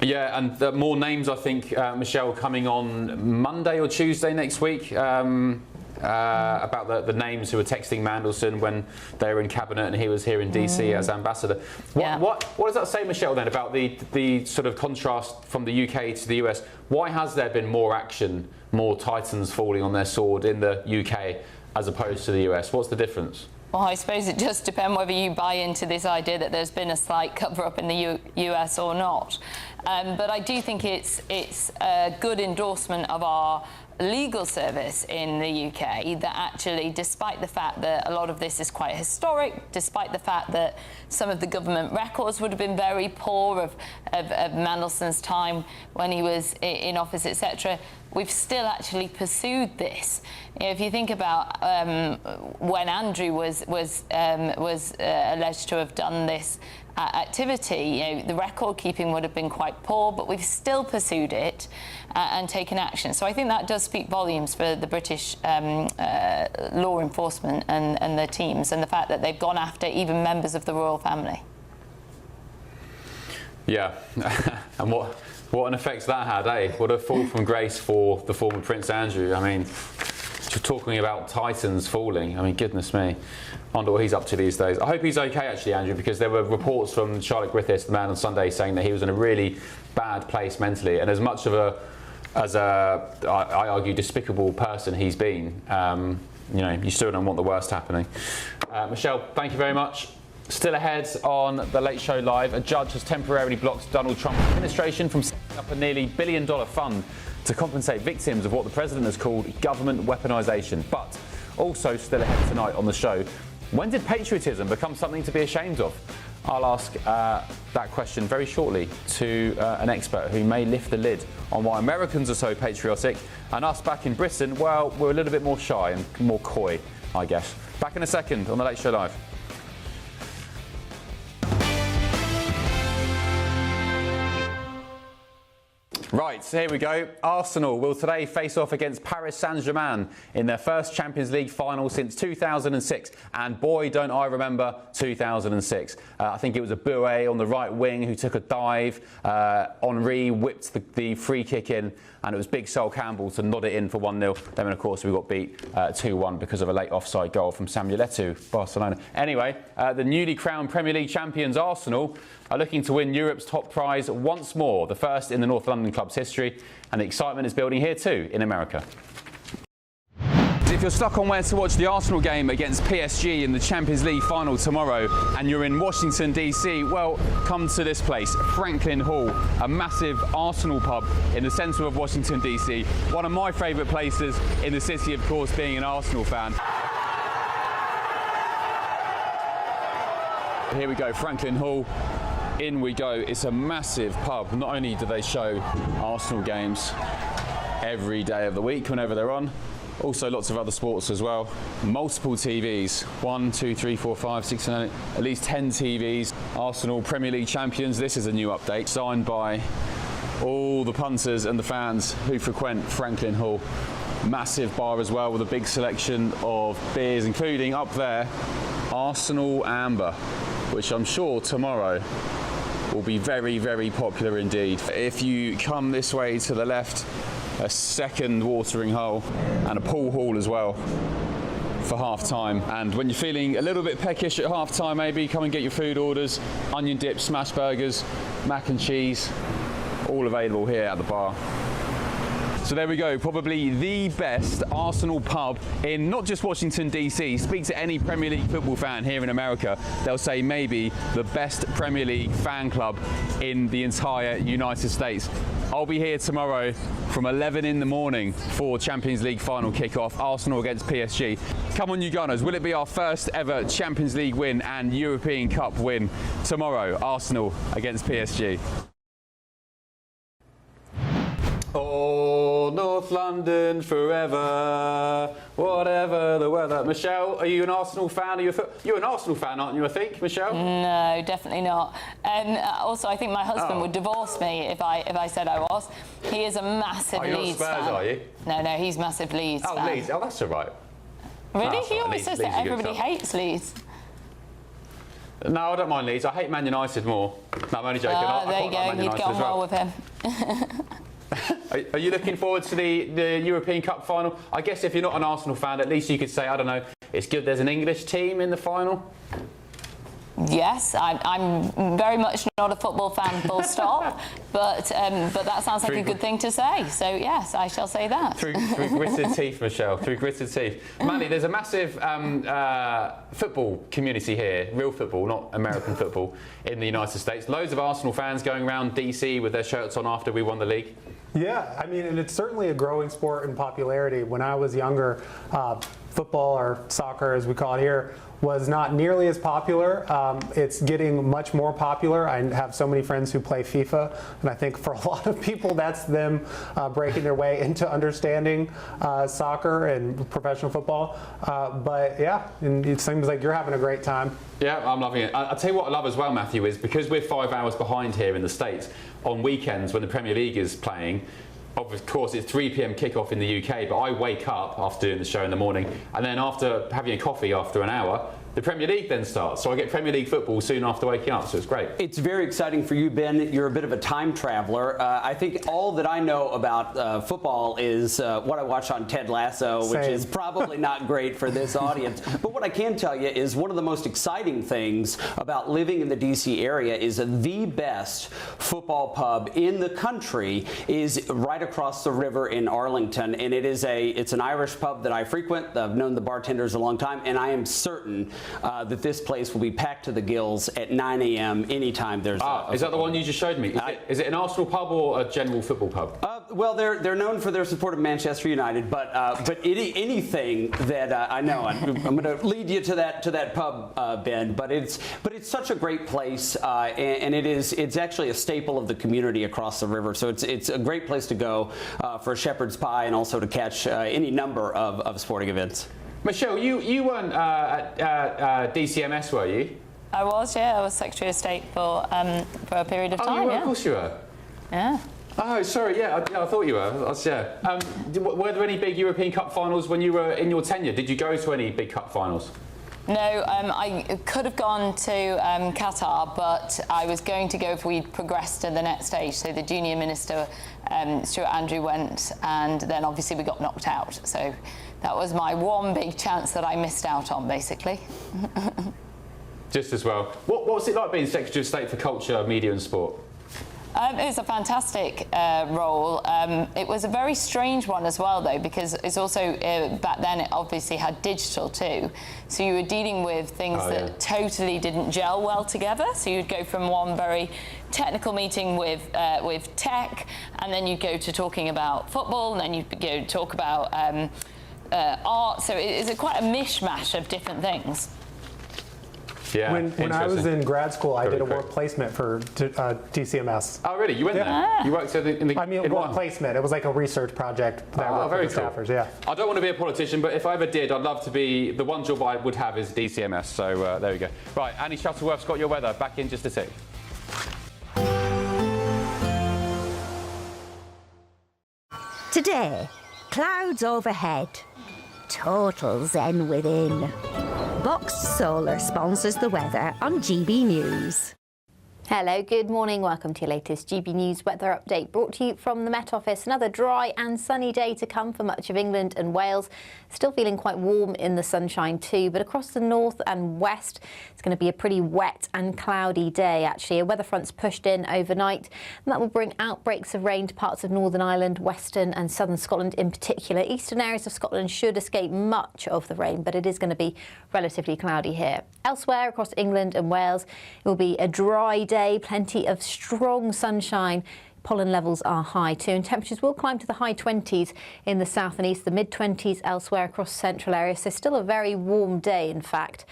Speaker 1: Yeah, and more names, I think, Michelle, coming on Monday or Tuesday next week about the names who were texting Mandelson when they were in cabinet and he was here in DC as ambassador. What does that say, Michelle, then, about the sort of contrast from the UK to the US? Why has there been more action, more titans falling on their sword in the UK as opposed to the US? What's the difference?
Speaker 3: Well, I suppose it just depends whether you buy into this idea that there's been a slight cover-up in the US or not. But I do think it's a good endorsement of our legal service in the UK that actually, despite the fact that a lot of this is quite historic, despite the fact that some of the government records would have been very poor of Mandelson's time when he was in office, etc., we've still actually pursued this. If you think about when Andrew was alleged to have done this activity, the record keeping would have been quite poor, but we've still pursued it and taken action. So I think that does speak volumes for the British law enforcement and their teams, and the fact that they've gone after even members of the royal family.
Speaker 1: Yeah, and what an effect that had, eh? What a fall from grace for the former Prince Andrew. I mean, you're talking about titans falling. I mean, goodness me. I wonder what he's up to these days. I hope he's okay, actually, Andrew, because there were reports from Charlotte Griffiths, the man on Sunday, saying that he was in a really bad place mentally. And as much of I argue, despicable person he's been, you still don't want the worst happening. Michelle, thank you very much. Still ahead on The Late Show Live, a judge has temporarily blocked Donald Trump's administration from setting up a nearly $1 billion fund to compensate victims of what the president has called government weaponization. But also still ahead tonight on the show, when did patriotism become something to be ashamed of? I'll ask that question very shortly to an expert who may lift the lid on why Americans are so patriotic and us back in Britain, well, we're a little bit more shy and more coy, I guess. Back in a second on The Late Show Live. Right, so here we go. Arsenal will today face off against Paris Saint-Germain in their first Champions League final since 2006. And boy, don't I remember 2006. I think it was a Boué on the right wing who took a dive. Henry whipped the free kick in, and it was Big Sol Campbell to nod it in for 1-0. Then, of course, we got beat 2-1 because of a late offside goal from Samuel Eto'o, Barcelona. Anyway, the newly crowned Premier League champions Arsenal are looking to win Europe's top prize once more, the first in the North London club's history, and the excitement is building here too in America. If you're stuck on where to watch the Arsenal game against PSG in the Champions League final tomorrow and you're in Washington DC, well, come to this place, Franklin Hall, a massive Arsenal pub in the centre of Washington DC, one of my favourite places in the city, of course, being an Arsenal fan. Here we go, Franklin Hall. In we go. It's a massive pub. Not only do they show Arsenal games every day of the week whenever they're on, also lots of other sports as well. Multiple TVs, 1, 2, 3, 4, 5, 6, 7, 8, at least 10 TVs. Arsenal Premier League champions. This is a new update signed by all the punters and the fans who frequent Franklin Hall. Massive bar as well with a big selection of beers, including up there Arsenal Amber, which I'm sure tomorrow will be very, very popular indeed. If you come this way to the left, a second watering hole and a pool hall as well for half time. And when you're feeling a little bit peckish at half time, maybe come and get your food orders, onion dip, smash burgers, mac and cheese, all available here at the bar. So there we go, probably the best Arsenal pub in not just Washington DC. Speak to any Premier League football fan here in America, they'll say maybe the best Premier League fan club in the entire United States. I'll be here tomorrow from 11 in the morning for Champions League final kickoff, Arsenal against PSG. Come on, you Gunners, will it be our first ever Champions League win and European Cup win tomorrow, Arsenal against PSG? Oh, North London forever, whatever the weather. Michelle, are you an Arsenal fan? You're an Arsenal fan, aren't you, I think, Michelle?
Speaker 3: No, definitely not. And also, I think my husband would divorce me if I said I was. He is a massive Leeds
Speaker 1: Spurs,
Speaker 3: fan.
Speaker 1: Are you?
Speaker 3: No, he's massive Leeds fan.
Speaker 1: Oh, Leeds. Oh, that's all right.
Speaker 3: Really? He
Speaker 1: Right.
Speaker 3: always says that everybody hates Leeds.
Speaker 1: No, I don't mind Leeds. I hate Man United more. No, I'm only joking.
Speaker 3: There you go. You'd get on well with him.
Speaker 1: Are you looking forward to the European Cup final? I guess if you're not an Arsenal fan, at least you could say, I don't know, it's good there's an English team in the final.
Speaker 3: Yes, I'm very much not a football fan, full stop. But that sounds like a good thing to say. So yes, I shall say that.
Speaker 1: Through gritted teeth, Michelle. Through gritted teeth. Manny, there's a massive football community here, real football, not American football, in the United States. Loads of Arsenal fans going around DC with their shirts on after we won the league.
Speaker 4: Yeah, I mean, and it's certainly a growing sport in popularity. When I was younger, football, or soccer as we call it here, was not nearly as popular. It's getting much more popular. I have so many friends who play FIFA, and I think for a lot of people that's them breaking their way into understanding soccer and professional football. But yeah, and it seems like you're having a great time.
Speaker 1: Yeah, I'm loving it. I'll tell you what I love as well, Matthew, is because we're 5 hours behind here in the States, on weekends when the Premier League is playing, of course it's 3 p.m. kickoff in the UK, but I wake up after doing the show in the morning, and then after having a coffee after an hour, the Premier League then starts. So I get Premier League football soon after waking up, so it's great.
Speaker 5: It's very exciting for you, Ben. You're a bit of a time traveler. I think all that I know about football is what I watch on Ted Lasso, which is probably not great for this audience. But what I can tell you is one of the most exciting things about living in the D.C. area is the best football pub in the country is right across the river in Arlington, and it's an Irish pub that I frequent. I've known the bartenders a long time, and I am certain that this place will be packed to the gills at 9 a.m. anytime there's
Speaker 1: is that the one you just showed me? Is it an Arsenal pub or a general football pub?
Speaker 5: Well, they're known for their support of Manchester United, but anything that I know, I'm going to lead you to that pub, Ben. But it's such a great place, and it's actually a staple of the community across the river. So it's a great place to go for shepherd's pie and also to catch any number of sporting events.
Speaker 1: Michelle, you weren't at DCMS, were you?
Speaker 3: I was, yeah. I was Secretary of State for a period of time.
Speaker 1: You were,
Speaker 3: yeah.
Speaker 1: Of course you were.
Speaker 3: Yeah.
Speaker 1: Oh, sorry. Yeah, I thought you were. Yeah. Were there any big European Cup finals when you were in your tenure? Did you go to any big Cup finals?
Speaker 3: No, I could have gone to Qatar, but I was going to go if we progressed to the next stage. So the junior minister, Stuart Andrew, went, and then obviously we got knocked out. So that was my one big chance that I missed out on, basically.
Speaker 1: Just as well. What was it like being Secretary of State for Culture, Media and Sport?
Speaker 3: It was a fantastic role. It was a very strange one as well, though, because it's also, back then, it obviously had digital too. So you were dealing with things that totally didn't gel well together. So you'd go from one very technical meeting with tech, and then you'd go to talking about football, and then you'd go talk about art. So it's quite a mishmash of different things.
Speaker 1: Yeah,
Speaker 4: when I was in grad school, I did a work placement for DCMS.
Speaker 1: Oh, really? You went there? You worked in the...
Speaker 4: I mean, work placement. It was like a research project that I worked with the staffers, yeah.
Speaker 1: I don't want to be a politician, but if I ever did, I'd love to be... The one job I would have is DCMS, so there we go. Right, Annie Shuttleworth's got your weather. Back in just a sec.
Speaker 7: Today, clouds overhead. Total zen within. Boxed Solar sponsors the weather on GB News.
Speaker 12: Hello, good morning. Welcome to your latest GB News weather update brought to you from the Met Office. Another dry and sunny day to come for much of England and Wales. Still feeling quite warm in the sunshine too, but across the north and west, it's going to be a pretty wet and cloudy day actually. A weather front's pushed in overnight, and that will bring outbreaks of rain to parts of Northern Ireland, western and southern Scotland in particular. Eastern areas of Scotland should escape much of the rain, but it is going to be relatively cloudy here. Elsewhere across England and Wales, it will be a dry day, plenty of strong sunshine. Pollen levels are high too, and temperatures will climb to the high 20s in the south and east, the mid-20s elsewhere across central areas. So still a very warm day, in fact.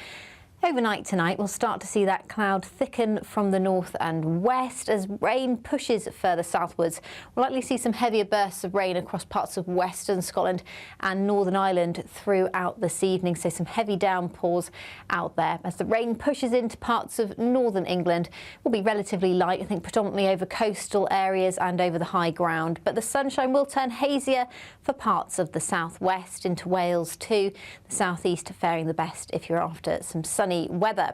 Speaker 12: Overnight tonight, we'll start to see that cloud thicken from the north and west as rain pushes further southwards. We'll likely see some heavier bursts of rain across parts of western Scotland and Northern Ireland throughout this evening, so some heavy downpours out there. As the rain pushes into parts of northern England, it will be relatively light, I think predominantly over coastal areas and over the high ground. But the sunshine will turn hazier for parts of the southwest into Wales too. The southeast faring the best if you're after some sunny weather.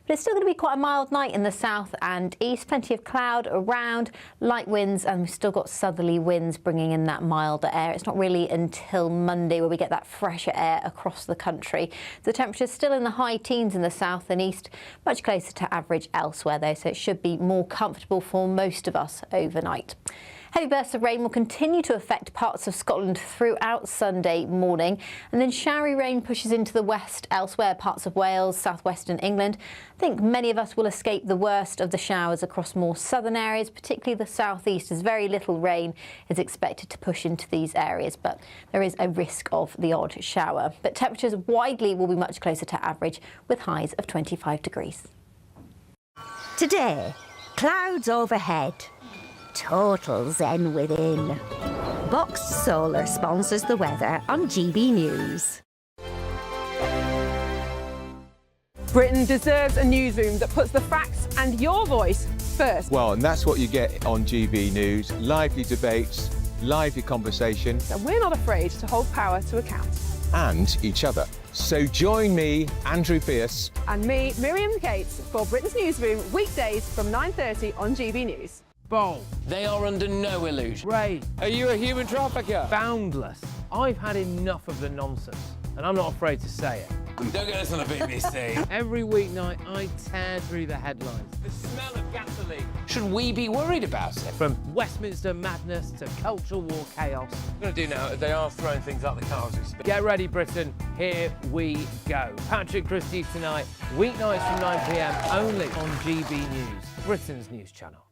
Speaker 12: But it's still going to be quite a mild night in the south and east. Plenty of cloud around, light winds, and we've still got southerly winds bringing in that milder air. It's not really until Monday where we get that fresher air across the country. The temperature's still in the high teens in the south and east, much closer to average elsewhere though, so it should be more comfortable for most of us overnight. Heavy bursts of rain will continue to affect parts of Scotland throughout Sunday morning, and then showery rain pushes into the west elsewhere, parts of Wales, southwestern England. I think many of us will escape the worst of the showers across more southern areas, particularly the southeast, as very little rain is expected to push into these areas, but there is a risk of the odd shower. But temperatures widely will be much closer to average, with highs of 25 degrees.
Speaker 7: Today, clouds overhead. Total zen within. Boxed Solar sponsors the weather on GB News.
Speaker 10: Britain deserves a newsroom that puts the facts and your voice first.
Speaker 17: Well, and that's what you get on GB News. Lively debates, lively conversation.
Speaker 10: And we're not afraid to hold power to account.
Speaker 17: And each other. So join me, Andrew Pierce.
Speaker 10: And me, Miriam Gates, for Britain's Newsroom, weekdays from 9:30 on GB News.
Speaker 18: Bold. They are under no illusion.
Speaker 19: Ray.
Speaker 18: Are you a human trafficker?
Speaker 19: Boundless. I've had enough of the nonsense, and I'm not afraid to say it.
Speaker 18: Don't get us on the BBC.
Speaker 19: Every weeknight, I tear through the headlines.
Speaker 18: The smell of gasoline. Should we be worried about it?
Speaker 19: From Westminster madness to cultural war chaos.
Speaker 18: What I'm going to do now is they are throwing things out the car as we speak.
Speaker 19: Get ready, Britain. Here we go. Patrick Christie tonight, weeknights from 9 p.m. only on GB News, Britain's news channel.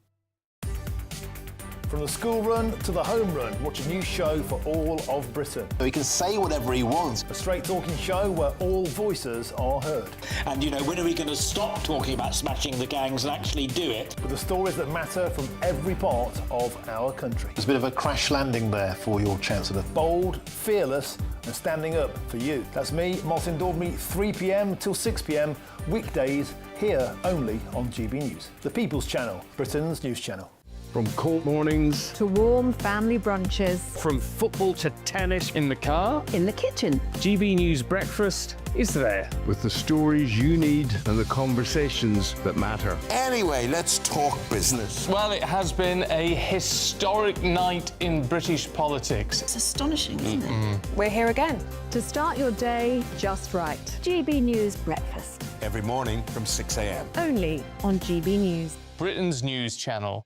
Speaker 16: From the school run to the home run, watch a new show for all of Britain.
Speaker 15: He can say whatever he wants.
Speaker 16: A straight talking show where all voices are heard.
Speaker 20: And, you know, when are we going to stop talking about smashing the gangs and actually do it?
Speaker 16: With the stories that matter from every part of our country.
Speaker 15: There's a bit of a crash landing there for your Chancellor.
Speaker 16: Bold, fearless and standing up for you. That's me, Martin Daubney, 3 p.m. till 6 p.m. weekdays, here only on GB News. The People's Channel, Britain's news channel.
Speaker 21: From court mornings
Speaker 27: to warm family brunches,
Speaker 21: from football to tennis in the car,
Speaker 27: in the kitchen.
Speaker 21: GB News Breakfast is there with the stories you need and the conversations that matter.
Speaker 15: Anyway, let's talk business.
Speaker 28: Well, it has been a historic night in British politics.
Speaker 27: It's astonishing, isn't it?
Speaker 10: We're here again.
Speaker 27: To start your day just right. GB News Breakfast.
Speaker 15: Every morning from 6 a.m.
Speaker 27: Only on GB News.
Speaker 28: Britain's news channel.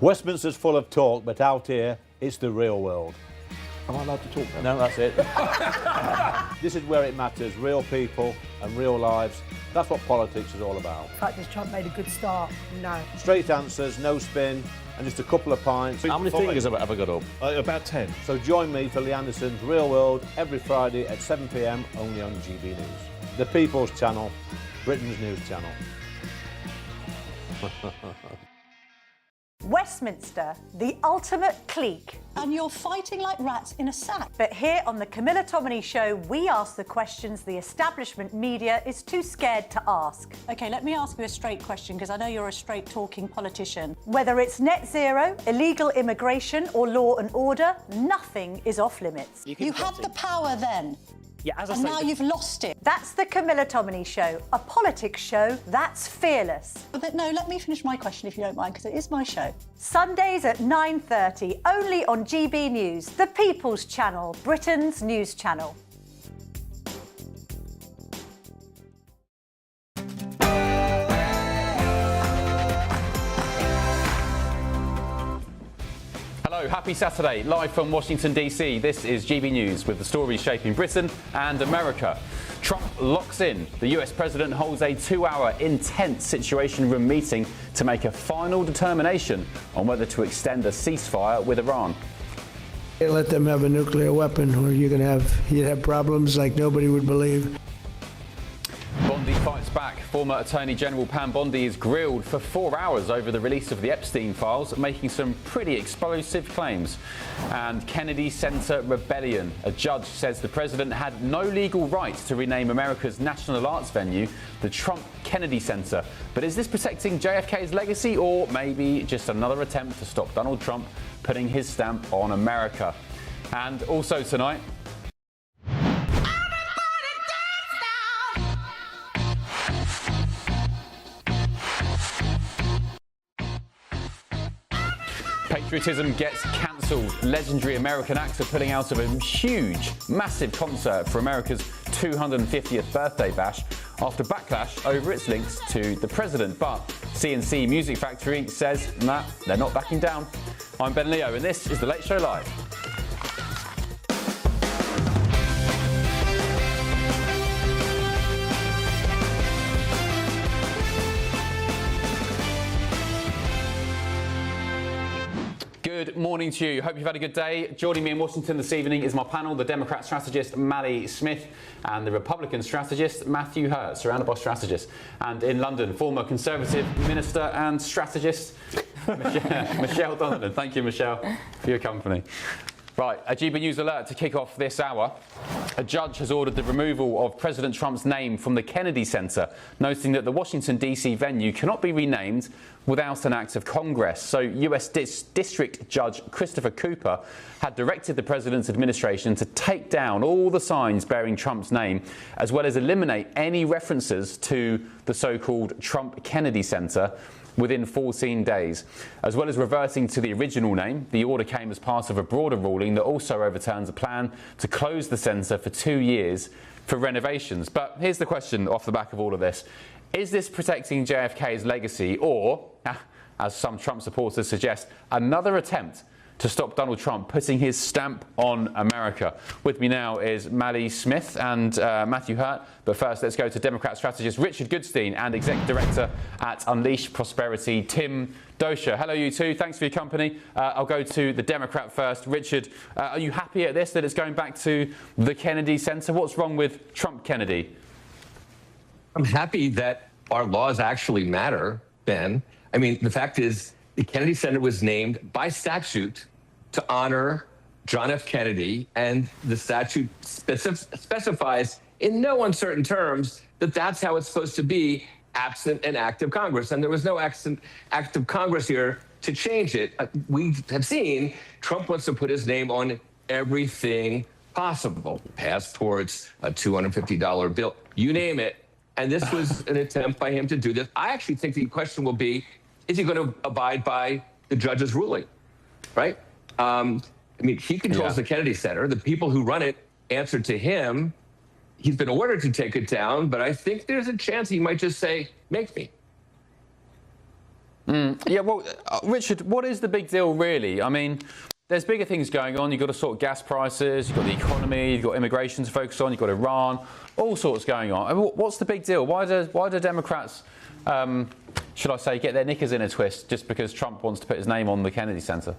Speaker 22: Westminster's full of talk, but out here, it's the real world.
Speaker 23: Am I allowed to talk now?
Speaker 22: No, that's it. This is where it matters, real people and real lives. That's what politics is all about.
Speaker 8: In fact, has Trump made a good start? No.
Speaker 22: Straight answers, no spin, and just a couple of pints.
Speaker 23: How many fingers have I ever got up? About 10.
Speaker 22: So join me for Lee Anderson's Real World every Friday at 7 p.m. only on GB News. The People's Channel, Britain's news channel.
Speaker 29: Westminster, the ultimate clique. And you're fighting like rats in a sack. But here on the Camilla Tominey Show, we ask the questions the establishment media is too scared to ask. OK, let me ask you a straight question, because I know you're a straight-talking politician. Whether it's net zero, illegal immigration or law and order, nothing is off limits. You had the power then.
Speaker 19: Yeah, as I
Speaker 29: and
Speaker 19: say,
Speaker 29: now you've lost it. That's the Camilla Tominey Show, a politics show that's fearless. But no, let me finish my question if you don't mind, because it is my show. Sundays at 9:30, only on GB News, the People's Channel, Britain's news channel.
Speaker 1: Hello, happy Saturday, live from Washington DC. This is GB News with the stories shaping Britain and America. Trump locks in. The US president holds a 2-hour intense Situation Room meeting to make a final determination on whether to extend a ceasefire with Iran.
Speaker 25: Let them have a nuclear weapon, or you'd have problems like nobody would believe.
Speaker 1: Bondi fights back. Former Attorney General Pam Bondi is grilled for 4 hours over the release of the Epstein files, making some pretty explosive claims. And Kennedy Center rebellion. A judge says the president had no legal right to rename America's national arts venue the Trump Kennedy Center. But is this protecting JFK's legacy, or maybe just another attempt to stop Donald Trump putting his stamp on America? And also tonight, patriotism gets cancelled. Legendary American acts are pulling out of a huge, massive concert for America's 250th birthday bash after backlash over its links to the president. But CNC Music Factory says, nah, they're not backing down. I'm Ben Leo, and this is The Late Show Live. Good morning to you. Hope you've had a good day. Joining me in Washington this evening is my panel, the Democrat strategist Mally Smith and the Republican strategist Matthew Hurt, surrounded by strategists. And in London, former Conservative minister and strategist Michelle Donovan. Thank you, Michelle, for your company. Right, a GB News alert to kick off this hour. A judge has ordered the removal of President Trump's name from the Kennedy Center, noting that the Washington, D.C. venue cannot be renamed without an act of Congress. So U.S. District Judge Christopher Cooper had directed the president's administration to take down all the signs bearing Trump's name, as well as eliminate any references to the so-called Trump Kennedy Center within 14 days. As well as reverting to the original name, the order came as part of a broader ruling that also overturns a plan to close the centre for 2 years for renovations. But here's the question off the back of all of this. Is this protecting JFK's legacy or, as some Trump supporters suggest, another attempt to stop Donald Trump putting his stamp on America? With me now is Mally Smith and Matthew Hurt. But first, let's go to Democrat strategist Richard Goodstein and Executive Director at Unleash Prosperity, Tim Dosha. Hello, you two. Thanks for your company. I'll go to the Democrat first. Richard, are you happy at this, that it's going back to the Kennedy Center? What's wrong with Trump Kennedy?
Speaker 2: I'm happy that our laws actually matter, Ben. I mean, the fact is, the Kennedy Center was named by statute to honor John F. Kennedy, and the statute specifies in no uncertain terms that that's how it's supposed to be, absent an act of Congress. And there was no act of Congress here to change it. We have seen Trump wants to put his name on everything possible, passports, a $250 bill, you name it. And this was an attempt by him to do this. I actually think the question will be, is he going to abide by the judge's ruling, right? I mean, he controls the Kennedy Center. The people who run it answer to him. He's been ordered to take it down, but I think there's a chance he might just say, make me.
Speaker 1: Yeah, well, Richard, what is the big deal, really? I mean, there's bigger things going on. You've got to sort gas prices, you've got the economy, you've got immigration to focus on, you've got Iran, all sorts going on. I mean, what's the big deal? Why do Democrats, should I say, get their knickers in a twist just because Trump wants to put his name on the Kennedy Center?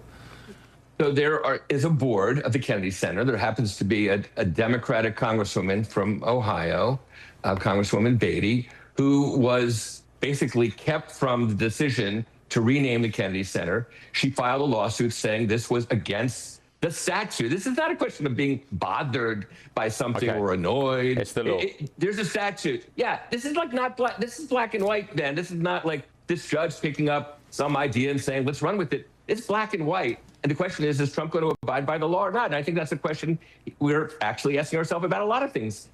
Speaker 2: So there is a board of the Kennedy Center. There happens to be a Democratic congresswoman from Ohio, Congresswoman Beatty, who was basically kept from the decision to rename the Kennedy Center. She filed a lawsuit saying this was against the statute. This is not a question of being bothered by something or annoyed.
Speaker 1: It's the law.
Speaker 2: There's a statute. Yeah, this is like not black. This is black and white, Ben. This is not like this judge picking up some idea and saying, let's run with it. It's black and white. And the question is Trump going to abide by the law or not? And I think that's a question we're actually asking ourselves about a lot of things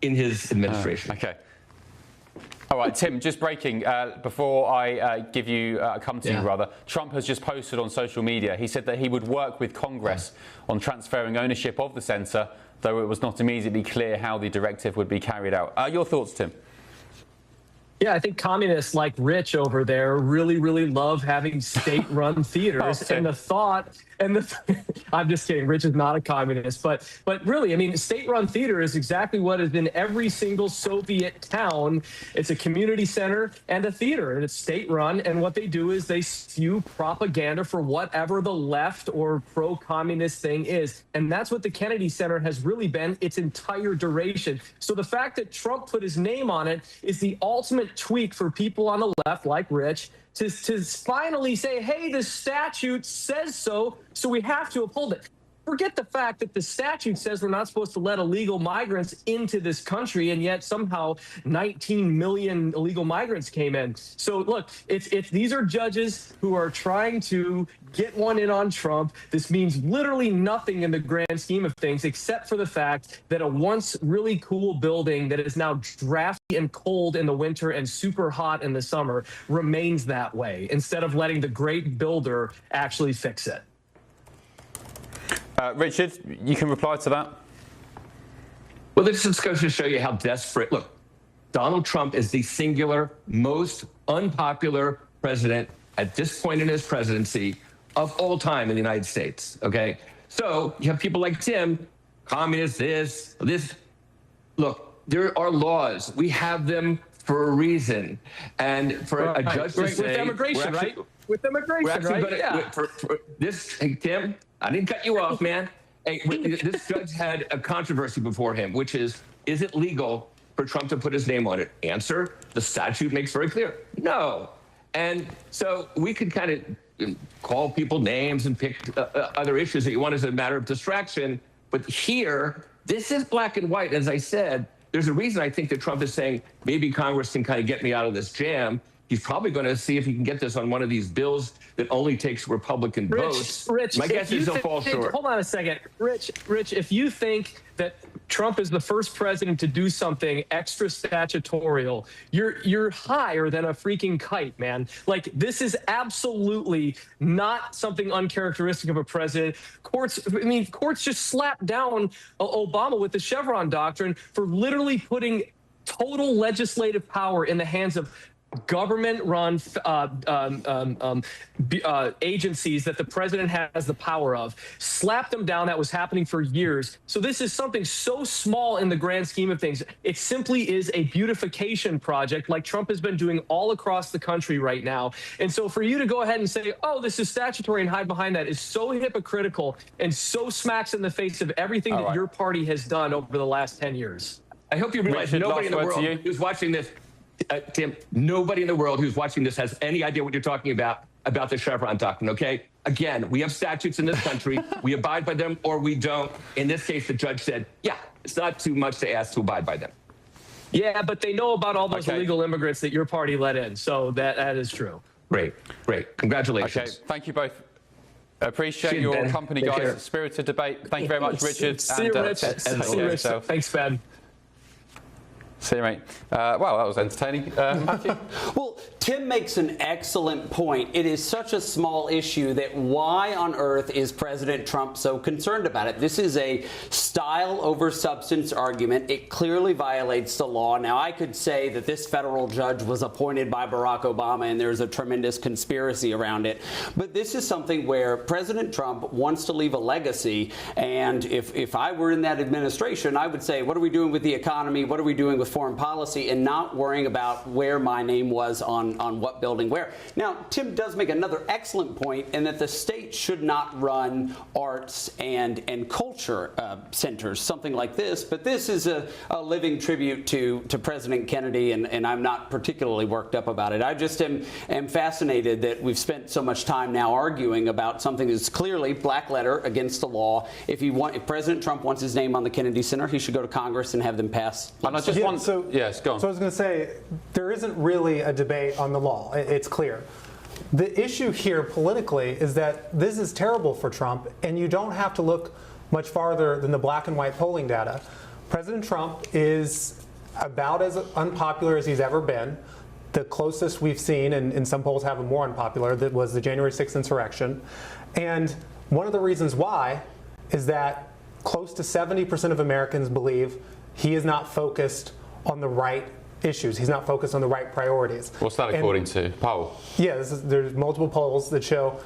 Speaker 2: in his administration.
Speaker 1: Okay. All right, Tim, just breaking, before I come to you, rather, Trump has just posted on social media. He said that he would work with Congress on transferring ownership of the centre, though it was not immediately clear how the directive would be carried out. Your thoughts, Tim?
Speaker 5: Yeah, I think communists like Rich over there really, really love having state-run theaters. And the thought, I'm just kidding, Rich is not a communist, but really, I mean, state-run theater is exactly what is in every single Soviet town. It's a community center and a theater, and it's state-run. And what they do is they spew propaganda for whatever the left or pro-communist thing is. And that's what the Kennedy Center has really been its entire duration. So the fact that Trump put his name on it is the ultimate tweak for people on the left, like Rich, to finally say, hey, the statute says so we have to uphold it. Forget the fact that the statute says we're not supposed to let illegal migrants into this country, and yet somehow 19 million illegal migrants came in. So look, these are judges who are trying to get one in on Trump. This means literally nothing in the grand scheme of things, except for the fact that a once really cool building that is now drafty and cold in the winter and super hot in the summer remains that way, instead of letting the great builder actually fix it.
Speaker 1: Richard, you can reply to that.
Speaker 2: Well, this just goes to show you how desperate. Look, Donald Trump is the singular most unpopular president at this point in his presidency of all time in the United States. Okay, so you have people like Tim, communists, this. Look, there are laws. We have them for a reason, and for a judge to say
Speaker 5: with immigration, right? With immigration, right?
Speaker 2: For this, hey, Tim, I didn't cut you off, man. Hey, this judge had a controversy before him, which is it legal for Trump to put his name on it? Answer: the statute makes very clear, no. And so we could kind of call people names and pick other issues that you want as a matter of distraction. But here, this is black and white. As I said, there's a reason I think that Trump is saying maybe Congress can kind of get me out of this jam. He's probably going to see if he can get this on one of these bills that only takes Republican votes.
Speaker 5: Rich,
Speaker 2: my guess is he'll fall short.
Speaker 5: Hold on a second. Rich, if you think that Trump is the first president to do something extra statutorial, you're higher than a freaking kite, man. Like, this is absolutely not something uncharacteristic of a president. Courts just slapped down Obama with the Chevron doctrine for literally putting total legislative power in the hands of government-run agencies that the president has the power of. Slapped them down. That was happening for years. So this is something so small in the grand scheme of things. It simply is a beautification project like Trump has been doing all across the country right now. And so for you to go ahead and say, oh, this is statutory and hide behind that is so hypocritical and so smacks in the face of everything that your party has done over the last 10 years.
Speaker 2: I hope you realize nobody in the world who's watching this, Tim, nobody in the world who's watching this has any idea what you're talking about the Chevron doctrine, okay? Again, we have statutes in this country. We abide by them or we don't. In this case, the judge said, yeah, it's not too much to ask to abide by them.
Speaker 5: Yeah, but they know about all those illegal immigrants that your party let in, so that is true.
Speaker 2: Great. Congratulations.
Speaker 1: Okay, thank you both. Appreciate your company, guys. Spirited debate. Thank you very much, Richard.
Speaker 5: See you, Rich. Thanks, Ben.
Speaker 1: See you, mate. Well, that was entertaining. Matthew?
Speaker 3: Well, Tim makes an excellent point. It is such a small issue that why on earth is President Trump so concerned about it? This is a style over substance argument. It clearly violates the law. Now, I could say that this federal judge was appointed by Barack Obama and there's a tremendous conspiracy around it. But this is something where President Trump wants to leave a legacy. And if I were in that administration, I would say, what are we doing with the economy? What are we doing with foreign policy, and not worrying about where my name was on what building where. Now, Tim does make another excellent point in that the state should not run arts and culture centers, something like this. But this is a living tribute to President Kennedy, and I'm not particularly worked up about it. I just am fascinated that we've spent so much time now arguing about something that's clearly black letter against the law. If President Trump wants his name on the Kennedy Center, he should go to Congress and have them pass.
Speaker 1: And I just want yes, go on.
Speaker 4: So I was going to say, there isn't really a debate on the law. It's clear. The issue here politically is that this is terrible for Trump, and you don't have to look much farther than the black and white polling data. President Trump is about as unpopular as he's ever been. The closest we've seen, and some polls have him more unpopular, that was the January 6th insurrection. And one of the reasons why is that close to 70% of Americans believe he is not focused on the right issues. He's not focused on the right priorities.
Speaker 1: What's that according to? Poll?
Speaker 4: Yeah, there's multiple polls that show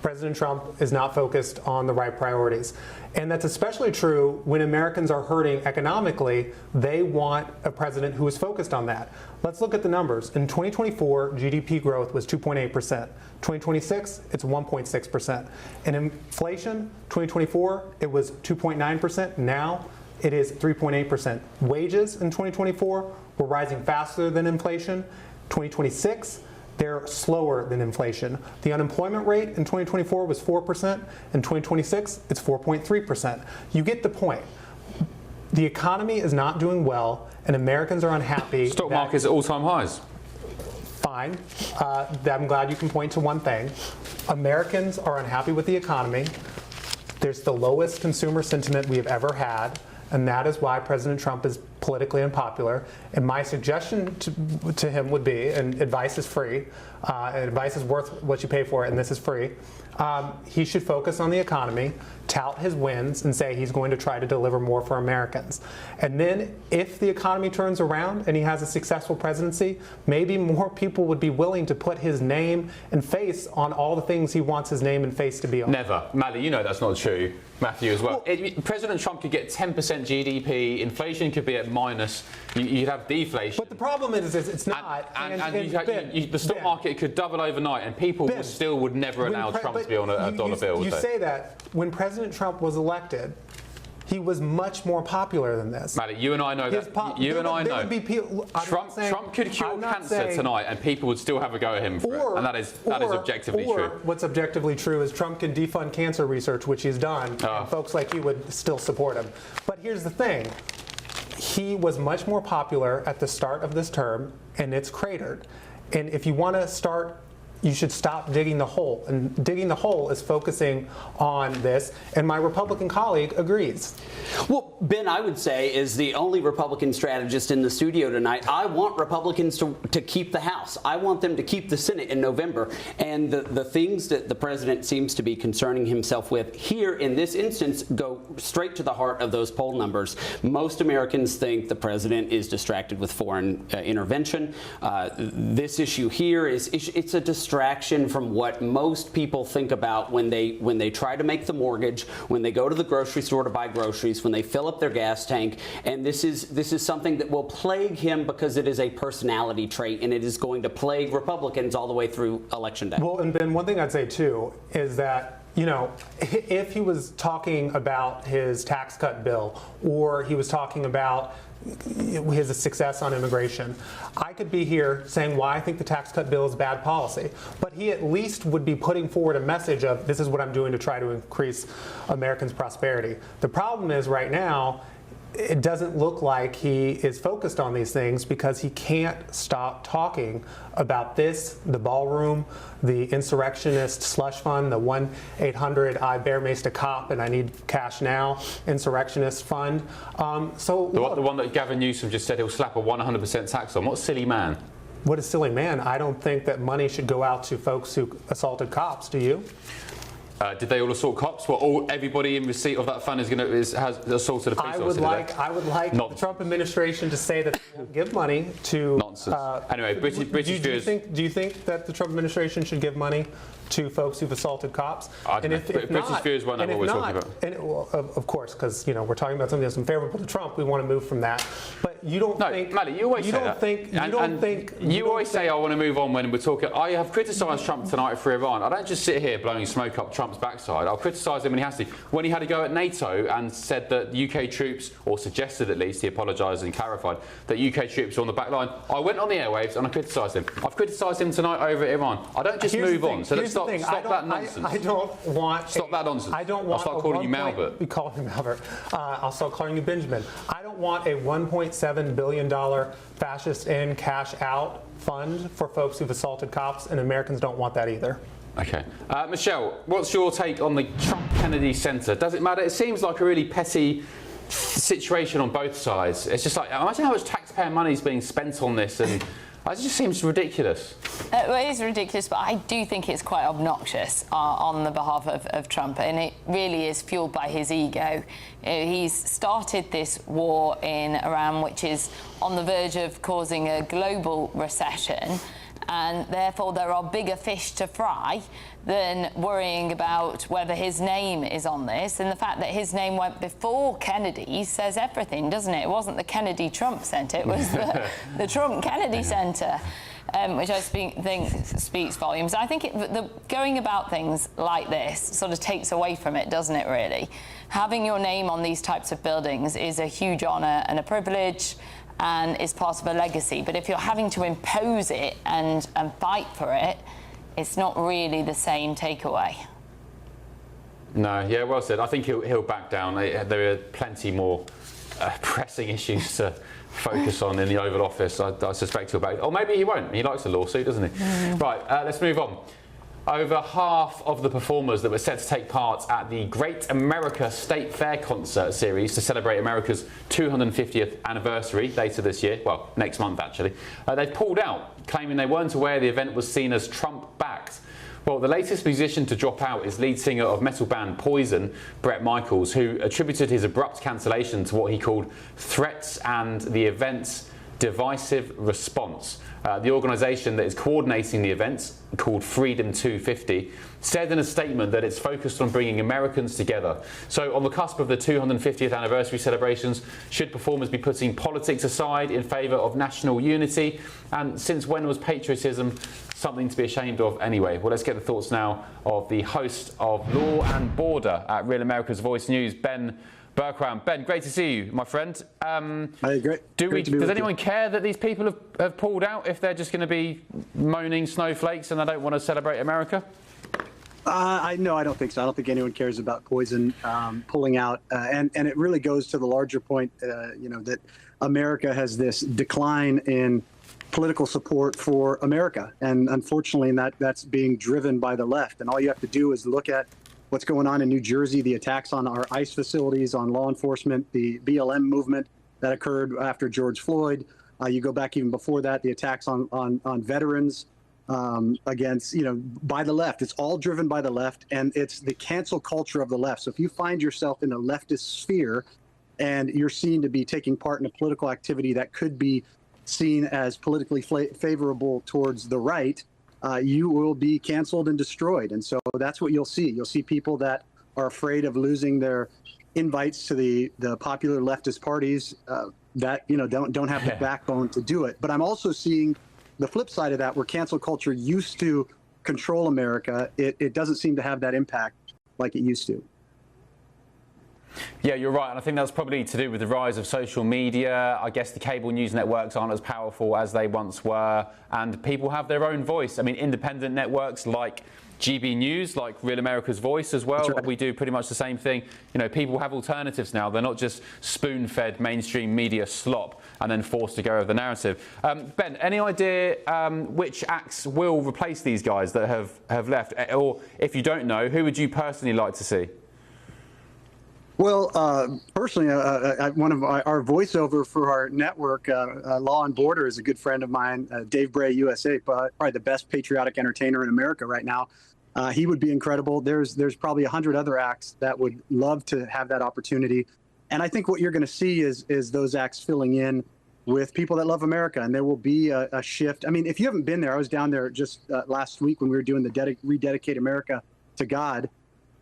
Speaker 4: President Trump is not focused on the right priorities. And that's especially true when Americans are hurting economically. They want a president who is focused on that. Let's look at the numbers. In 2024, GDP growth was 2.8%. 2026, it's 1.6%. And inflation, 2024, it was 2.9%. Now, it is 3.8%. Wages in 2024 were rising faster than inflation. 2026, they're slower than inflation. The unemployment rate in 2024 was 4%. In 2026, it's 4.3%. You get the point. The economy is not doing well, and Americans are unhappy.
Speaker 1: Stock market's at all-time highs.
Speaker 4: Fine. I'm glad you can point to one thing. Americans are unhappy with the economy. There's the lowest consumer sentiment we have ever had. And that is why President Trump is politically unpopular. And my suggestion to him would be, and advice is free, and advice is worth what you pay for it, and this is free. He should focus on the economy, tout his wins, and say he's going to try to deliver more for Americans. And then if the economy turns around and he has a successful presidency, maybe more people would be willing to put his name and face on all the things he wants his name and face to be on.
Speaker 1: Never. Mally, you know that's not true. Matthew as well. President Trump could get 10% GDP, inflation could be at minus, you'd have deflation.
Speaker 4: But the problem is it's not.
Speaker 1: The stock market could double overnight and people would never allow Trump to be on a dollar bill.
Speaker 4: You say that when President Trump was elected, he was much more popular than this.
Speaker 1: Mally, you and I know that. Trump could cure cancer tonight and people would still have a go at him for it. And that is objectively true.
Speaker 4: What's objectively true is Trump can defund cancer research, which he's done, and folks like you would still support him. But here's the thing. He was much more popular at the start of this term, and it's cratered. And if you want to start, you should stop digging the hole. And digging the hole is focusing on this. And my Republican colleague agrees.
Speaker 3: Well, Ben, I would say, is the only Republican strategist in the studio tonight. I want Republicans to keep the House. I want them to keep the Senate in November. And the things that the president seems to be concerning himself with here in this instance go straight to the heart of those poll numbers. Most Americans think the president is distracted with foreign intervention. This issue here it's a distraction from what most people think about when they try to make the mortgage, when they go to the grocery store to buy groceries, when they fill up their gas tank. And this is something that will plague him because it is a personality trait, and it is going to plague Republicans all the way through Election Day.
Speaker 4: Well, and Ben, one thing I'd say too is that, you know, if he was talking about his tax cut bill, or he was talking about his success on immigration, I could be here saying why I think the tax cut bill is bad policy. But he at least would be putting forward a message of this is what I'm doing to try to increase Americans' prosperity. The problem is right now, it doesn't look like he is focused on these things because he can't stop talking about this, the ballroom, the insurrectionist slush fund, the 1-800 I bear maced a cop and I need cash now insurrectionist fund. The
Speaker 1: one that Gavin Newsom just said he'll slap a 100% tax on. What silly man?
Speaker 4: What a silly man. I don't think that money should go out to folks who assaulted cops. Do you?
Speaker 1: Did they all assault cops? Well, everybody in receipt of that fund has assaulted a police officer.
Speaker 4: I would like the Trump administration to say that they won't give money to.
Speaker 1: Nonsense. Anyway, British viewers.
Speaker 4: Do you think that the Trump administration should give money to folks who've assaulted cops?
Speaker 1: British viewers won't know what we're talking about.
Speaker 4: Of course, because we're talking about something that's unfavorable to Trump. We want to move from that. But you don't think.
Speaker 1: Mally, you always say that. You always say I want to move on when we're talking. I have criticised Trump tonight for Iran. I don't just sit here blowing smoke up Trump's backside. I'll criticise him when he has to. When he had to go at NATO and said that UK troops, or suggested at least, he apologised and clarified that UK troops are on the back line, I went on the airwaves and I criticised him. I've criticised him tonight over Iran. I don't just move on. So let's stop that nonsense.
Speaker 4: I don't want.
Speaker 1: Stop that nonsense.
Speaker 4: I don't want.
Speaker 1: I'll start calling you Malbert.
Speaker 4: We call him Malbert. I'll start calling you Benjamin. I don't want a $1.7 billion fascist in, cash out fund for folks who've assaulted cops, and Americans don't want that either.
Speaker 1: Okay. Michelle, what's your take on the Trump-Kennedy Center? Does it matter? It seems like a really petty situation on both sides. It's just like, imagine how much taxpayer money is being spent on this, and it just seems ridiculous.
Speaker 6: Well, it is ridiculous, but I do think it's quite obnoxious on the behalf of Trump, and it really is fueled by his ego. He's started this war in Iran, which is on the verge of causing a global recession, and therefore there are bigger fish to fry than worrying about whether his name is on this. And the fact that his name went before Kennedy says everything, doesn't it? It wasn't the Kennedy-Trump Center, it was the Trump-Kennedy Center, which I think speaks volumes. I think going about things like this sort of takes away from it, doesn't it, really? Having your name on these types of buildings is a huge honour and a privilege, and is part of a legacy. But if you're having to impose it and fight for it, it's not really the same takeaway.
Speaker 1: No, yeah, well said. I think he'll back down. There are plenty more pressing issues to focus on in the Oval Office. I suspect he'll back. Or maybe he won't. He likes a lawsuit, doesn't he? Right, let's move on. Over half of the performers that were set to take part at the Great America State Fair concert series to celebrate America's 250th anniversary later this year, well, next month actually, they've pulled out, claiming they weren't aware the event was seen as Trump-backed. Well, the latest musician to drop out is lead singer of metal band Poison, Bret Michaels, who attributed his abrupt cancellation to what he called threats and the event's divisive response. The organisation that is coordinating the events, called Freedom 250, said in a statement that it's focused on bringing Americans together. So on the cusp of the 250th anniversary celebrations, should performers be putting politics aside in favour of national unity? And since when was patriotism something to be ashamed of anyway? Well, let's get the thoughts now of the host of Law and Border at Real America's Voice News, Ben Berkram. Ben, great to see you, my friend.
Speaker 7: Great.
Speaker 1: Does anyone care that these people have pulled out if they're just going to be moaning snowflakes and they don't want to celebrate America?
Speaker 7: No, I don't think so. I don't think anyone cares about Poison pulling out. And it really goes to the larger point, that America has this decline in political support for America. And unfortunately, that's being driven by the left. And all you have to do is look at what's going on in New Jersey, the attacks on our ICE facilities, on law enforcement, the BLM movement that occurred after George Floyd. You go back even before that, the attacks on veterans against, by the left. It's all driven by the left, and it's the cancel culture of the left. So if you find yourself in a leftist sphere and you're seen to be taking part in a political activity that could be seen as politically favorable towards the right, you will be canceled and destroyed. And so that's what you'll see. You'll see people that are afraid of losing their invites to the popular leftist parties that don't have the backbone to do it. But I'm also seeing the flip side of that, where cancel culture used to control America. It doesn't seem to have that impact like it used to.
Speaker 1: Yeah, you're right, and I think that's probably to do with the rise of social media. I guess the cable news networks aren't as powerful as they once were, and people have their own voice. I mean, independent networks like GBNews, like Real America's Voice as well, we do pretty much the same thing. People have alternatives now. They're not just spoon-fed mainstream media slop and then forced to go over the narrative. Ben, any idea which acts will replace these guys that have left? Or if you don't know, who would you personally like to see?
Speaker 7: Well, personally, one of our voiceover for our network, Law and Border, is a good friend of mine, Dave Bray, USA, probably the best patriotic entertainer in America right now. He would be incredible. There's probably 100 other acts that would love to have that opportunity. And I think what you're going to see is those acts filling in with people that love America, and there will be a shift. I mean, if you haven't been there, I was down there just last week when we were doing the Rededicate America to God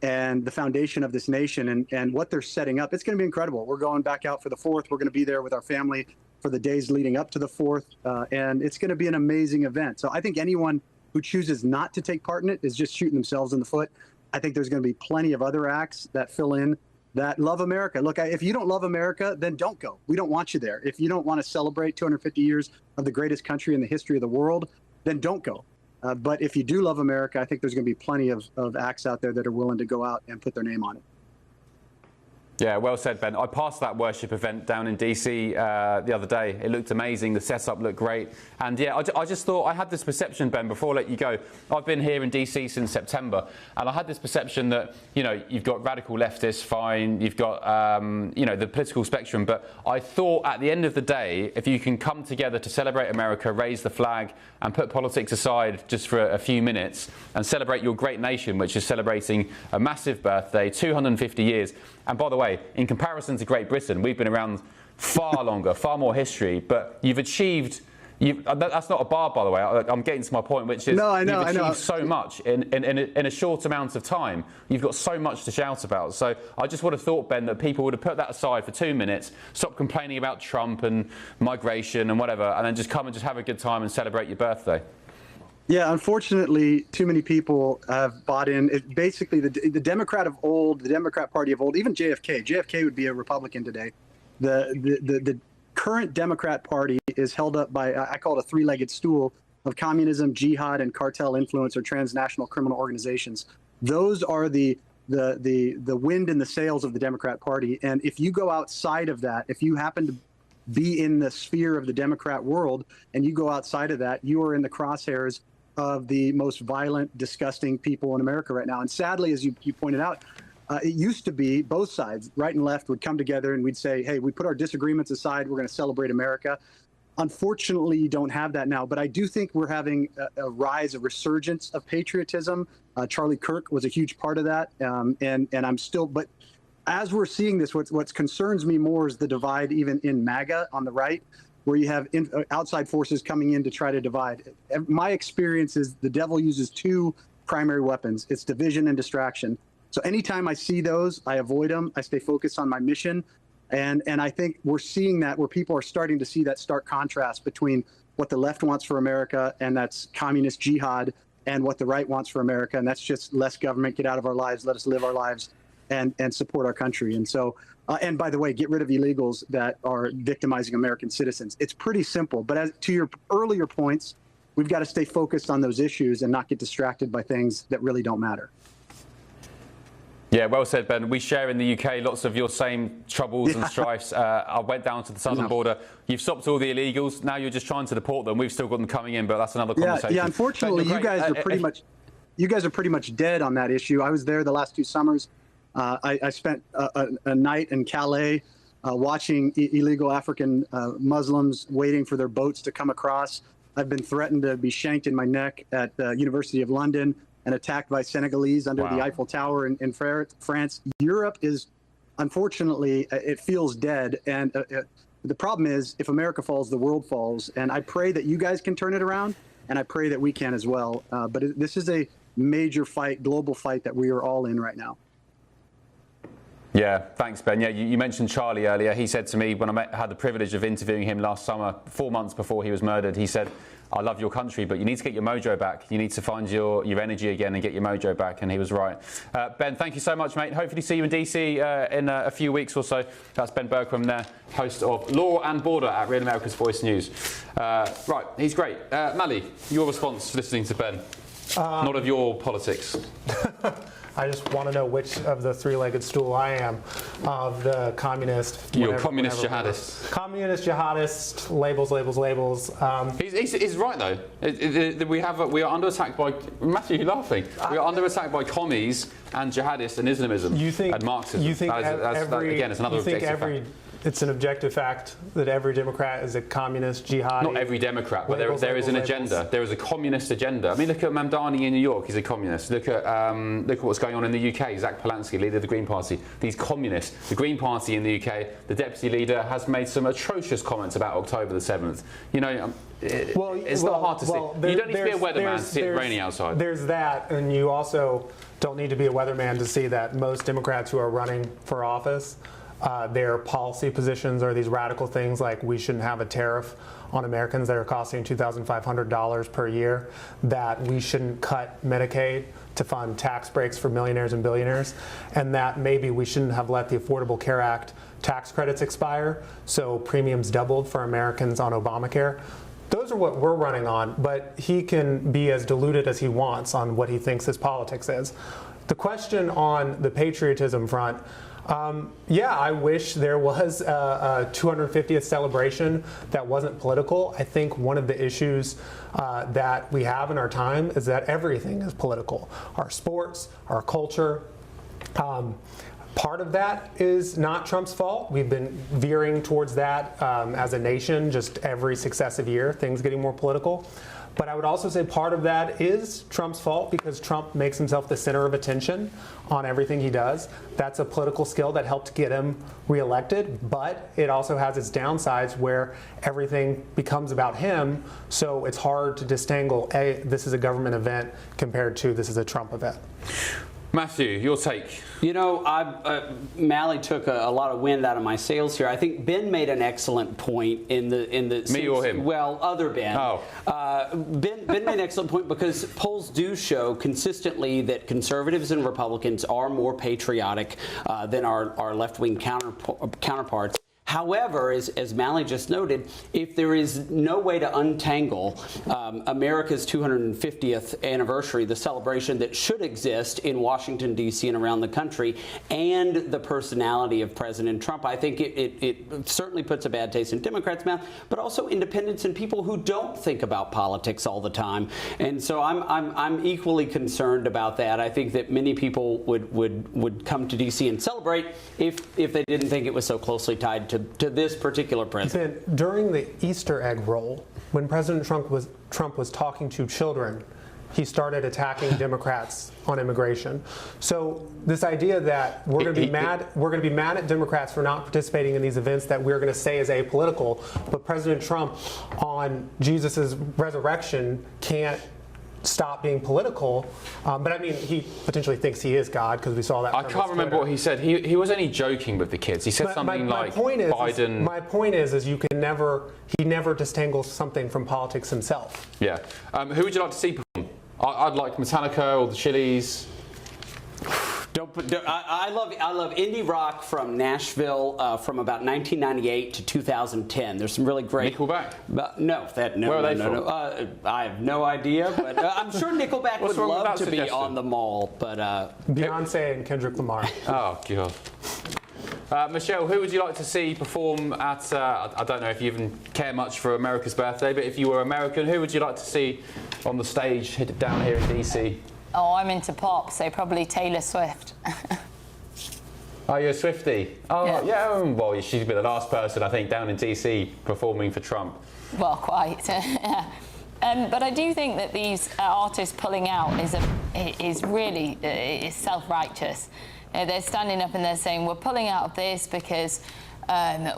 Speaker 7: and the foundation of this nation and what they're setting up. It's going to be incredible. We're going back out for the 4th. We're going to be there with our family for the days leading up to the 4th. And it's going to be an amazing event. So I think anyone who chooses not to take part in it is just shooting themselves in the foot. I think there's going to be plenty of other acts that fill in that love America. Look, if you don't love America, then don't go. We don't want you there. If you don't want to celebrate 250 years of the greatest country in the history of the world, then don't go. But if you do love America, I think there's going to be plenty of acts out there that are willing to go out and put their name on it.
Speaker 1: Yeah, well said, Ben. I passed that worship event down in DC the other day. It looked amazing. The setup looked great. And yeah, I just thought, I had this perception, Ben, before I let you go. I've been here in DC since September, and I had this perception that, you've got radical leftists, fine, you've got, the political spectrum. But I thought at the end of the day, if you can come together to celebrate America, raise the flag, and put politics aside just for a few minutes and celebrate your great nation, which is celebrating a massive birthday, 250 years. And by the way, in comparison to Great Britain, we've been around far longer, far more history, but you've achieved... that's not a bar, by the way. I'm getting to my point, which is you've achieved so much in a short amount of time. You've got so much to shout about. So I just would have thought, Ben, that people would have put that aside for 2 minutes, stop complaining about Trump and migration and whatever, and then just come and just have a good time and celebrate your birthday.
Speaker 7: Yeah, unfortunately, too many people have bought in. Basically, the Democrat of old, the Democrat Party of old, even JFK. JFK would be a Republican today. The current Democrat Party is held up by, I call it a three-legged stool of communism, jihad, and cartel influence or transnational criminal organizations. Those are the wind in the sails of the Democrat Party. And if you go outside of that, if you happen to be in the sphere of the Democrat world and you go outside of that, you are in the crosshairs of the most violent, disgusting people in America right now. And sadly, as you pointed out, it used to be both sides, right and left, would come together and we'd say, hey, we put our disagreements aside, we're going to celebrate America. Unfortunately, you don't have that now, but I do think we're having a rise, a resurgence of patriotism. Charlie Kirk was a huge part of that, and I'm still, but as we're seeing this, what concerns me more is the divide even in MAGA on the right, where you have outside forces coming in to try to divide. My experience is the devil uses two primary weapons. It's division and distraction. So anytime I see those, I avoid them. I stay focused on my mission. And I think we're seeing that where people are starting to see that stark contrast between what the left wants for America, and that's communist jihad, and what the right wants for America, and that's just less government, get out of our lives, let us live our lives, and support our country. And so, and by the way, get rid of illegals that are victimizing American citizens. It's pretty simple. But as to your earlier points, we've got to stay focused on those issues and not get distracted by things that really don't matter.
Speaker 1: Yeah, well said, Ben. We share in the UK lots of your same troubles and strifes. I went down to the southern border. You've stopped all the illegals. Now you're just trying to deport them. We've still got them coming in, but that's another conversation.
Speaker 7: Yeah. Unfortunately, you guys are pretty much dead on that issue. I was there the last 2 summers. I spent a night in Calais watching illegal African Muslims waiting for their boats to come across. I've been threatened to be shanked in my neck at the University of London and attacked by Senegalese under the Eiffel Tower in France. Europe is, unfortunately, it feels dead. And the problem is, if America falls, the world falls. And I pray that you guys can turn it around, and I pray that we can as well. But this is a major fight, global fight that we are all in right now.
Speaker 1: Yeah, thanks, Ben. Yeah, you mentioned Charlie earlier. He said to me when I had the privilege of interviewing him last summer, 4 months before he was murdered, he said, I love your country, but you need to get your mojo back. You need to find your energy again and get your mojo back. And he was right. Ben, thank you so much, mate. Hopefully see you in DC in a few weeks or so. That's Ben Bergquam there, host of Law and Border at Real America's Voice News. Right, he's great. Mally, your response to listening to Ben? Not of your politics.
Speaker 4: I just want to know which of the three-legged stool I am, of the communist.
Speaker 1: You're communist jihadist.
Speaker 4: Communist jihadist. Labels.
Speaker 1: He's right though. We are under attack by Matthew. You're laughing. We are under attack by commies and jihadists and Islamism and Marxism.
Speaker 4: You think
Speaker 1: again, it's another objective fact.
Speaker 4: It's an objective fact that every Democrat is a communist jihadi.
Speaker 1: Not every Democrat, but there is an agenda. There is a communist agenda. I mean, look at Mamdani in New York. He's a communist. Look at what's going on in the UK. Zach Polanski, leader of the Green Party. These communists. The Green Party in the UK, the deputy leader has made some atrocious comments about October the 7th. You know, it's not hard to see. You don't need to be a weatherman to see it raining outside.
Speaker 4: There's that, and you also don't need to be a weatherman to see that most Democrats who are running for office, their policy positions are these radical things like we shouldn't have a tariff on Americans that are costing $2,500 per year, that we shouldn't cut Medicaid to fund tax breaks for millionaires and billionaires, and that maybe we shouldn't have let the Affordable Care Act tax credits expire, so premiums doubled for Americans on Obamacare. Those are what we're running on, but he can be as deluded as he wants on what he thinks his politics is. The question on the patriotism front, yeah, I wish there was a 250th celebration that wasn't political. I think one of the issues that we have in our time is that everything is political. Our sports, our culture. Part of that is not Trump's fault. We've been veering towards that as a nation, just every successive year, things getting more political. But I would also say part of that is Trump's fault because Trump makes himself the center of attention on everything he does. That's a political skill that helped get him reelected, but it also has its downsides where everything becomes about him, so it's hard to disentangle, this is a government event compared to this is a Trump event.
Speaker 1: Matthew, your take.
Speaker 3: You know, Mally took a lot of wind out of my sails here. I think Ben made an excellent point in the
Speaker 1: Me or him?
Speaker 3: Well, other Ben.
Speaker 1: Oh.
Speaker 3: Ben made an excellent point because polls do show consistently that conservatives and Republicans are more patriotic than our left-wing counterparts. However, as Mally just noted, if there is no way to untangle America's 250th anniversary, the celebration that should exist in Washington, D.C. and around the country, and the personality of President Trump, I think it certainly puts a bad taste in Democrats' mouth, but also independents and people who don't think about politics all the time. And so I'm equally concerned about that. I think that many people would come to D.C. and celebrate if they didn't think it was so closely tied to this particular president.
Speaker 4: During the Easter egg roll, when President Trump was talking to children, he started attacking Democrats on immigration. So this idea that we're going to be mad at Democrats for not participating in these events that we're going to say is apolitical, but President Trump on Jesus' resurrection can't stop being political. But I mean, he potentially thinks he is God, because we saw that.
Speaker 1: I can't remember what he said. He was only joking with the kids. He said something like Biden.
Speaker 4: My point is he never disentangles something from politics himself.
Speaker 1: Yeah. Who would you like to see perform? I'd like Metallica or the Chili's.
Speaker 3: I love indie rock from Nashville from about 1998 to 2010. There's some really great.
Speaker 1: Nickelback?
Speaker 3: No.
Speaker 1: Where are they from?
Speaker 3: I have no idea, but I'm sure Nickelback would love to be on the mall. But
Speaker 4: Beyonce and Kendrick Lamar.
Speaker 1: Oh God. Michelle, who would you like to see perform at? I don't know if you even care much for America's birthday, but if you were American, who would you like to see on the stage down here in DC?
Speaker 6: Oh, I'm into pop, so probably Taylor Swift.
Speaker 1: Oh, you're a Swiftie? Oh, yeah. Well, she's been the last person, I think, down in DC performing for Trump.
Speaker 6: Well, quite. But I do think that these artists pulling out is really self-righteous. They're standing up and they're saying, we're pulling out of this because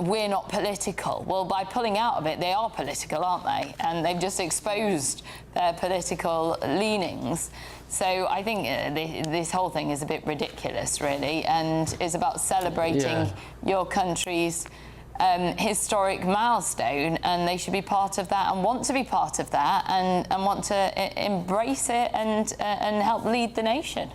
Speaker 6: we're not political. Well, by pulling out of it, they are political, aren't they? And they've just exposed their political leanings. So I think this whole thing is a bit ridiculous, really, and is about celebrating your country's historic milestone, and they should be part of that and want to be part of that and want to embrace it and help lead the nation.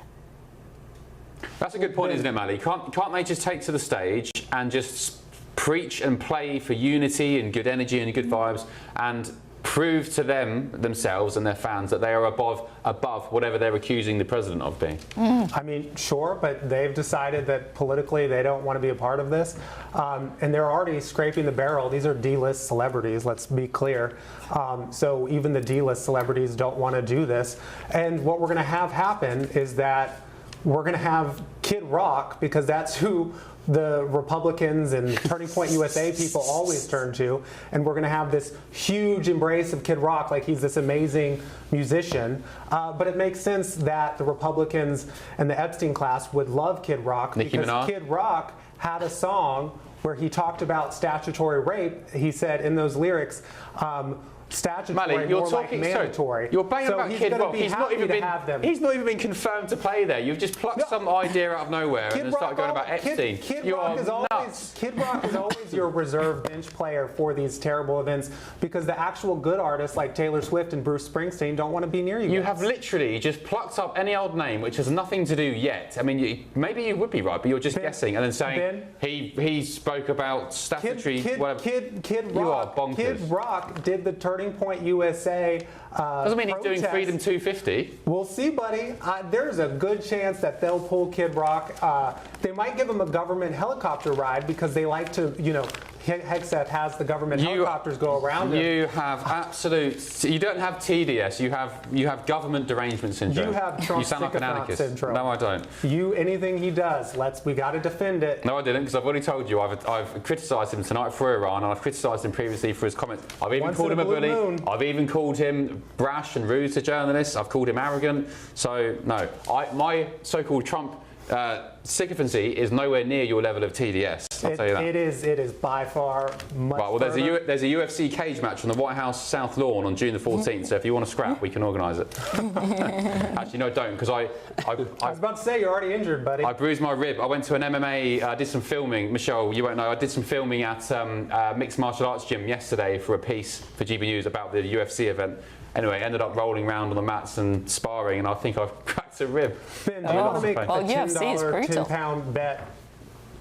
Speaker 1: That's a good point, isn't it, Mally? Can't they just take to the stage and just preach and play for unity and good energy and good vibes and prove to themselves and their fans that they are above whatever they're accusing the president of being?
Speaker 4: I mean, sure, but they've decided that politically they don't want to be a part of this. And they're already scraping the barrel. These are D-list celebrities, let's be clear. So even the D-list celebrities don't want to do this. And what we're going to have happen is that we're going to have Kid Rock, because that's who the Republicans and Turning Point USA people always turn to, and we're going to have this huge embrace of Kid Rock like he's this amazing musician. But it makes sense that the Republicans and the Epstein class would love Kid Rock because Kid Rock had a song where he talked about statutory rape. He said in those lyrics, statutory,
Speaker 1: Mally, you're
Speaker 4: more
Speaker 1: talking,
Speaker 4: like mandatory.
Speaker 1: You're banging about Kid Rock. He's not even been confirmed to play there. You've just plucked some idea out of nowhere and then started going about Epstein.
Speaker 4: Kid Rock is always your reserve bench player for these terrible events, because the actual good artists like Taylor Swift and Bruce Springsteen don't want to be near you.
Speaker 1: You have literally just plucked up any old name which has nothing to do yet. I mean, maybe you would be right, but you're just guessing and then saying he spoke about statutory whatever.
Speaker 4: Kid Rock,
Speaker 1: you are bonkers.
Speaker 4: Kid Rock did the Turning Point USA
Speaker 1: doesn't mean he's doing Freedom 250.
Speaker 4: We'll see, buddy. There's a good chance that they'll pull Kid Rock. They might give him a government helicopter ride because they like to, Hegseth has the government helicopters go around him.
Speaker 1: You have you don't have TDS, you have government derangement syndrome.
Speaker 4: You have Trump
Speaker 1: You sound like an anarchist.
Speaker 4: syndrome.
Speaker 1: No, I don't.
Speaker 4: Anything he does, we got to defend it.
Speaker 1: No, I didn't, because I've already told you I've criticised him tonight for Iran, and I've criticised him previously for his comments. I've even called him a bully. I've even called him brash and rude to journalists. I've called him arrogant. So no, my so-called Trump sycophancy is nowhere near your level of TDS. I'll tell you that.
Speaker 4: It is by far much.
Speaker 1: Right, well, there's a UFC cage match on the White House South Lawn on June the 14th. So if you want to scrap, we can organise it. Actually, no, don't, because I
Speaker 4: was about to say you're already injured, buddy.
Speaker 1: I bruised my rib. I went to an MMA. Did some filming. Michelle, you won't know. I did some filming at Mixed Martial Arts Gym yesterday for a piece for GBNews about the UFC event. Anyway, ended up rolling around on the mats and sparring, and I think I've cracked a rib.
Speaker 4: Ben, do you want to make a $10, 10-pound bet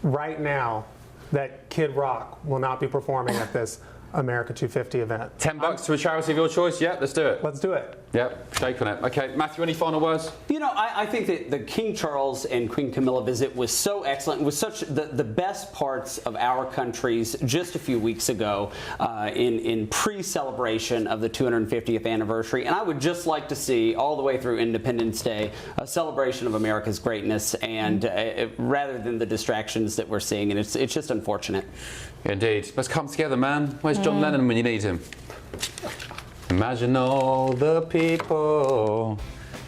Speaker 4: right now that Kid Rock will not be performing at this America 250 event.
Speaker 1: $10 to a charity of your choice? Yeah, let's do it.
Speaker 4: Let's do it.
Speaker 1: Yep, shake on it. Okay, Matthew, any final words?
Speaker 3: You know, I think that the King Charles and Queen Camilla visit was so excellent. It was such the best parts of our countries just a few weeks ago in pre-celebration of the 250th anniversary. And I would just like to see all the way through Independence Day a celebration of America's greatness, and rather than the distractions that we're seeing. And it's just unfortunate.
Speaker 1: Indeed. Let's come together, man. Where's John Lennon when you need him? Imagine all the people,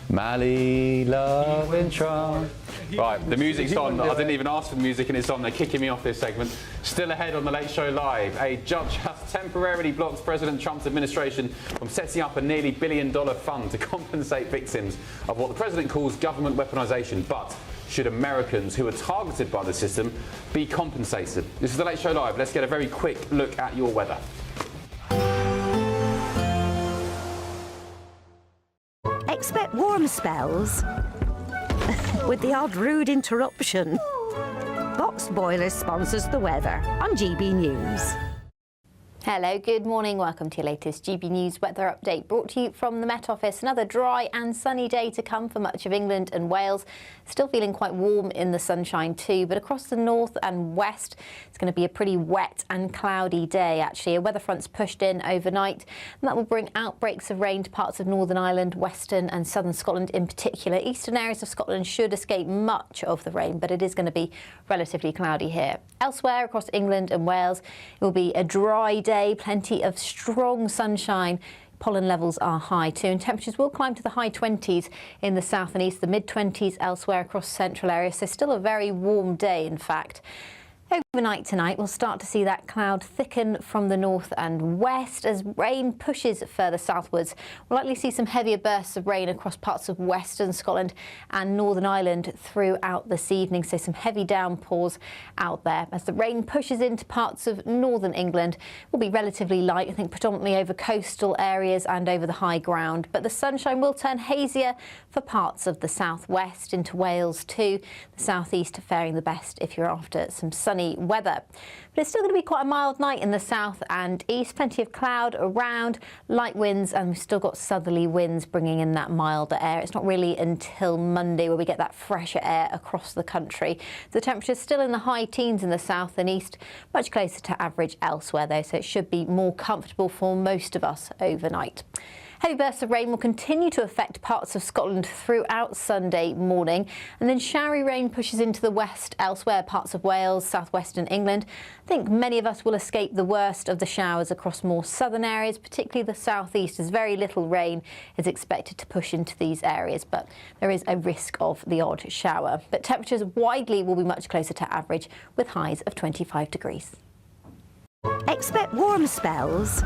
Speaker 1: Mali, love and Trump. Right, the music's on. I didn't even ask for the music and it's on. They're kicking me off this segment. Still ahead on The Late Show Live. A judge has temporarily blocked President Trump's administration from setting up a nearly $1 billion fund to compensate victims of what the president calls government weaponization. But should Americans who are targeted by the system be compensated? This is The Late Show Live. Let's get a very quick look at your weather.
Speaker 9: Expect warm spells with the odd rude interruption. Boxed Boilers sponsors the weather on GB News.
Speaker 11: Hello, good morning. Welcome to your latest GB News weather update, brought to you from the Met Office. Another dry and sunny day to come for much of England and Wales. Still feeling quite warm in the sunshine too, but across the north and west, it's going to be a pretty wet and cloudy day, actually. A weather front's pushed in overnight, and that will bring outbreaks of rain to parts of Northern Ireland, western and southern Scotland in particular. Eastern areas of Scotland should escape much of the rain, but it is going to be relatively cloudy here. Elsewhere across England and Wales, it will be a dry day, plenty of strong sunshine. Pollen levels are high too, and temperatures will climb to the high 20s in the south and east, the mid-20s elsewhere across central areas. So still a very warm day, in fact. Overnight tonight, we'll start to see that cloud thicken from the north and west as rain pushes further southwards. We'll likely see some heavier bursts of rain across parts of western Scotland and Northern Ireland throughout this evening, so some heavy downpours out there. As the rain pushes into parts of northern England, it will be relatively light, I think predominantly over coastal areas and over the high ground. But the sunshine will turn hazier for parts of the southwest into Wales too. The southeast faring the best if you're after some sunny weather. But it's still going to be quite a mild night in the south and east. Plenty of cloud around, light winds, and we've still got southerly winds bringing in that milder air. It's not really until Monday where we get that fresher air across the country. The temperature's still in the high teens in the south and east, much closer to average elsewhere though, so it should be more comfortable for most of us overnight. Heavy bursts of rain will continue to affect parts of Scotland throughout Sunday morning, and then showery rain pushes into the west elsewhere, parts of Wales, southwestern England. I think many of us will escape the worst of the showers across more southern areas, particularly the southeast, as very little rain is expected to push into these areas, but there is a risk of the odd shower. But temperatures widely will be much closer to average, with highs of 25 degrees.
Speaker 9: Expect warm spells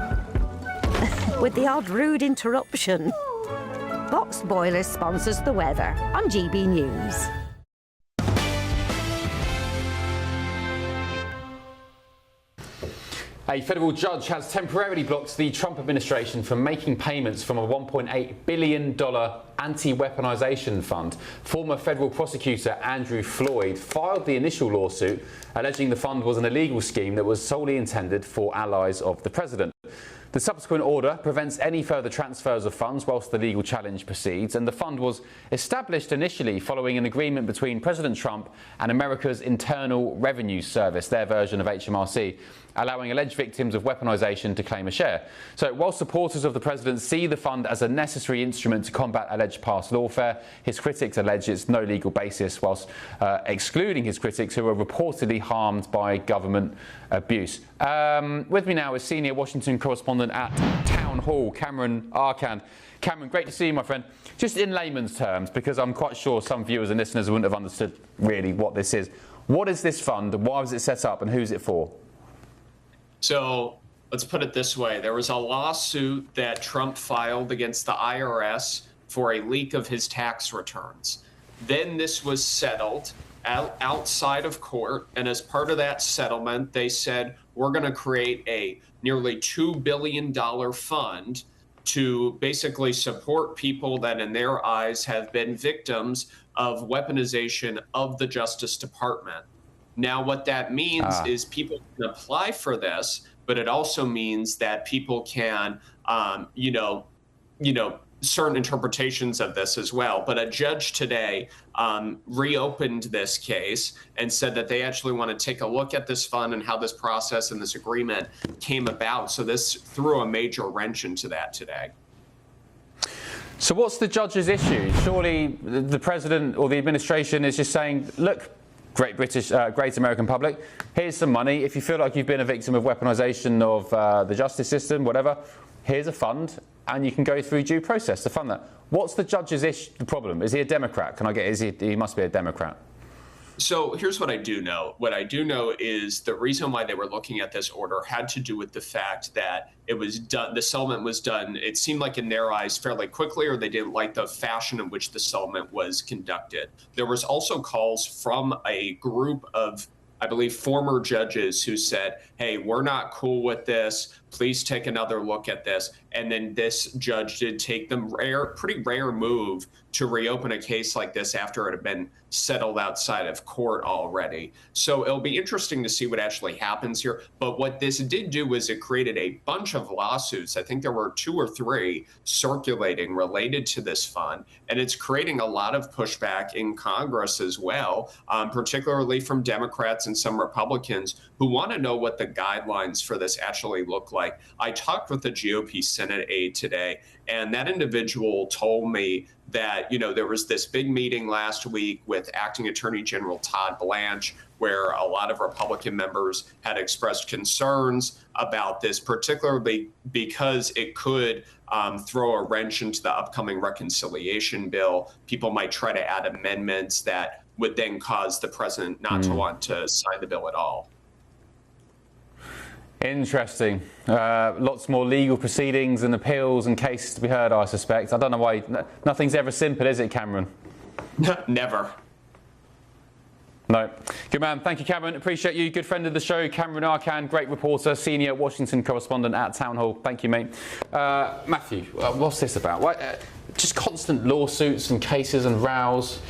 Speaker 9: with the odd rude interruption. Boxed Boilers sponsors the weather on GB News.
Speaker 1: A federal judge has temporarily blocked the Trump administration from making payments from a $1.8 billion anti-weaponization fund. Former federal prosecutor Andrew Floyd filed the initial lawsuit alleging the fund was an illegal scheme that was solely intended for allies of the president. The subsequent order prevents any further transfers of funds whilst the legal challenge proceeds, and the fund was established initially following an agreement between President Trump and America's Internal Revenue Service, their version of HMRC, allowing alleged victims of weaponization to claim a share. So while supporters of the president see the fund as a necessary instrument to combat alleged past lawfare, his critics allege it's no legal basis, whilst excluding his critics who are reportedly harmed by government abuse. With me now is senior Washington correspondent at Town Hall, Cameron Arcand. Cameron, great to see you, my friend. Just in layman's terms, because I'm quite sure some viewers and listeners wouldn't have understood really what this is. What is this fund? Why was it set up, and who's it for?
Speaker 12: So let's put it this way. There was a lawsuit that Trump filed against the IRS for a leak of his tax returns. Then this was settled outside of court. And as part of that settlement, they said, we're going to create a nearly $2 billion fund to basically support people that in their eyes have been victims of weaponization of the Justice Department. Now, what that means is people can apply for this, but it also means that people can, certain interpretations of this as well. But a judge today reopened this case and said that they actually want to take a look at this fund and how this process and this agreement came about. So this threw a major wrench into that today.
Speaker 1: So what's the judge's issue? Surely the president or the administration is just saying, look, great American public, here's some money. If you feel like you've been a victim of weaponization of the justice system, whatever, here's a fund, and you can go through due process to fund that. What's the judge's problem? Is he a Democrat? He must be a Democrat.
Speaker 12: So here's what I do know. What I do know is the reason why they were looking at this order had to do with the fact that it was done, the settlement was done, it seemed like in their eyes fairly quickly, or they didn't like the fashion in which the settlement was conducted. There was also calls from a group of, I believe, former judges who said, hey, we're not cool with this. Please take another look at this. And then this judge did take the pretty rare move to reopen a case like this after it had been settled outside of court already. So it'll be interesting to see what actually happens here. But what this did do was it created a bunch of lawsuits. I think there were 2 or 3 circulating related to this fund. And it's creating a lot of pushback in Congress as well, particularly from Democrats and some Republicans who want to know what the guidelines for this actually look like. I talked with the GOP Senate aide today, and that individual told me that, there was this big meeting last week with Acting Attorney General Todd Blanche, where a lot of Republican members had expressed concerns about this, particularly because it could throw a wrench into the upcoming reconciliation bill. People might try to add amendments that would then cause the president not to want to sign the bill at all.
Speaker 1: Interesting. Lots more legal proceedings and appeals and cases to be heard, I suspect. I don't know why. Nothing's ever simple, is it, Cameron?
Speaker 12: Never.
Speaker 1: No. Good man. Thank you, Cameron. Appreciate you. Good friend of the show, Cameron Arcan, great reporter, senior Washington correspondent at Town Hall. Thank you, mate. Matthew, what's this about? Just constant lawsuits and cases and rows.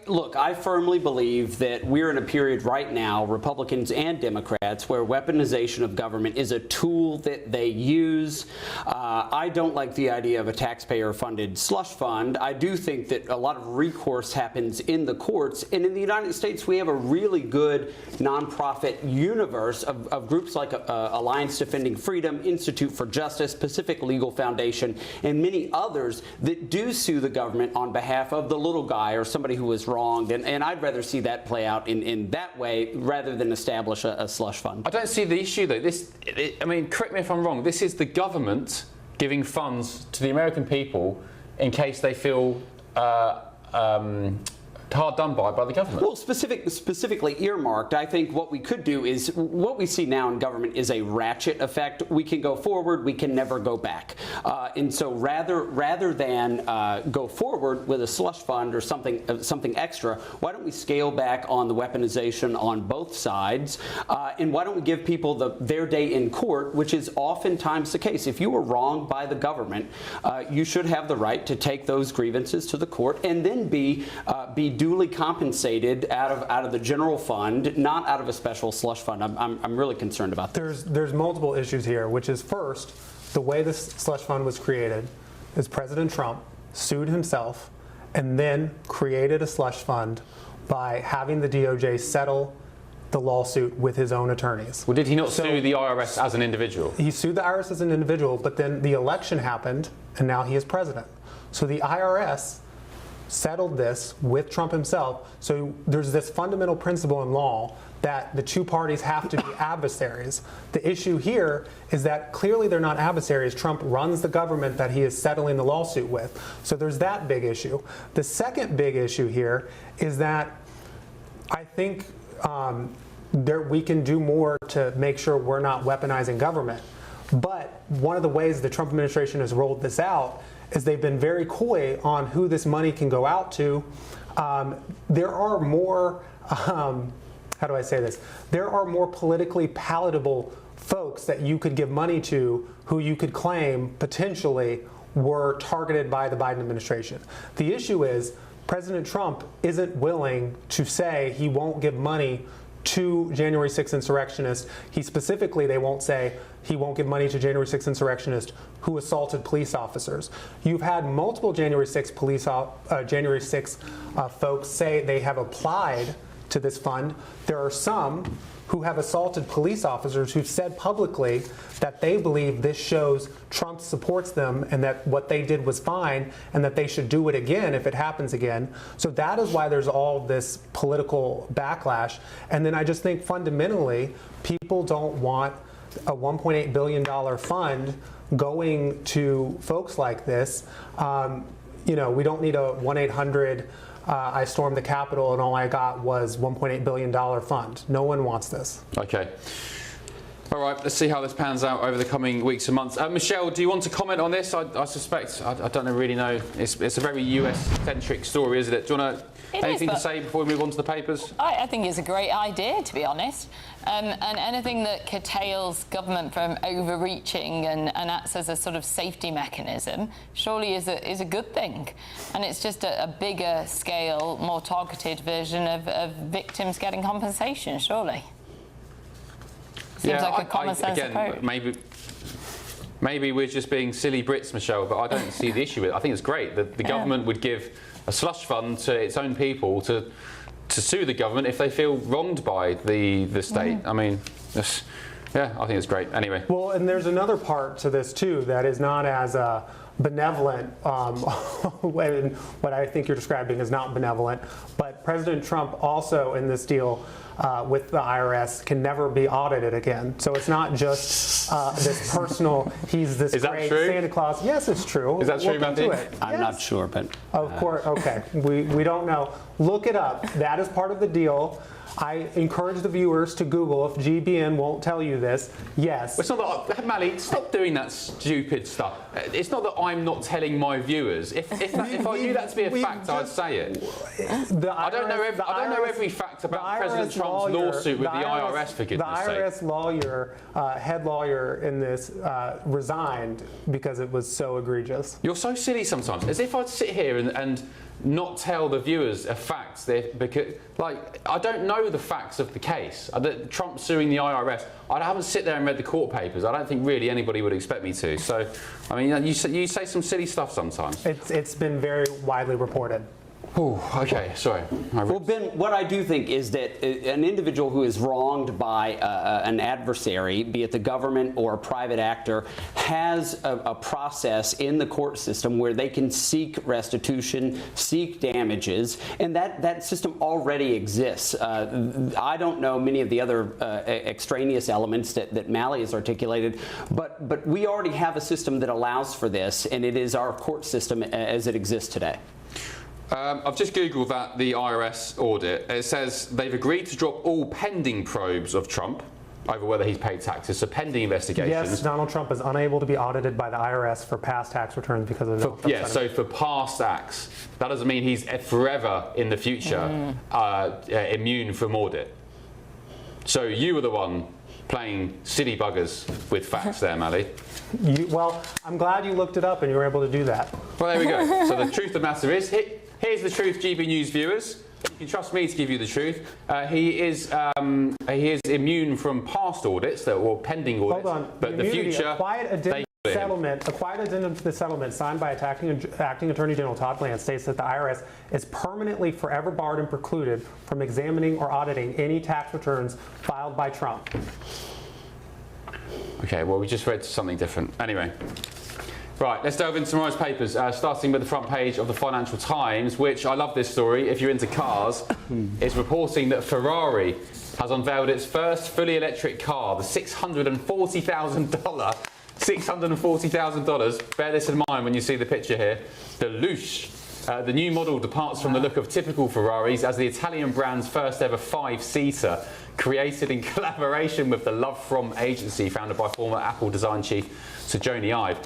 Speaker 3: Look, I firmly believe that we're in a period right now, Republicans and Democrats, where weaponization of government is a tool that they use. I don't like the idea of a taxpayer-funded slush fund. I do think that a lot of recourse happens in the courts. And in the United States, we have a really good nonprofit universe of groups like Alliance Defending Freedom, Institute for Justice, Pacific Legal Foundation, and many others that do sue the government on behalf of the little guy or somebody who was wronged. And I'd rather see that play out in that way rather than establish a slush fund.
Speaker 1: I don't see the issue, though. Correct me if I'm wrong. This is the government giving funds to the American people in case they feel hard done by the government.
Speaker 3: Well, specifically earmarked, I think what we could do is, what we see now in government is a ratchet effect. We can go forward, we can never go back. And so rather than go forward with a slush fund or something extra, why don't we scale back on the weaponization on both sides? And why don't we give people their day in court, which is oftentimes the case. If you were wronged by the government, you should have the right to take those grievances to the court and then be duly compensated out of the general fund, not out of a special slush fund. I'm really concerned about that.
Speaker 4: There's multiple issues here, which is first, the way this slush fund was created is President Trump sued himself and then created a slush fund by having the DOJ settle the lawsuit with his own attorneys.
Speaker 1: Well, did he not sue the IRS as an individual?
Speaker 4: He sued the IRS as an individual, but then the election happened and now he is president. So the IRS settled this with Trump himself. So there's this fundamental principle in law that the two parties have to be adversaries. The issue here is that clearly they're not adversaries. Trump runs the government that he is settling the lawsuit with. So there's that big issue. The second big issue here is that I think we can do more to make sure we're not weaponizing government. But one of the ways the Trump administration has rolled this out is they've been very coy on who this money can go out to. There are more, how do I say this? There are more politically palatable folks that you could give money to who you could claim potentially were targeted by the Biden administration. The issue is President Trump isn't willing to say he won't give money to January 6th insurrectionists. They won't say he won't give money to January 6th insurrectionists who assaulted police officers. You've had multiple January 6th folks say they have applied to this fund. There are some who have assaulted police officers who've said publicly that they believe this shows Trump supports them and that what they did was fine and that they should do it again if it happens again. So that is why there's all this political backlash. And then I just think fundamentally, people don't want a $1.8 billion fund going to folks like this. We don't need a 1-800 I stormed the Capitol and all I got was $1.8 billion fund. No one wants this.
Speaker 1: Okay. All right, let's see how this pans out over the coming weeks and months. Michelle, do you want to comment on this? I suspect, I don't really know. It's a very US-centric story, isn't it? Do you want anything to say before we move on to the papers?
Speaker 6: I think it's a great idea, to be honest. And anything that curtails government from overreaching and acts as a sort of safety mechanism surely is a good thing. And it's just a bigger scale, more targeted version of victims getting compensation, surely. Seems like a common sense approach.
Speaker 1: Maybe we're just being silly Brits, Michelle, but I don't see the issue with it. I think it's great that the government would give a slush fund to its own people to sue the government if they feel wronged by the state. I mean, yeah, I think it's great. Anyway.
Speaker 4: Well, and there's another part to this too that is not as benevolent. What I think you're describing is not benevolent. But President Trump also in this deal with the IRS can never be audited again. So it's not just this personal, he's this great Santa Claus. Yes, it's true.
Speaker 1: Is that true, Matthew?
Speaker 3: I'm not sure, but...
Speaker 4: Of course, okay. We don't know. Look it up. That is part of the deal. I encourage the viewers to Google if GBN won't tell you this. Yes.
Speaker 1: It's not that, Mally, stop doing that stupid stuff. It's not that I'm not telling my viewers. If I knew that to be a fact, I'd say it. I don't know every fact about President Trump's lawsuit with the IRS, for goodness sake.
Speaker 4: The IRS lawyer, head lawyer in this, resigned because it was so egregious.
Speaker 1: You're so silly sometimes. As if I'd sit here and not tell the viewers a fact, because, like, I don't know the facts of the case. Trump suing the IRS, I haven't sit there and read the court papers. I don't think really anybody would expect me to. So, I mean, you say some silly stuff sometimes.
Speaker 4: It's been very widely reported.
Speaker 1: Oh, okay, sorry.
Speaker 3: Well, Ben, what I do think is that an individual who is wronged by an adversary, be it the government or a private actor, has a process in the court system where they can seek restitution, seek damages, and that system already exists. I don't know many of the other extraneous elements that Mally has articulated, but we already have a system that allows for this, and it is our court system as it exists today.
Speaker 1: I've just Googled that, the IRS audit. It says they've agreed to drop all pending probes of Trump over whether he's paid taxes, so pending investigations.
Speaker 4: Yes, Donald Trump is unable to be audited by the IRS for past tax returns because of the
Speaker 1: so for past acts. That doesn't mean he's forever in the future immune from audit. So you were the one playing silly buggers with facts there, Mally.
Speaker 4: Well, I'm glad you looked it up and you were able to do that.
Speaker 1: Well, there we go. So the truth of the matter is, here's the truth, GB News viewers. You can trust me to give you the truth. He is immune from past audits or pending audits.
Speaker 4: Hold on.
Speaker 1: But the future,
Speaker 4: a quiet addendum to the settlement signed by acting Attorney General Todd Bland states that the IRS is permanently forever barred and precluded from examining or auditing any tax returns filed by Trump.
Speaker 1: Okay, well, we just read something different. Anyway. Right, let's delve into tomorrow's papers, starting with the front page of the Financial Times, which, I love this story, if you're into cars, is reporting that Ferrari has unveiled its first fully electric car, the $640,000, bear this in mind when you see the picture here, the Luce. The new model departs from the look of typical Ferraris as the Italian brand's first ever 5-seater, created in collaboration with the Love From agency founded by former Apple design chief Sir Jony Ive.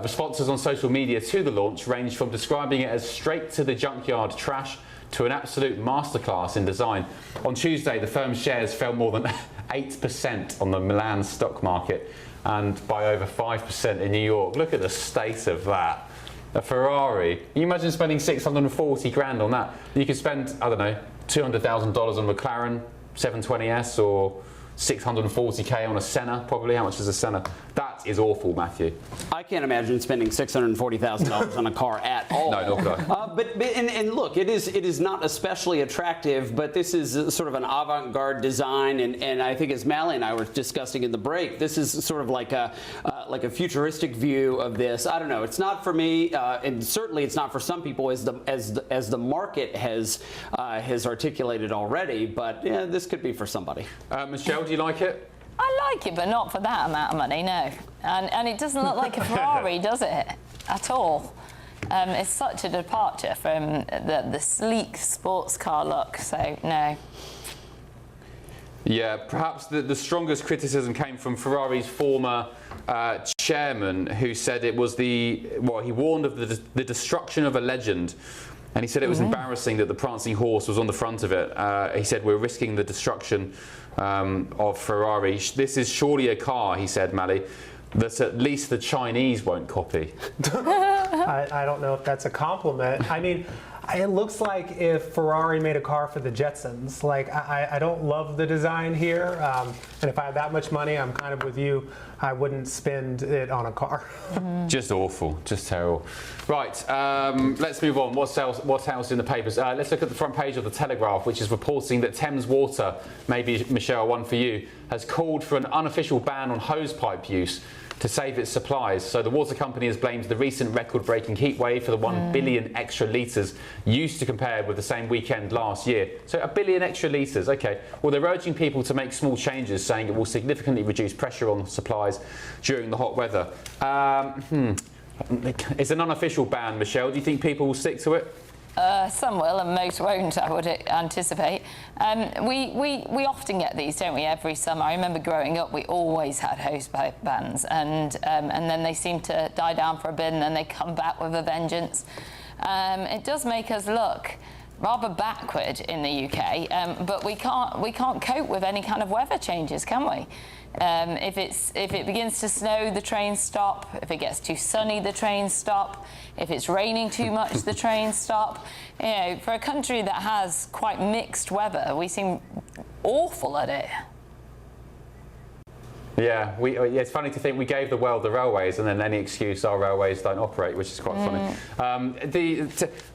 Speaker 1: Responses on social media to the launch ranged from describing it as straight to the junkyard trash to an absolute masterclass in design. On Tuesday, the firm's shares fell more than 8% on the Milan stock market and by over 5% in New York. Look at the state of that. A Ferrari. Can you imagine spending 640 grand on that? You could spend, I don't know, $200,000 on McLaren, 720S or 640k on a Senna, probably. How much is a Senna? That is awful, Matthew.
Speaker 3: I can't imagine spending $640,000 on a car at all.
Speaker 1: No, nor could I.
Speaker 3: But look, it is not especially attractive, but this is sort of an avant-garde design, and I think as Mally and I were discussing in the break, this is sort of like a futuristic view of this. I don't know. It's not for me, and certainly it's not for some people, as the market has articulated already. But yeah, this could be for somebody.
Speaker 1: Michelle, do you like it?
Speaker 6: I like it, but not for that amount of money, no. And it doesn't look like a Ferrari, does it? At all. It's such a departure from the sleek sports car look, so no.
Speaker 1: Yeah, perhaps the strongest criticism came from Ferrari's former chairman, who said it was he warned of the destruction of a legend. And he said it was embarrassing that the prancing horse was on the front of it. He said, we're risking the destruction of Ferrari. This is surely a car, he said, Mally, that at least the Chinese won't copy.
Speaker 4: I don't know if that's a compliment. I mean, it looks like if Ferrari made a car for the Jetsons. Like, I don't love the design here. And if I had that much money, I'm kind of with you. I wouldn't spend it on a car.
Speaker 1: Just awful, just terrible. Right, let's move on. What else in the papers? Let's look at the front page of the Telegraph, which is reporting that Thames Water, maybe, Michelle, one for you, has called for an unofficial ban on hosepipe use to save its supplies. So the water company has blamed the recent record-breaking heat wave for the 1 billion extra litres used to compare with the same weekend last year. So 1 billion extra litres, okay. Well, they're urging people to make small changes, saying it will significantly reduce pressure on supplies during the hot weather. It's an unofficial ban, Michelle. Do you think people will stick to it?
Speaker 6: Some will and most won't, I would anticipate. We often get these, don't we, every summer. I remember growing up, we always had hosepipe bans, and then they seem to die down for a bit and then they come back with a vengeance. It does make us look rather backward in the UK, but we can't cope with any kind of weather changes, can we? If it begins to snow, the trains stop. If it gets too sunny, the trains stop. If it's raining too much, the trains stop. You know, for a country that has quite mixed weather, we seem awful at it.
Speaker 1: Yeah, it's funny to think we gave the world the railways, and then any excuse our railways don't operate, which is quite funny.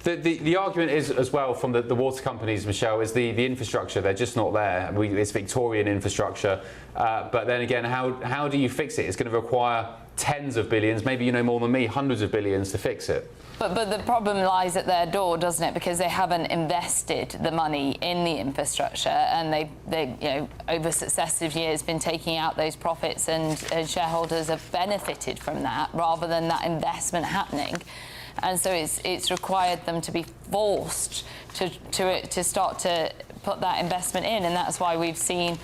Speaker 1: The argument is as well from the water companies, Michelle, is the infrastructure. They're just not there. It's Victorian infrastructure, but then again, how do you fix it? It's going to require tens of billions, maybe you know more than me, hundreds of billions to fix it.
Speaker 6: But the problem lies at their door, doesn't it? Because they haven't invested the money in the infrastructure, and they over successive years been taking out those profits, and shareholders have benefited from that rather than that investment happening. And so it's required them to be forced to start to put that investment in, and that's why we've seen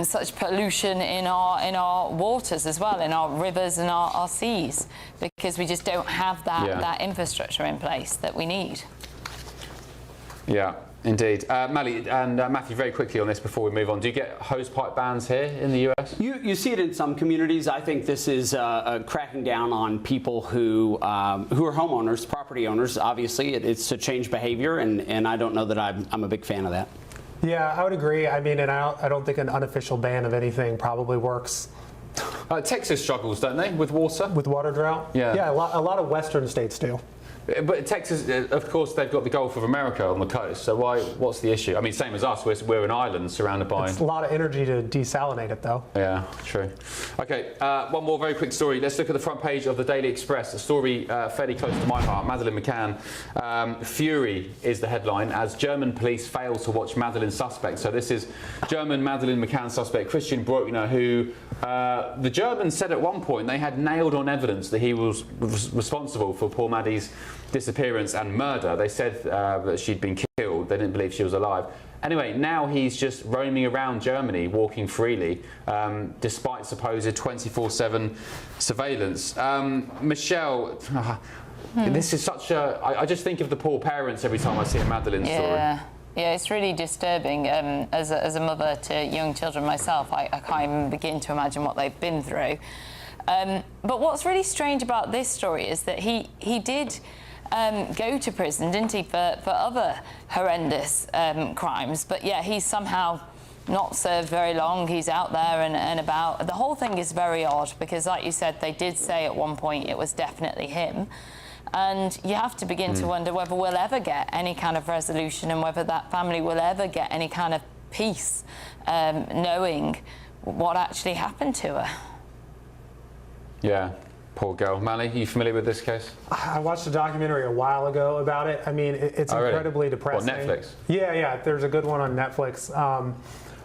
Speaker 6: such pollution in our waters as well, in our rivers and our seas, because we just don't have that infrastructure in place that we need.
Speaker 1: Yeah, indeed. Mally and Matthew, very quickly on this before we move on. Do you get hosepipe bans here in the US?
Speaker 3: You see it in some communities. I think this is cracking down on people who are homeowners, property owners. Obviously, it's to change behavior, and I don't know that I'm a big fan of that.
Speaker 4: Yeah, I would agree. I mean, and I don't think an unofficial ban of anything probably works.
Speaker 1: Texas struggles, don't they, with water?
Speaker 4: With water drought?
Speaker 1: Yeah.
Speaker 4: Yeah, a lot of western states do.
Speaker 1: But Texas, of course, they've got the Gulf of America on the coast, so what's the issue? I mean, same as us, we're an island surrounded by...
Speaker 4: It's a lot of energy to desalinate it, though.
Speaker 1: Yeah, true. OK, one more very quick story. Let's look at the front page of the Daily Express, a story fairly close to my heart. Madeleine McCann. Fury is the headline, as German police fail to watch Madeleine's suspect. So this is German Madeleine McCann suspect, Christian Bruckner, who the Germans said at one point they had nailed on evidence that he was responsible for poor Maddie's disappearance and murder. They said that she'd been killed. They didn't believe she was alive. Anyway, now he's just roaming around Germany, walking freely, despite supposed 24/7 surveillance. Michelle, this is such a... I just think of the poor parents every time I see a Madeleine story.
Speaker 6: Yeah, it's really disturbing. As a mother to young children myself, I can't even begin to imagine what they've been through. But what's really strange about this story is that he did go to prison, didn't he, for other horrendous crimes, but yeah, he's somehow not served very long. He's out there and about. The whole thing is very odd because, like you said, they did say at one point it was definitely him. And you have to begin to wonder whether we'll ever get any kind of resolution and whether that family will ever get any kind of peace, knowing what actually happened to her.
Speaker 1: Yeah, poor girl. Mally, are you familiar with this case?
Speaker 4: I watched a documentary a while ago about it. I mean, it's incredibly depressing.
Speaker 1: What, Netflix?
Speaker 4: Yeah, there's a good one on Netflix.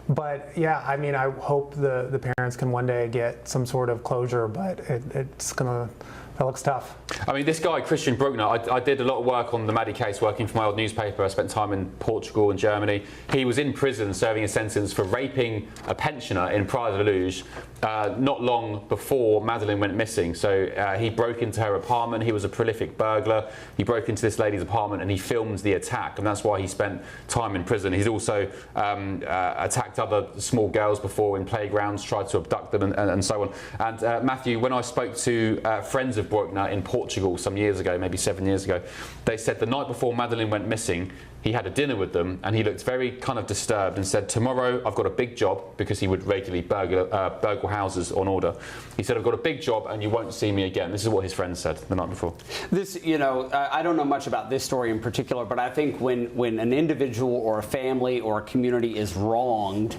Speaker 4: But yeah, I mean, I hope the parents can one day get some sort of closure, but that looks tough.
Speaker 1: I mean, this guy, Christian Bruckner, I did a lot of work on the Maddie case working for my old newspaper. I spent time in Portugal and Germany. He was in prison serving a sentence for raping a pensioner in Praia de Luz not long before Madeleine went missing. So he broke into her apartment. He was a prolific burglar. He broke into this lady's apartment and he filmed the attack, and that's why he spent time in prison. He's also attacked other small girls before in playgrounds, tried to abduct them and so on. And Matthew, when I spoke to friends of Bruckner in Portugal some years ago, maybe 7 years ago, they said the night before Madeleine went missing, he had a dinner with them and he looked very kind of disturbed and said, tomorrow I've got a big job, because he would regularly burgle houses on order. He said, I've got a big job and you won't see me again. This is what his friends said the night before.
Speaker 3: This, I don't know much about this story in particular, but I think when an individual or a family or a community is wronged,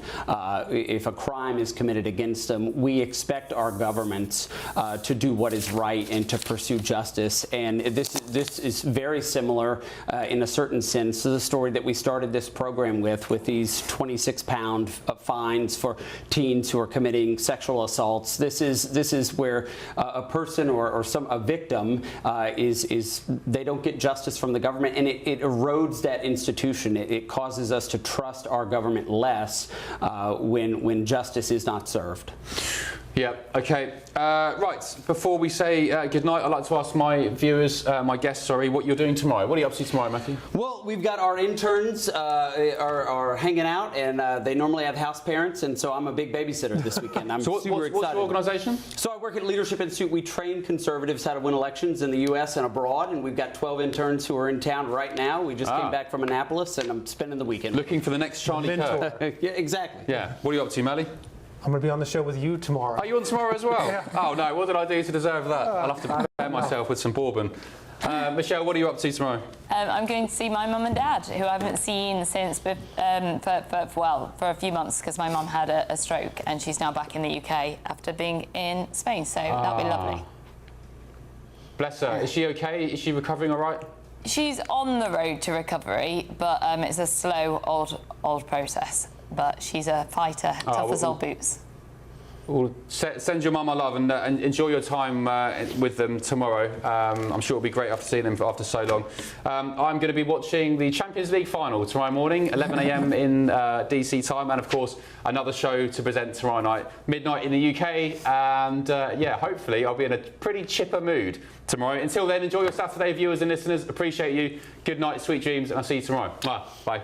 Speaker 3: if a crime is committed against them, we expect our governments to do what is right and to pursue justice. And this is very similar in a certain sense to the story that we started this program with these 26-pound fines for teens who are committing sexual assaults. This is where a person or a victim is they don't get justice from the government, and it erodes that institution. It causes us to trust our government less when justice is not served.
Speaker 1: Yeah, okay. Right, before we say goodnight, I'd like to ask my viewers, my guests, what you're doing tomorrow. What are you up to tomorrow, Matthew?
Speaker 3: Well, we've got our interns are hanging out, and they normally have house parents, and so I'm a big babysitter this weekend. I'm super excited.
Speaker 1: What's your organisation?
Speaker 3: So I work at Leadership Institute. We train conservatives how to win elections in the U.S. and abroad, and we've got 12 interns who are in town right now. We just came back from Annapolis, and I'm spending the weekend.
Speaker 1: Looking for the next Charlie Kirk.
Speaker 3: Yeah, exactly.
Speaker 1: Yeah. What are you up to, Mally?
Speaker 4: I'm going to be on the show with you tomorrow.
Speaker 1: Are you on tomorrow as well?
Speaker 4: Yeah.
Speaker 1: Oh no, what did I do to deserve that? I'll have to prepare myself with some bourbon. Michelle, what are you up to tomorrow?
Speaker 6: I'm going to see my mum and dad, who I haven't seen since for a few months, because my mum had a stroke and she's now back in the UK after being in Spain, so that'll be lovely.
Speaker 1: Bless her. Is she okay? Is she recovering all right?
Speaker 6: She's on the road to recovery, but it's a slow, old process. But she's a fighter, tough as old boots.
Speaker 1: Well, send your mum my love and enjoy your time with them tomorrow. I'm sure it'll be great after seeing them after so long. I'm going to be watching the Champions League final tomorrow morning, 11 a.m. in DC time, and of course another show to present tomorrow night, midnight in the UK. And yeah, hopefully I'll be in a pretty chipper mood tomorrow. Until then, enjoy your Saturday, viewers and listeners. Appreciate you. Good night, sweet dreams, and I'll see you tomorrow. Bye.